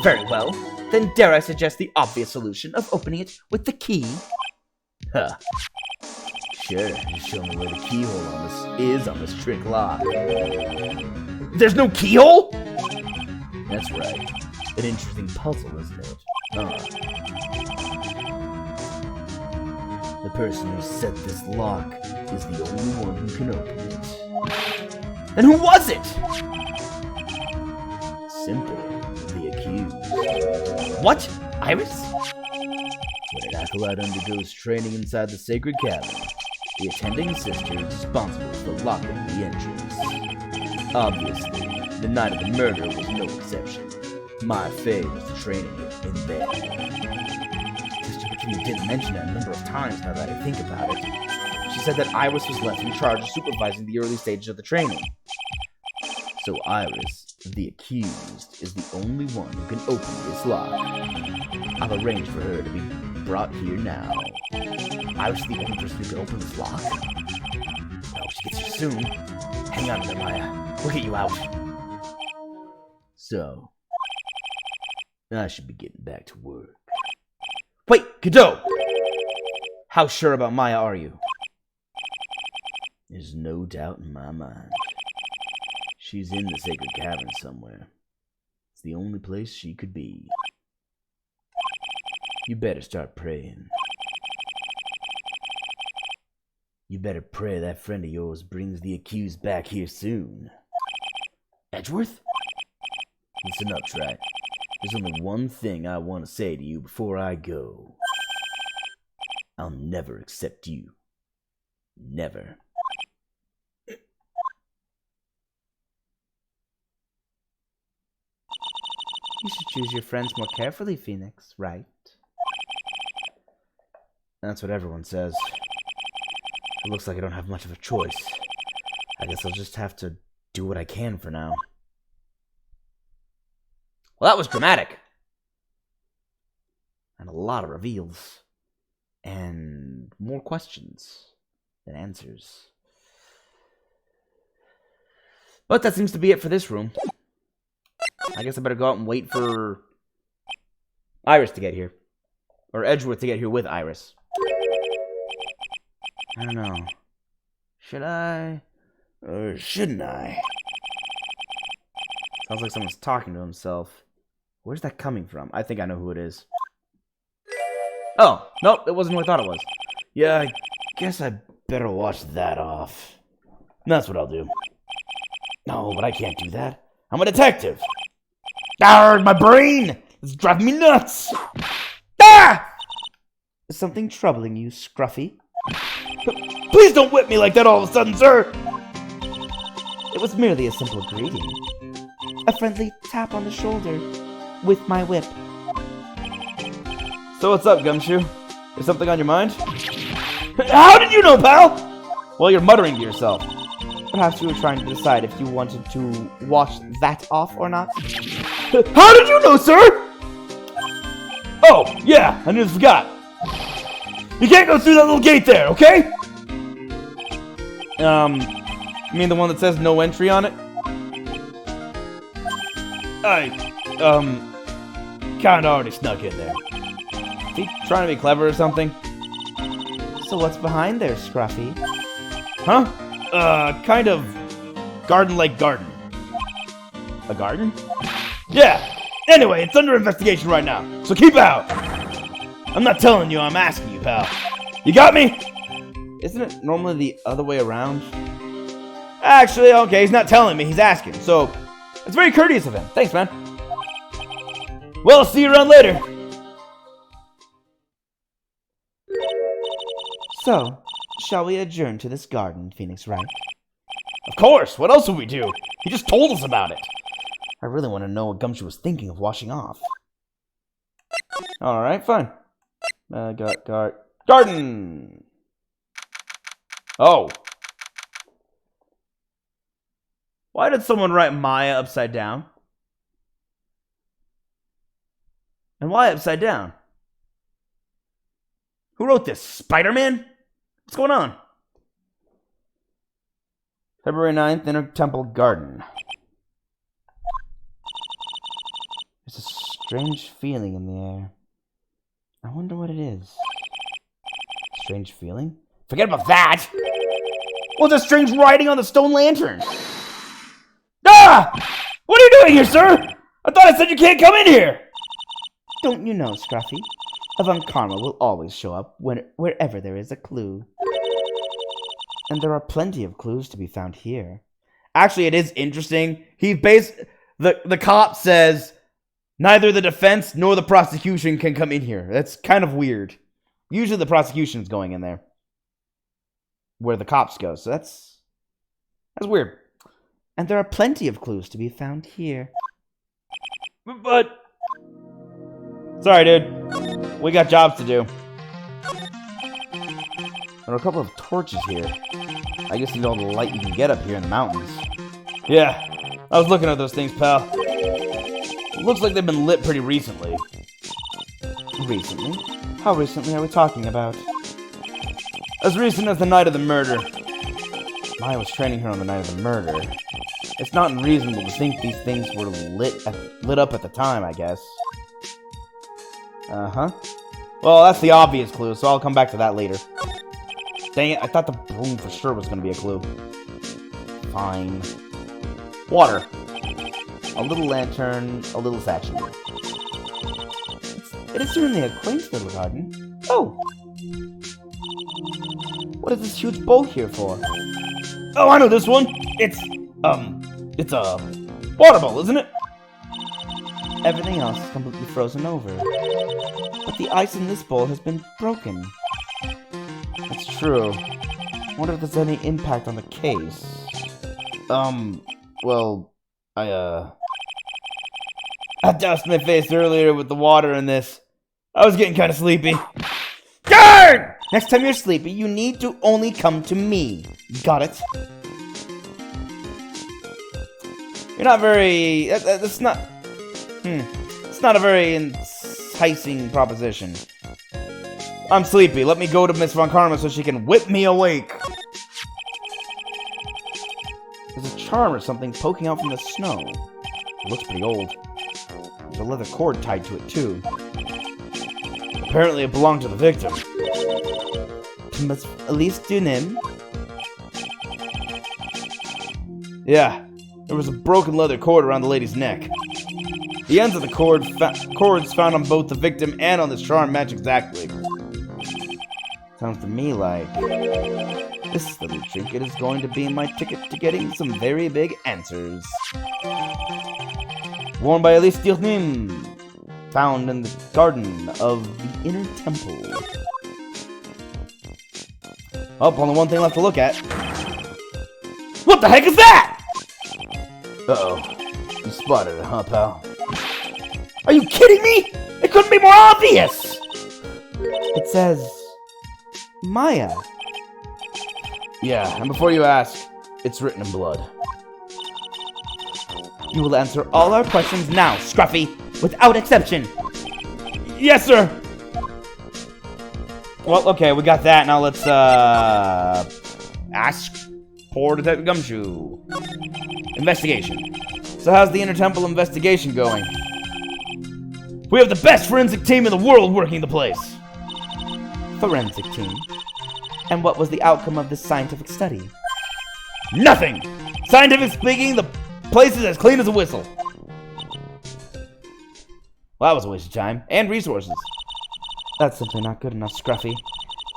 Speaker 2: Very well. Then dare I suggest the obvious solution of opening it with the key?
Speaker 3: Huh. Sure, just show me where the keyhole on this trick lock.
Speaker 2: There's no keyhole?
Speaker 3: That's right. An interesting puzzle, isn't it? The person who set this lock is the only one who can open it.
Speaker 2: Then who was it?
Speaker 3: Simple. The accused.
Speaker 2: What? Iris?
Speaker 3: When an acolyte undergoes training inside the sacred cavern, the attending sister is responsible for locking the entrance. Obviously, the night of the murder was no exception. Maya Fey was training it in there.
Speaker 2: Sister Bikini didn't mention it a number of times now that I think about it. She said that Iris was left in charge of supervising the early stages of the training.
Speaker 3: So Iris, the accused, is the only one who can open this lock. I've arranged for her to be brought here now.
Speaker 2: Iris is the only person who can open this lock? I hope she gets here soon. Hang on there, Maya. We'll get you out.
Speaker 3: So, I should be getting back to work.
Speaker 2: Wait, Godot! How sure about Maya are you?
Speaker 3: There's no doubt in my mind. She's in the sacred cavern somewhere. It's the only place she could be. You better start praying. You better pray that friend of yours brings the accused back here soon.
Speaker 2: Edgeworth?
Speaker 3: Listen up, Wright. There's only one thing I want to say to you before I go. I'll never accept you. Never.
Speaker 2: You should choose your friends more carefully, Phoenix, right? That's what everyone says. It looks like I don't have much of a choice. I guess I'll just have to do what I can for now. Well, that was dramatic. And a lot of reveals. And more questions than answers. But that seems to be it for this room. I guess I better go out and wait for Iris to get here. Or Edgeworth to get here with Iris. I don't know. Should I? Or shouldn't I? Sounds like someone's talking to himself. Where's that coming from? I think I know who it is. Oh, nope, it wasn't who I thought it was.
Speaker 1: Yeah, I guess I better wash that off. That's what I'll do. No, but I can't do that. I'm a detective. Ah, my brain! It's driving me nuts! Ah! Is something troubling you, Scruffy? Please don't whip me like that all of a sudden, sir! It was merely a simple greeting. A friendly tap on the shoulder with my whip.
Speaker 2: So what's up, Gumshoe? Is something on your mind?
Speaker 1: How did you know, pal?
Speaker 2: Well, you're muttering to yourself.
Speaker 1: Perhaps you were trying to decide if you wanted to wash that off or not.
Speaker 3: How did you know, sir? Oh, yeah, I nearly forgot. You can't go through that little gate there, okay?
Speaker 2: You mean the one that says no entry on it?
Speaker 3: I, kinda already snuck in there.
Speaker 2: Is he trying to be clever or something?
Speaker 1: So what's behind there, Scruffy?
Speaker 3: Huh? Kind of garden-like garden.
Speaker 2: A garden?
Speaker 3: Yeah. Anyway, it's under investigation right now, so keep out. I'm not telling you, I'm asking you, pal. You got me?
Speaker 2: Isn't it normally the other way around?
Speaker 3: Actually, okay, he's not telling me, he's asking, so it's very courteous of him.
Speaker 2: Thanks, man.
Speaker 3: Well, I'll see you around later.
Speaker 1: So, shall we adjourn to this garden, Phoenix Wright?
Speaker 3: Of course, what else would we do? He just told us about it.
Speaker 1: I really want to know what Gumshoe was thinking of washing off.
Speaker 2: Alright, fine. Garden! Oh. Why did someone write Maya upside down? And why upside down?
Speaker 3: Who wrote this? Spider-Man? What's going on?
Speaker 2: February 9th, Inner Temple Garden. There's a strange feeling in the air. I wonder what it is. Strange feeling?
Speaker 3: Forget about that! What's a strange writing on the stone lantern? Ah! What are you doing here, sir? I thought I said you can't come in here!
Speaker 1: Don't you know, Scruffy? Avant Karma will always show up wherever there is a clue. And there are plenty of clues to be found here.
Speaker 2: Actually, it is interesting. The cop says neither the defense nor the prosecution can come in here. That's kind of weird. Usually the prosecution's going in there. Where the cops go. So that's weird.
Speaker 1: And there are plenty of clues to be found here.
Speaker 3: But...
Speaker 2: Sorry, dude. We got jobs to do. There are a couple of torches here. I guess you need all the light you can get up here in the mountains.
Speaker 3: Yeah, I was looking at those things, pal.
Speaker 2: Looks like they've been lit pretty recently.
Speaker 1: Recently? How recently are we talking about?
Speaker 2: As recent as the night of the murder. Maya was training her on the night of the murder. It's not unreasonable to think these things were lit up at the time, I guess. Uh-huh. Well, that's the obvious clue, so I'll come back to that later. Dang it, I thought the broom for sure was going to be a clue. Fine. Water. A little lantern, a little statue.
Speaker 1: It is certainly a quaint little garden. Oh! What is this huge bowl here for?
Speaker 3: Oh, I know this one. It's a water bowl, isn't it?
Speaker 1: Everything else is completely frozen over. But the ice in this bowl has been broken.
Speaker 2: That's true. I wonder if there's any impact on the case. Well, I doused my face earlier with the water in this. I was getting kind of sleepy.
Speaker 3: Guard!
Speaker 1: Next time you're sleepy, you need to only come to me. Got it?
Speaker 2: You're not very... That's not... It's not a very
Speaker 3: enticing proposition. I'm sleepy. Let me go to Miss Von Karma so she can whip me awake. There's a charm or something poking out from the snow. It looks pretty old. There's a leather cord tied to it, too. Apparently it belonged to the victim. To Miss Elise Dunim? Yeah, there was a broken leather cord around the lady's neck. The ends of the cords found on both the victim and on this charm match exactly. Sounds to me like this little trinket is going to be my ticket to getting some very big answers. Worn by Elise Dunim, found in the garden of the inner temple. Oh, only one thing left to look at. What the heck is that? Uh-oh. You spotted it, huh, pal? Are you kidding me? It couldn't be more obvious! It says... Maya. Yeah, and before you ask, it's written in blood. You will answer all our questions now, Scruffy, without exception. Yes, sir! Well, okay, we got that. Now let's, ask poor Detective Gumshoe. Investigation. So how's the Inner Temple investigation going? We have the best forensic team in the world working the place. Forensic team? And what was the outcome of this scientific study? Nothing! Scientific speaking, the place is as clean as a whistle. Well, that was a waste of time. And resources. That's simply not good enough, Scruffy.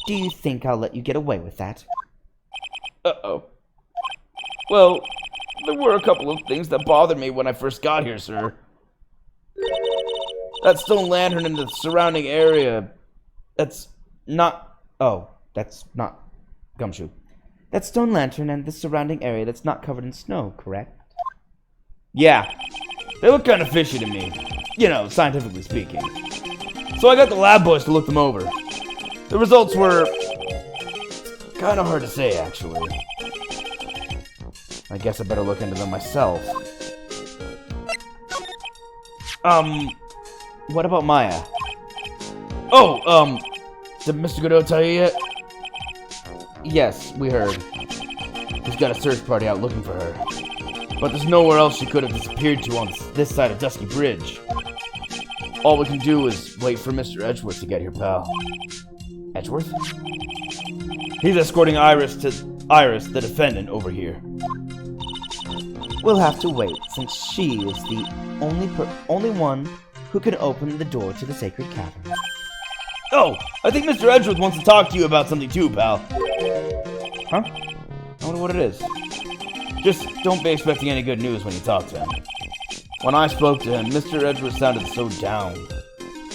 Speaker 3: Do you think I'll let you get away with that? Uh-oh. Well, there were a couple of things that bothered me when I first got here, sir. That stone lantern in the surrounding area... That's not Gumshoe. That stone lantern and the surrounding area that's not covered in snow, correct? Yeah. They look kind of fishy to me. You know, scientifically speaking. So I got the lab boys to look them over. The results were... kind of hard to say, actually. I guess I better look into them myself. What about Maya? Oh, did Mr. Godot tell you yet? Yes, we heard. He's got a search party out looking for her. But there's nowhere else she could have disappeared to on this side of Dusky Bridge. All we can do is wait for Mr. Edgeworth to get here, pal. Edgeworth? He's escorting Iris, the defendant, over here. We'll have to wait, since she is the only one who can open the door to the sacred cavern. Oh, I think Mr. Edgeworth wants to talk to you about something too, pal. Huh? I wonder what it is. Just don't be expecting any good news when you talk to him. When I spoke to him, Mr. Edgeworth sounded so down.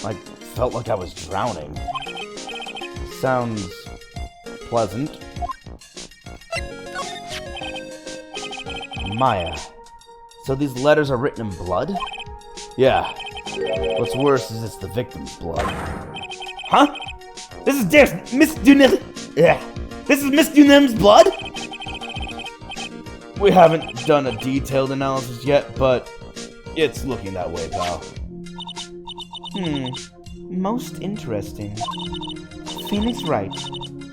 Speaker 3: I felt like I was drowning. Sounds pleasant. Maya. So these letters are written in blood? Yeah. What's worse is it's the victim's blood. Huh? This is Miss Dunim. Yeah. This is Miss Dunim's blood? We haven't done a detailed analysis yet, but it's looking that way, pal. Most interesting. Phoenix Wright.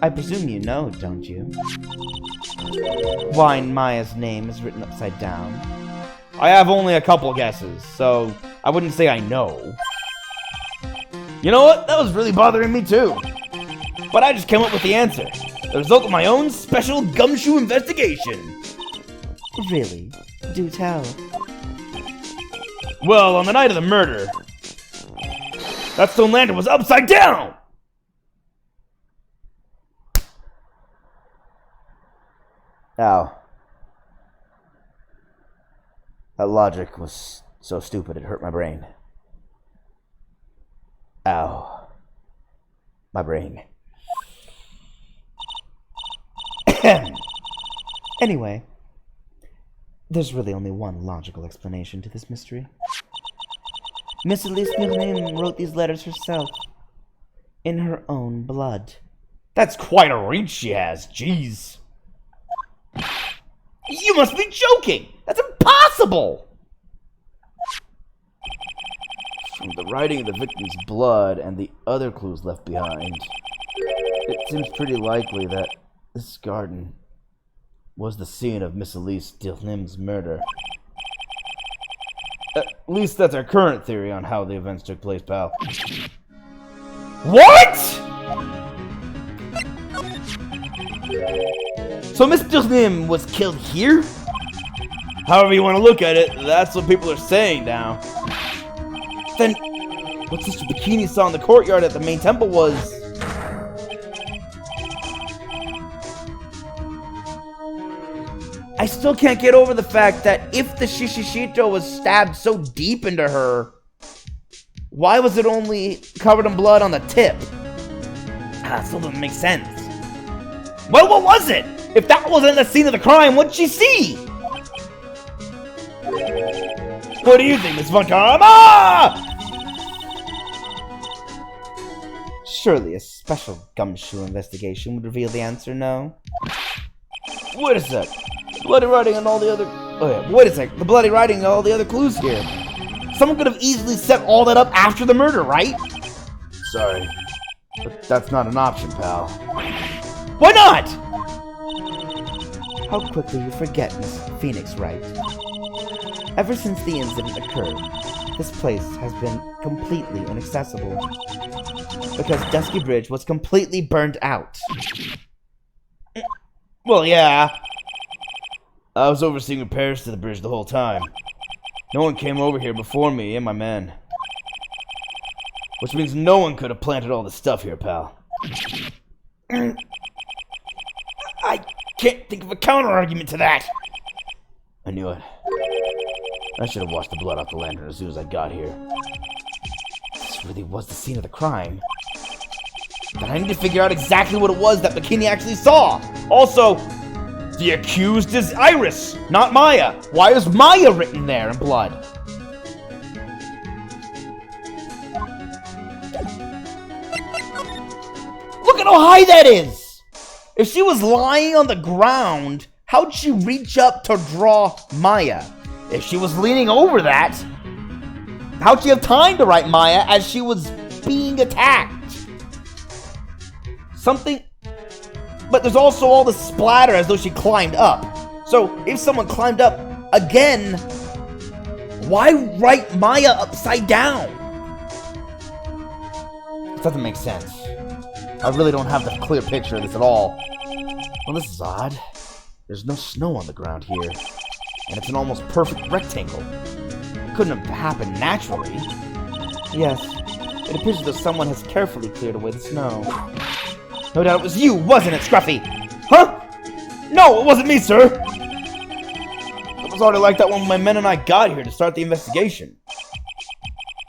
Speaker 3: I presume you know, don't you? Why Maya's name is written upside down? I have only a couple guesses, so I wouldn't say I know. You know what? That was really bothering me too. But I just came up with the answer. The result of my own special gumshoe investigation. Really? Do tell. Well, on the night of the murder, that stone lantern was upside down! Ow. That logic was so stupid it hurt my brain. Ow. My brain. Anyway, there's really only one logical explanation to this mystery. Miss Elise Myrnin wrote these letters herself, in her own blood. That's quite a reach she has, jeez. You must be joking! That's impossible!
Speaker 1: From the writing of the victim's blood and the other clues left behind, it seems pretty likely that this garden was the scene of Miss Elise Dilnim's murder. At least that's our current theory on how the events took place, pal.
Speaker 2: What? So Miss Dilnim was killed here?
Speaker 1: However you want to look at it, that's what people are saying now.
Speaker 2: Then what Sister Bikini saw in the courtyard at the main temple was... I still can't get over the fact that if the Shishishito was stabbed so deep into her, why was it only covered in blood on the tip? That still doesn't make sense. Well, what was it? If that wasn't the scene of the crime, what'd she see?
Speaker 1: What do you think, Miss Von Karma?
Speaker 2: Surely a special gumshoe investigation would reveal the answer, no?
Speaker 1: Wait a sec. Bloody writing and all the other...
Speaker 2: Oh yeah, wait a sec. The bloody writing and all the other clues here. Someone could have easily set all that up after the murder, right?
Speaker 1: Sorry, but that's not an option, pal.
Speaker 2: Why not?
Speaker 4: How quickly you forget, Miss Phoenix Wright. Ever since the incident occurred, this place has been completely inaccessible. Because Dusky Bridge was completely burned out.
Speaker 2: Well, yeah.
Speaker 1: I was overseeing repairs to the bridge the whole time. No one came over here before me and my men. Which means no one could have planted all this stuff here, pal.
Speaker 2: I can't think of a counter-argument to that.
Speaker 1: I knew it. I should have washed the blood off the lantern as soon as I got here.
Speaker 2: This really was the scene of the crime. Then I need to figure out exactly what it was that Bikini actually saw. Also, the accused is Iris, not Maya. Why is Maya written there in blood? Look at how high that is! If she was lying on the ground, how'd she reach up to draw Maya? If she was leaning over that, how'd she have time to write Maya as she was being attacked? Something... But there's also all the splatter as though she climbed up. So, if someone climbed up again, why write Maya upside down? It doesn't make sense. I really don't have the clear picture of this at all.
Speaker 1: Well, this is odd. There's no snow on the ground here. And it's an almost perfect rectangle.
Speaker 2: It couldn't have happened naturally. Yes, it appears as though someone has carefully cleared away the snow. No doubt it was you, wasn't it, Scruffy?
Speaker 1: Huh? No, it wasn't me, sir! It was already like that when my men and I got here to start the investigation.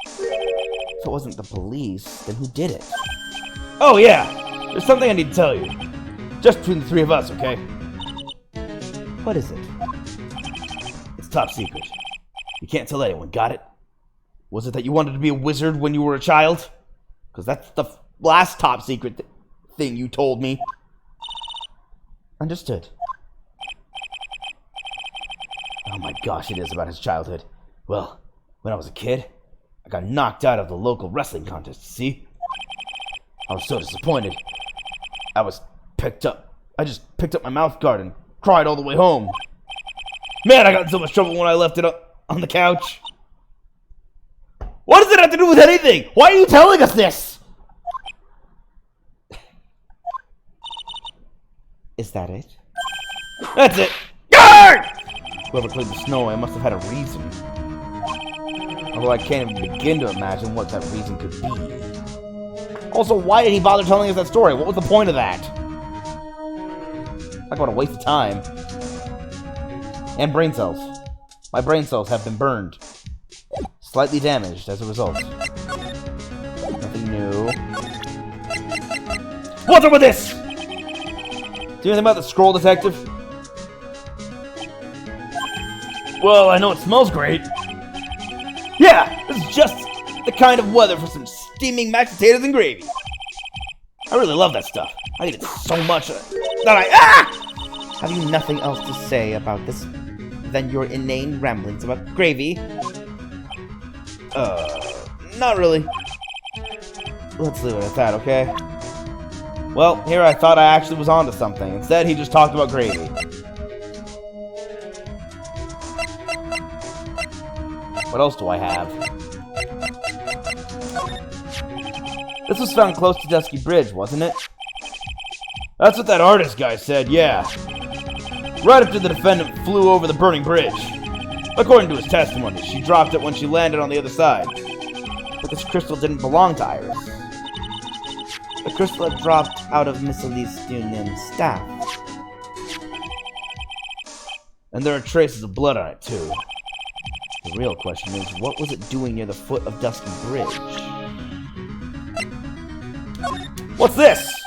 Speaker 2: If it wasn't the police, then who did it?
Speaker 1: Oh, yeah! There's something I need to tell you. Just between the three of us, okay?
Speaker 2: What is it?
Speaker 1: It's top secret. You can't tell anyone, got it? Was it that you wanted to be a wizard when you were a child?
Speaker 2: Because that's the last top secret thing you told me. Understood.
Speaker 1: Oh my gosh, it is about his childhood. Well, when I was a kid, I got knocked out of the local wrestling contest, see? I was so disappointed. I just picked up my mouth guard and cried all the way home. Man, I got in so much trouble when I left it on the couch.
Speaker 2: What does it have to do with anything? Why are you telling us this?
Speaker 4: Is that it?
Speaker 1: That's it. Guard! Whoever cleared the snow, I must have had a reason. Although I can't even begin to imagine what that reason could be.
Speaker 2: Also, why did he bother telling us that story? What was the point of that? Talk about a waste of time. And brain cells. My brain cells have been burned. Slightly damaged as a result. Nothing new.
Speaker 1: What's up with this? Do you know anything about the scroll detective? Well, I know it smells great. Yeah, this is just the kind of weather for some steaming mashed potatoes and gravy. I really love that stuff. I eat it so much that
Speaker 4: Have you nothing else to say about this than your inane ramblings about gravy?
Speaker 1: not really. Let's leave it at that, okay? Well, here I thought I actually was onto something. Instead, he just talked about gravy. What else do I have? This was found close to Dusky Bridge, wasn't it? That's what that artist guy said, yeah. Right after the defendant flew over the burning bridge. According to his testimony, she dropped it when she landed on the other side. But this crystal didn't belong to Iris. The crystal had dropped out of Miss Elise Union's staff. And there are traces of blood on it, too. The real question is, what was it doing near the foot of Dusky Bridge? What's this?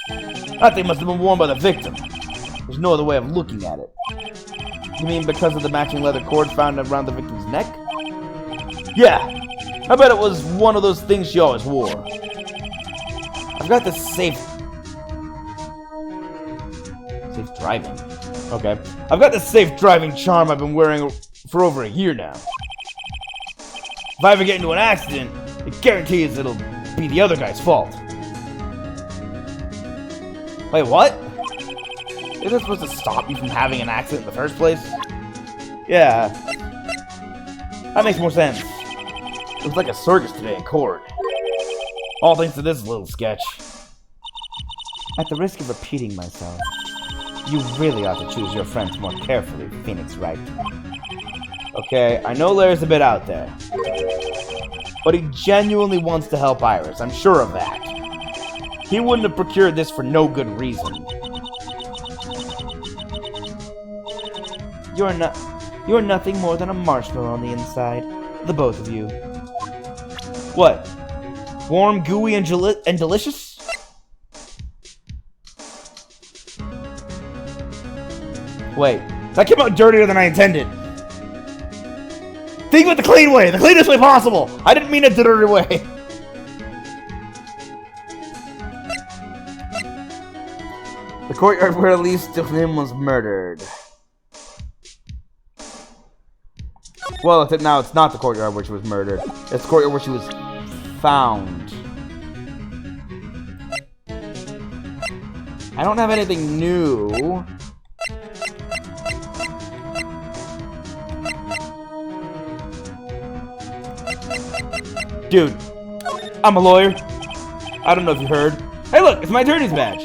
Speaker 1: That thing must have been worn by the victim. There's no other way of looking at it. You mean because of the matching leather cord found around the victim's neck? Yeah. I bet it was one of those things she always wore. I've got this safe driving. Okay. I've got this safe driving charm I've been wearing for over a year now. If I ever get into an accident, it guarantees it'll be the other guy's fault. Wait, what? Isn't it supposed to stop you from having an accident in the first place? Yeah. That makes more sense. It was like a circus today in court. All thanks to this little sketch.
Speaker 4: At the risk of repeating myself, you really ought to choose your friends more carefully, Phoenix Wright.
Speaker 1: Okay, I know Larry's a bit out there. But he genuinely wants to help Iris, I'm sure of that. He wouldn't have procured this for no good reason.
Speaker 4: You're nothing more than a marshmallow on the inside, the both of you.
Speaker 1: What? Warm, gooey, and delicious? Wait, that came out dirtier than I intended. Think of it the clean way, the cleanest way possible. I didn't mean it the dirty way. The courtyard where Elise Duhlim was murdered. Well, now it's not the courtyard where she was murdered. It's the courtyard where she was found. I don't have anything new. Dude, I'm a lawyer. I don't know if you heard. Hey look, it's my attorney's badge.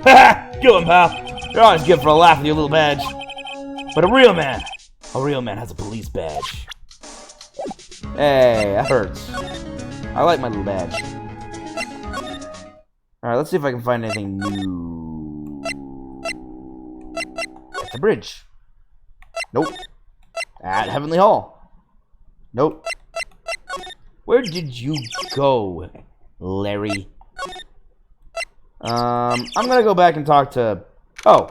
Speaker 1: Haha, kill him, pal. You're always good for a laugh with your little badge. But a real man has a police badge. Hey, that hurts. I like my little badge. Alright, let's see if I can find anything new. At the bridge. Nope. At Heavenly Hall. Nope. Where did you go, Larry? I'm gonna go back and talk to... Oh,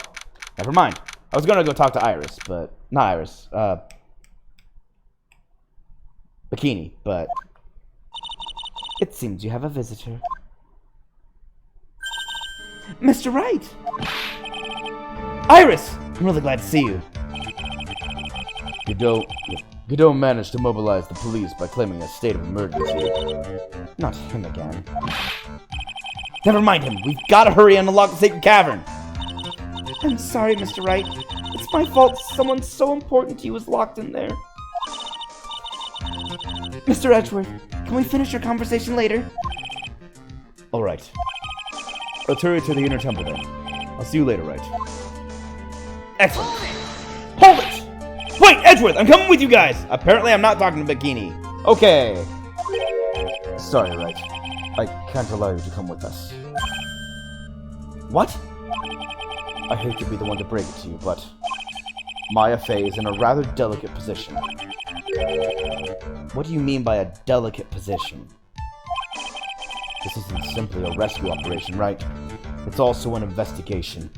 Speaker 1: never mind. I was gonna go talk to Iris, but... Not Iris, Bikini, but...
Speaker 4: It seems you have a visitor. Mr. Wright!
Speaker 1: Iris! I'm really glad to see you. Godot managed to mobilize the police by claiming a state of emergency.
Speaker 4: Not him again.
Speaker 1: Never mind him. We've got to hurry and unlock the sacred cavern.
Speaker 4: I'm sorry, Mr. Wright. It's my fault someone so important to you was locked in there. Mr. Edgeworth, can we finish our conversation later?
Speaker 1: All right. Let's hurry to the inner temple then. I'll see you later, Wright? Excellent. Hold it! Wait, Edgeworth, I'm coming with you guys! Apparently I'm not talking to Bikini. Okay. Sorry, Wright. I can't allow you to come with us. What? I hate to be the one to break it to you, but Maya Fey is in a rather delicate position. What do you mean by a delicate position? This isn't simply a rescue operation, right? It's also an investigation.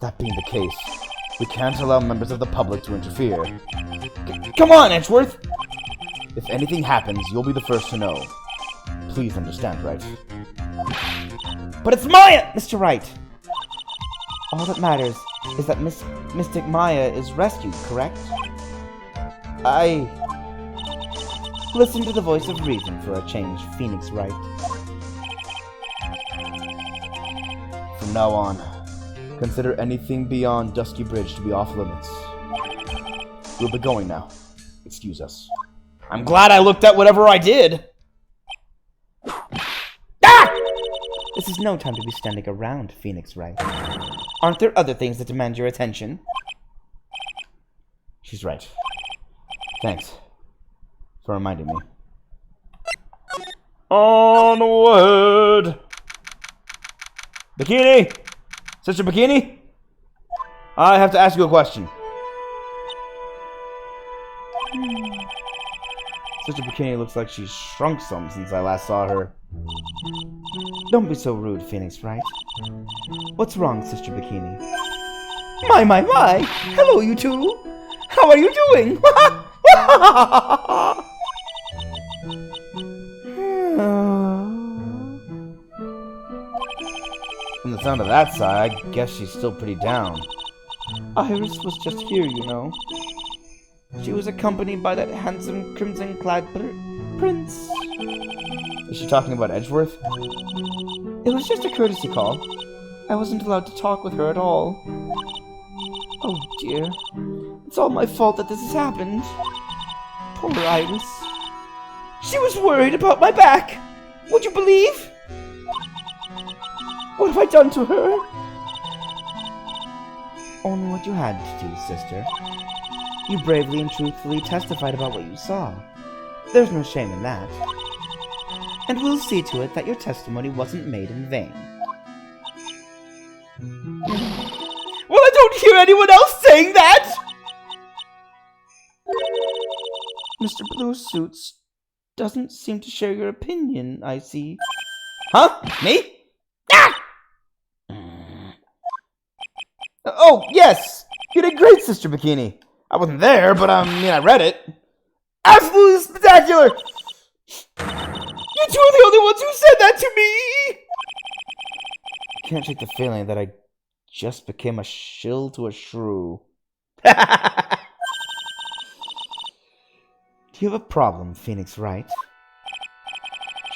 Speaker 1: That being the case, we can't allow members of the public to interfere. Come on, Edgeworth! If anything happens, you'll be the first to know. Please understand, right?
Speaker 4: But it's Maya! Mr. Wright, all that matters is that Mystic Maya is rescued, correct? Listen to the voice of reason for a change, Phoenix Wright.
Speaker 1: From now on, consider anything beyond Dusky Bridge to be off limits. We'll be going now. Excuse us.
Speaker 2: I'm glad I looked at whatever I did.
Speaker 4: This is no time to be standing around, Phoenix Wright. Aren't there other things that demand your attention?
Speaker 1: She's right. Thanks for reminding me. Onward! Bikini! Sister Bikini? I have to ask you a question. Sister Bikini looks like she's shrunk some since I last saw her.
Speaker 4: Don't be so rude, Phoenix Wright. What's wrong, Sister Bikini? My! Hello, you two! How are you doing?
Speaker 1: From the sound of that sigh, I guess she's still pretty down.
Speaker 4: Iris was just here, you know. She was accompanied by that handsome crimson-clad prince.
Speaker 1: Is she talking about Edgeworth?
Speaker 4: It was just a courtesy call. I wasn't allowed to talk with her at all. Oh dear. It's all my fault that this has happened. Poor Iris. She was worried about my back. Would you believe? What have I done to her? Only what you had to do, sister. You bravely and truthfully testified about what you saw. There's no shame in that. And we'll see to it that your testimony wasn't made in vain. Well, I don't hear anyone else saying that! Mr. Blue Suits doesn't seem to share your opinion, I see.
Speaker 2: Huh? Me?
Speaker 1: Oh, yes! You did great, Sister Bikini. I wasn't there, but I read it. Absolutely spectacular!
Speaker 4: You two are the only ones who said that to me!
Speaker 1: I can't shake the feeling that I just became a shill to a shrew.
Speaker 4: Do you have a problem, Phoenix Wright?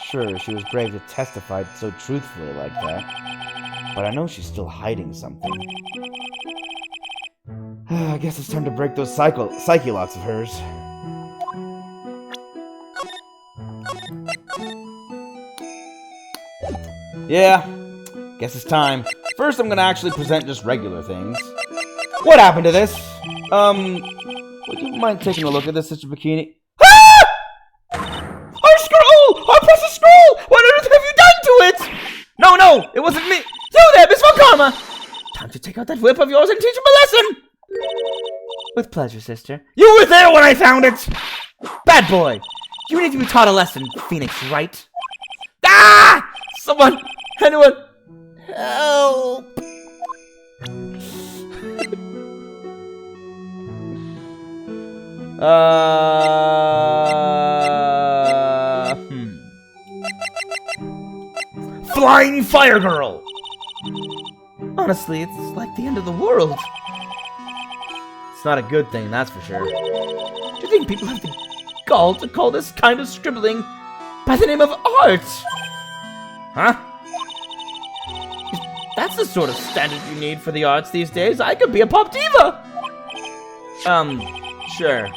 Speaker 1: Sure, she was brave to testify so truthfully like that, but I know she's still hiding something. I guess it's time to break those psyche locks of hers. Yeah, guess it's time. First, I'm gonna actually present just regular things. What happened to this? Would you mind taking a look at this, Sister Bikini?
Speaker 4: Ah! Our scroll! Our precious scroll! What on earth have you done to it?
Speaker 2: No, it wasn't me. You there, Miss Von Karma. Time to take out that whip of yours and teach him a lesson.
Speaker 4: With pleasure, sister.
Speaker 2: You were there when I found it. Bad boy. You need to be taught a lesson, Phoenix Wright. Ah! Someone, anyone, help. Flying Fire Girl! Honestly, it's like the end of the world. It's not a good thing, that's for sure. Do you think people have the gall to call this kind of scribbling by the name of art? Huh? If that's the sort of standard you need for the arts these days, I could be a pop diva! Sure.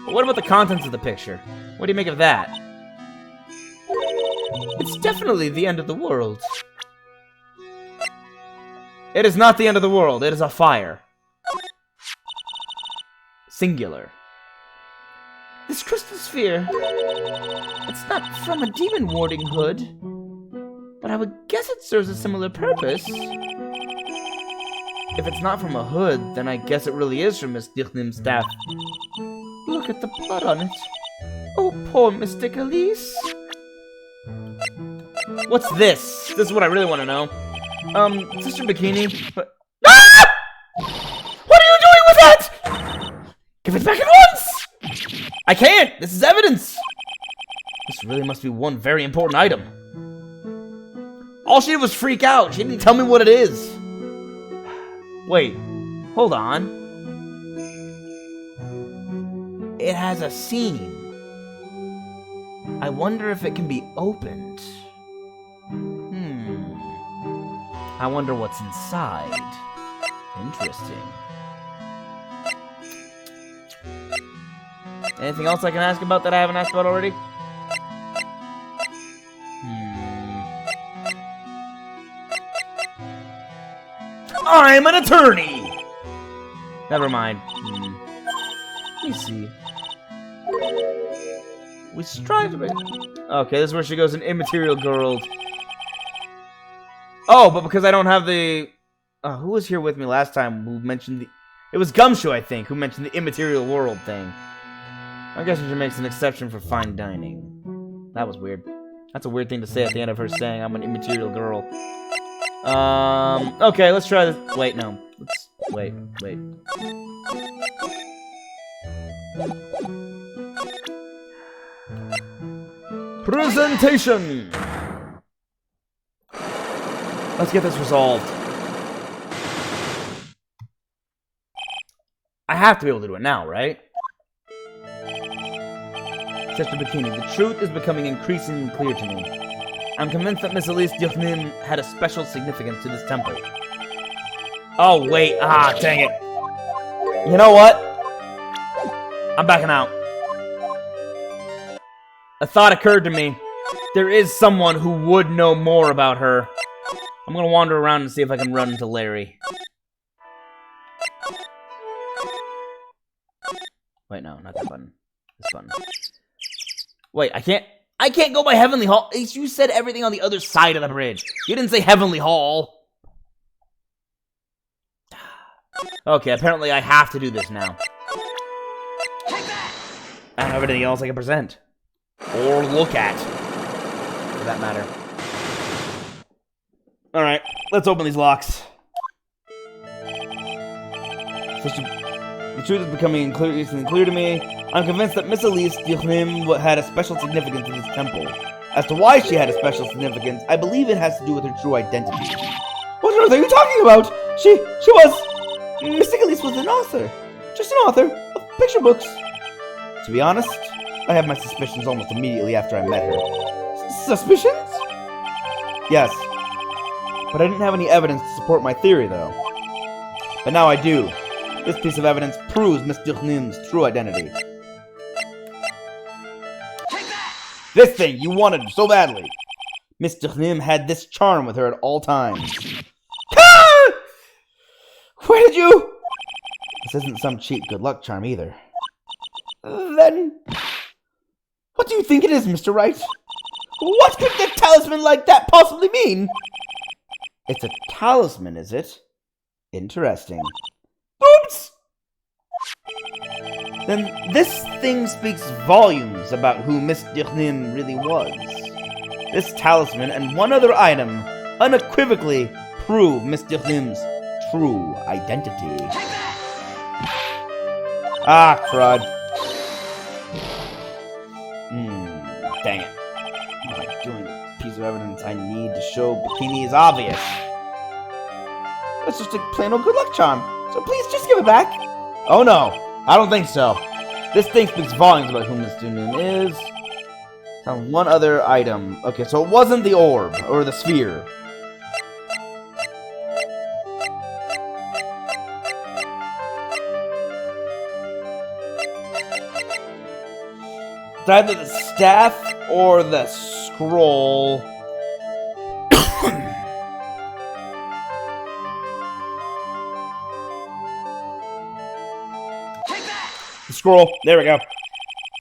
Speaker 2: But what about the contents of the picture? What do you make of that? It's definitely the end of the world. It is not the end of the world, it is a fire. Singular. This crystal sphere, it's not from a demon warding hood, but I would guess it serves a similar purpose. If it's not from a hood, then I guess it really is from Miss Dichlim's staff. Look at the blood on it. Oh, poor Mystic Elise. What's this? This is what I really want to know. Sister Bikini, but... Ah! What are you doing with that? Give it back at once! I can't! This is evidence! This really must be one very important item. All she did was freak out. She didn't tell me what it is. Wait, hold on. It has a scene. I wonder if it can be opened. I wonder what's inside. Interesting. Anything else I can ask about that I haven't asked about already? I'm an attorney! Never mind. Let me see. We strive to make... Okay, this is where she goes, an immaterial girl. Oh, but because I don't have the... who was here with me last time who mentioned the... It was Gumshoe, I think, who mentioned the immaterial world thing. I guess we should make an exception for fine dining. That was weird. That's a weird thing to say at the end of her saying I'm an immaterial girl. Okay, let's try this. Wait, no. Let's... Wait. Presentation! Let's get this resolved. I have to be able to do it now, right? Sister Bikini, the truth is becoming increasingly clear to me. I'm convinced that Miss Elise Dioknim had a special significance to this temple. Oh, wait. Dang it. You know what? I'm backing out. A thought occurred to me. There is someone who would know more about her. I'm gonna wander around and see if I can run into Larry. Wait, no, not that button. This button. Wait, I can't go by Heavenly Hall. You said everything on the other side of the bridge. You didn't say Heavenly Hall. Okay, apparently I have to do this now. I don't have anything else I can present. Or look at. For that matter. Alright, let's open these locks. The truth is becoming increasingly clear to me. I'm convinced that Miss Elise Dioknim had a special significance in this temple. As to why she had a special significance, I believe it has to do with her true identity. What on earth are you talking about? She was... Miss Elise was an author. Just an author of picture books. To be honest, I had my suspicions almost immediately after I met her. Suspicions? Yes. But I didn't have any evidence to support my theory, though. But now I do. This piece of evidence proves Miss Dioknim's true identity. This thing you wanted so badly. Miss Dioknim had this charm with her at all times. Ah! Where did you... This isn't some cheap good luck charm either. Then... What do you think it is, Mr. Wright? What could a talisman like that possibly mean? It's a talisman, is it? Interesting. Oops! Then this thing speaks volumes about who Miss Dioknim really was. This talisman and one other item unequivocally prove Miss Dioknim's true identity. Ah, crud. Dang it. What am I doing? The piece of evidence I need to show Bikini is obvious. It's just a plain old good luck charm. So please just give it back. Oh no, I don't think so. This thing speaks volumes about who Miss Dioknim is. Found one other item. Okay, so it wasn't the orb or the sphere. It's either the staff or the scroll. The scroll. There we go.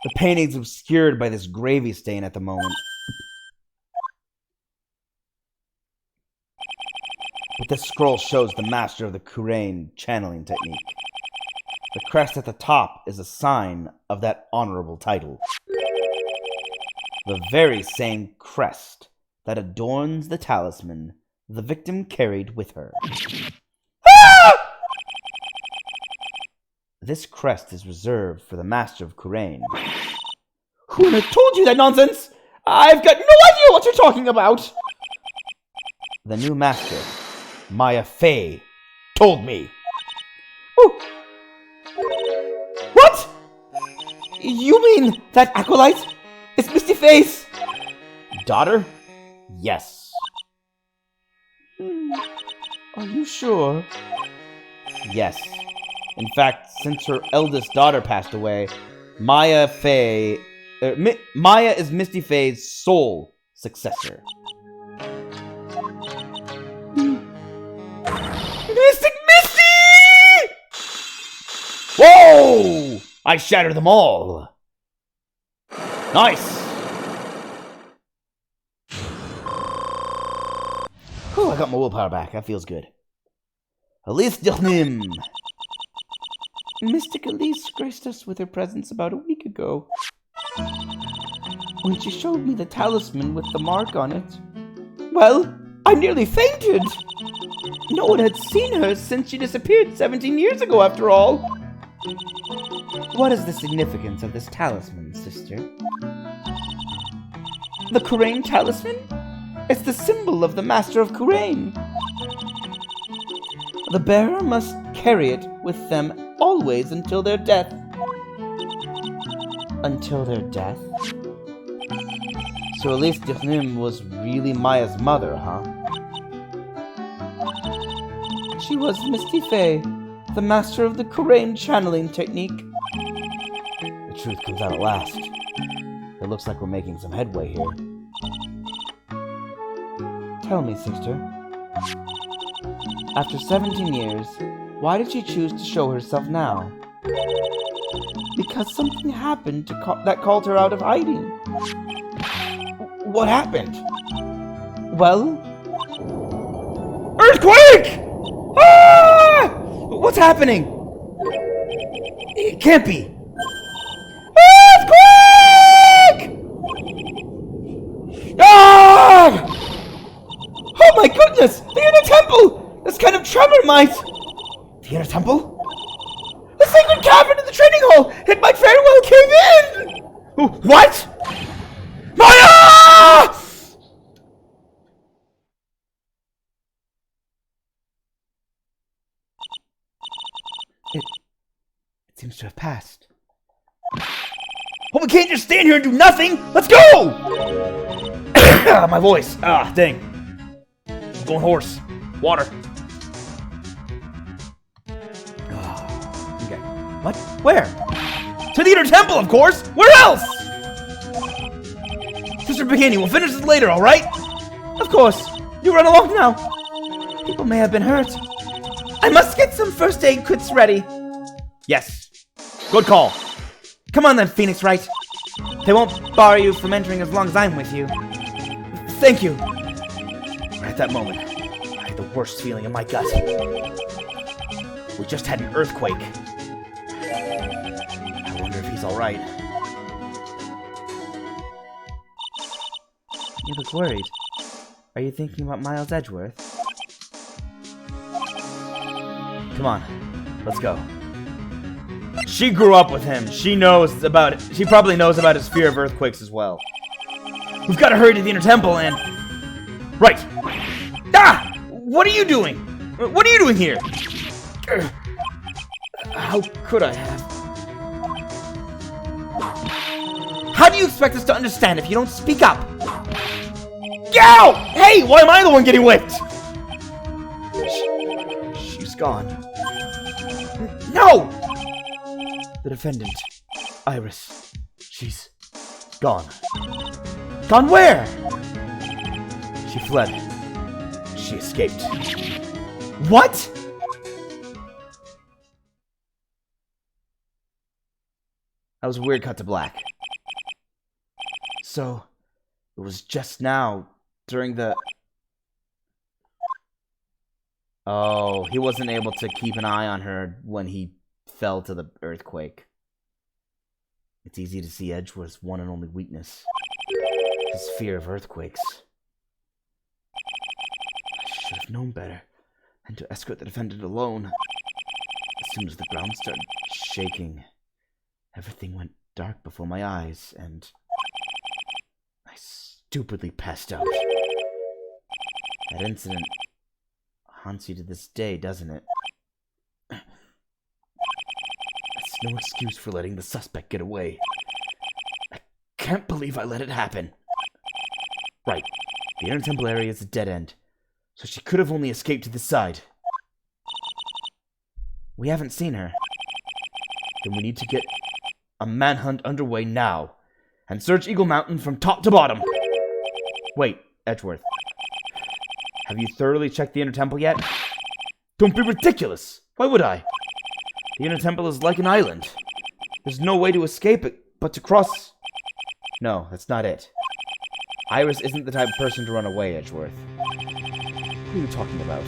Speaker 2: The painting's obscured by this gravy stain at the moment. But this scroll shows the master of the Kurain channeling technique. The crest at the top is a sign of that honorable title. The very same crest that adorns the talisman the victim carried with her. Ah! This crest is reserved for the master of Kurain. Who told you that nonsense? I've got no idea what you're talking about! The new master, Maya Fey, told me. Oh. What? You mean that acolyte
Speaker 4: It's Misty Face!
Speaker 3: Daughter? Yes.
Speaker 4: Are you sure?
Speaker 3: Yes. In fact, since her eldest daughter passed away, Maya is Misty Faye's sole successor.
Speaker 4: Mystic Misty!
Speaker 3: Whoa! I shattered them all. Nice. Whew, I got my willpower back. That feels good. Elise Dirnim.
Speaker 4: Mystic Elise graced us with her presence about a week ago. When she showed me the talisman with the mark on it, well, I nearly fainted. No one had seen her since she disappeared 17 years ago, after all. What is the significance of this talisman, sister? The Kurain talisman? It's the symbol of the Master of Kurain. The bearer must carry it with them always until their death. Until their death?
Speaker 3: So Elise Dirnim was really Maya's mother, huh?
Speaker 4: She was Misty Faye, the master of the Kurain channeling technique.
Speaker 3: The truth comes out at last. It looks like we're making some headway here.
Speaker 4: Tell me, sister. After 17 years, why did she choose to show herself now? Because something happened that called her out of hiding.
Speaker 3: What happened?
Speaker 4: Well... Earthquake! Ah! What's happening? It can't be. Earthquake! Ah! Oh my goodness! The inner temple! This kind of tremor might...
Speaker 3: The inner temple?
Speaker 4: The sacred cavern in the training hall! It might very well cave in!
Speaker 3: What?
Speaker 4: Maya! It seems to have passed.
Speaker 3: Oh, we can't just stand here and do nothing! Let's go! My voice. Ah, dang. Going hoarse. Water.
Speaker 4: Okay. What? Where?
Speaker 3: To the inner temple, of course! Where else? Sister Bikini, we'll finish this later, alright?
Speaker 4: Of course. You run along now. People may have been hurt. I must get some first aid kits ready.
Speaker 3: Yes. Good call.
Speaker 4: Come on then, Phoenix Wright. They won't bar you from entering as long as I'm with you. Thank you.
Speaker 3: At that moment, I had the worst feeling in my gut. We just had an earthquake. I wonder if he's alright.
Speaker 4: You look worried. Are you thinking about Miles Edgeworth?
Speaker 3: Come on, let's go. She grew up with him. She knows about it. She probably knows about his fear of earthquakes as well. We've got to hurry to the inner temple and... Right! Ah! What are you doing? What are you doing here? How could I have?
Speaker 4: How do you expect us to understand if you don't speak up?
Speaker 3: Ow! Hey, why am I the one getting whipped? She's gone.
Speaker 4: No!
Speaker 3: The defendant, Iris, she's gone.
Speaker 4: Gone where?
Speaker 3: She fled. She escaped.
Speaker 4: What?
Speaker 3: That was a weird cut to black. So, it was just now, during the... Oh, he wasn't able to keep an eye on her when he fell to the earthquake. It's easy to see Edgeworth's one and only weakness. His fear of earthquakes. I should have known better than to escort the defendant alone. As soon as the ground started shaking, everything went dark before my eyes, and I stupidly passed out. That incident haunts you to this day, doesn't it? That's no excuse for letting the suspect get away. I
Speaker 2: can't believe I let it happen. Right. The inner temple area is a dead end, so she could have only escaped to this side. We haven't seen her. Then we need to get a manhunt underway now, and search Eagle Mountain from top to bottom. Wait, Edgeworth. Have you thoroughly checked the inner temple yet? Don't be ridiculous! Why would I? The inner temple is like an island. There's no way to escape it but to cross... No, that's not it. Iris isn't the type of person to run away, Edgeworth. Who are you talking about?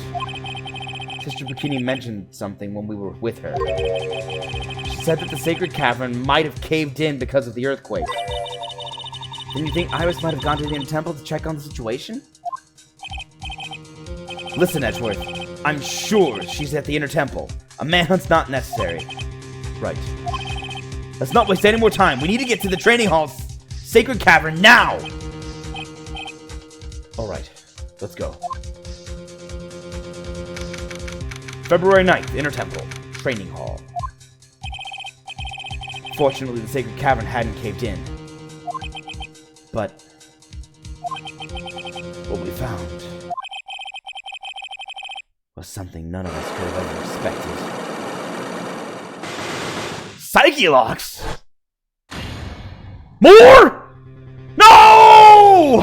Speaker 2: Sister Bikini mentioned something when we were with her. She said that the sacred cavern might have caved in because of the earthquake. Then you think Iris might have gone to the inner temple to check on the situation? Listen, Edgeworth. I'm sure she's at the inner temple. A manhunt's not necessary. Right. Let's not waste any more time. We need to get to the training hall's sacred cavern now! Alright, let's go. February 9th, Inner Temple, Training Hall. Fortunately, the sacred cavern hadn't caved in. But what we found was something none of us could have ever expected. Psyche locks? More? No!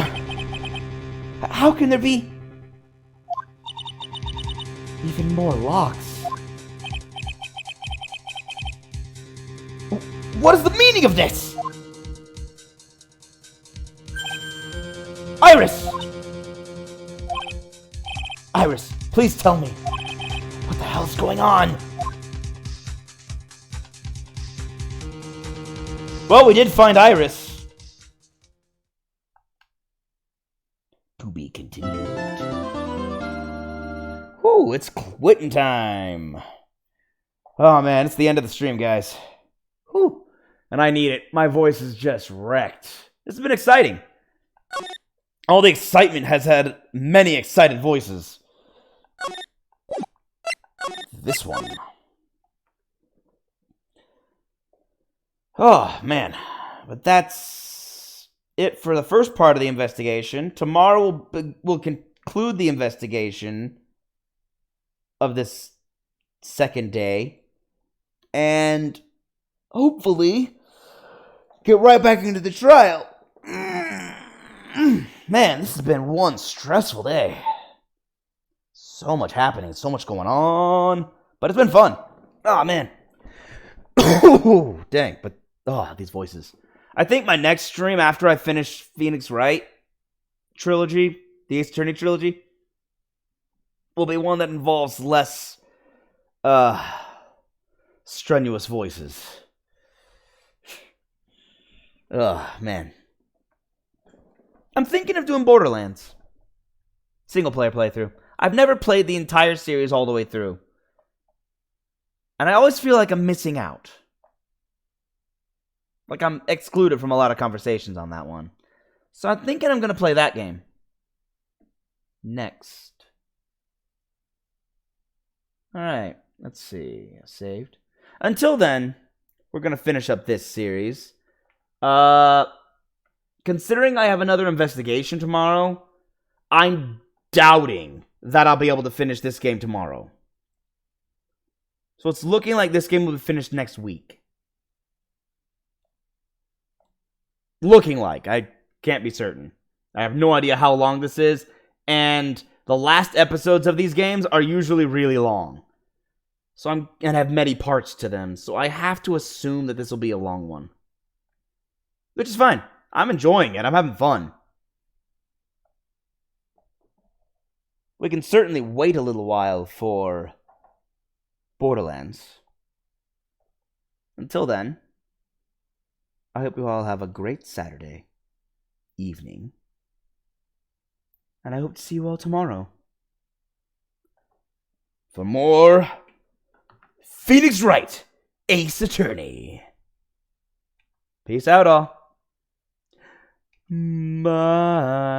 Speaker 4: How can there be even more locks?
Speaker 3: What is the meaning of this? Iris! Iris, please tell me. What the hell's going on? Well, we did find Iris. To be continued. Ooh, it's quitting time. Oh man, it's the end of the stream, guys. Whew. And I need it. My voice is just wrecked. This has been exciting. All the excitement has had many excited voices. This one. Oh, man. But that's it for the first part of the investigation. Tomorrow we'll conclude the investigation of this second day. And hopefully get right back into the trial. Man, this has been one stressful day. So much happening, so much going on. But it's been fun. Oh, man. Dang, but these voices. I think my next stream after I finish Phoenix Wright trilogy, the Ace Attorney trilogy, will be one that involves less strenuous voices. Man. I'm thinking of doing Borderlands. Single player playthrough. I've never played the entire series all the way through. And I always feel like I'm missing out. Like I'm excluded from a lot of conversations on that one. So I'm thinking I'm going to play that game next. Alright, let's see. Saved. Until then, we're going to finish up this series. Considering I have another investigation tomorrow, I'm doubting that I'll be able to finish this game tomorrow. So it's looking like this game will be finished next week. Looking like. I can't be certain. I have no idea how long this is, and the last episodes of these games are usually really long. And have many parts to them, so I have to assume that this will be a long one. Which is fine. I'm enjoying it. I'm having fun. We can certainly wait a little while for Borderlands. Until then, I hope you all have a great Saturday evening. And I hope to see you all tomorrow for more Phoenix Wright, Ace Attorney. Peace out, all. Bye.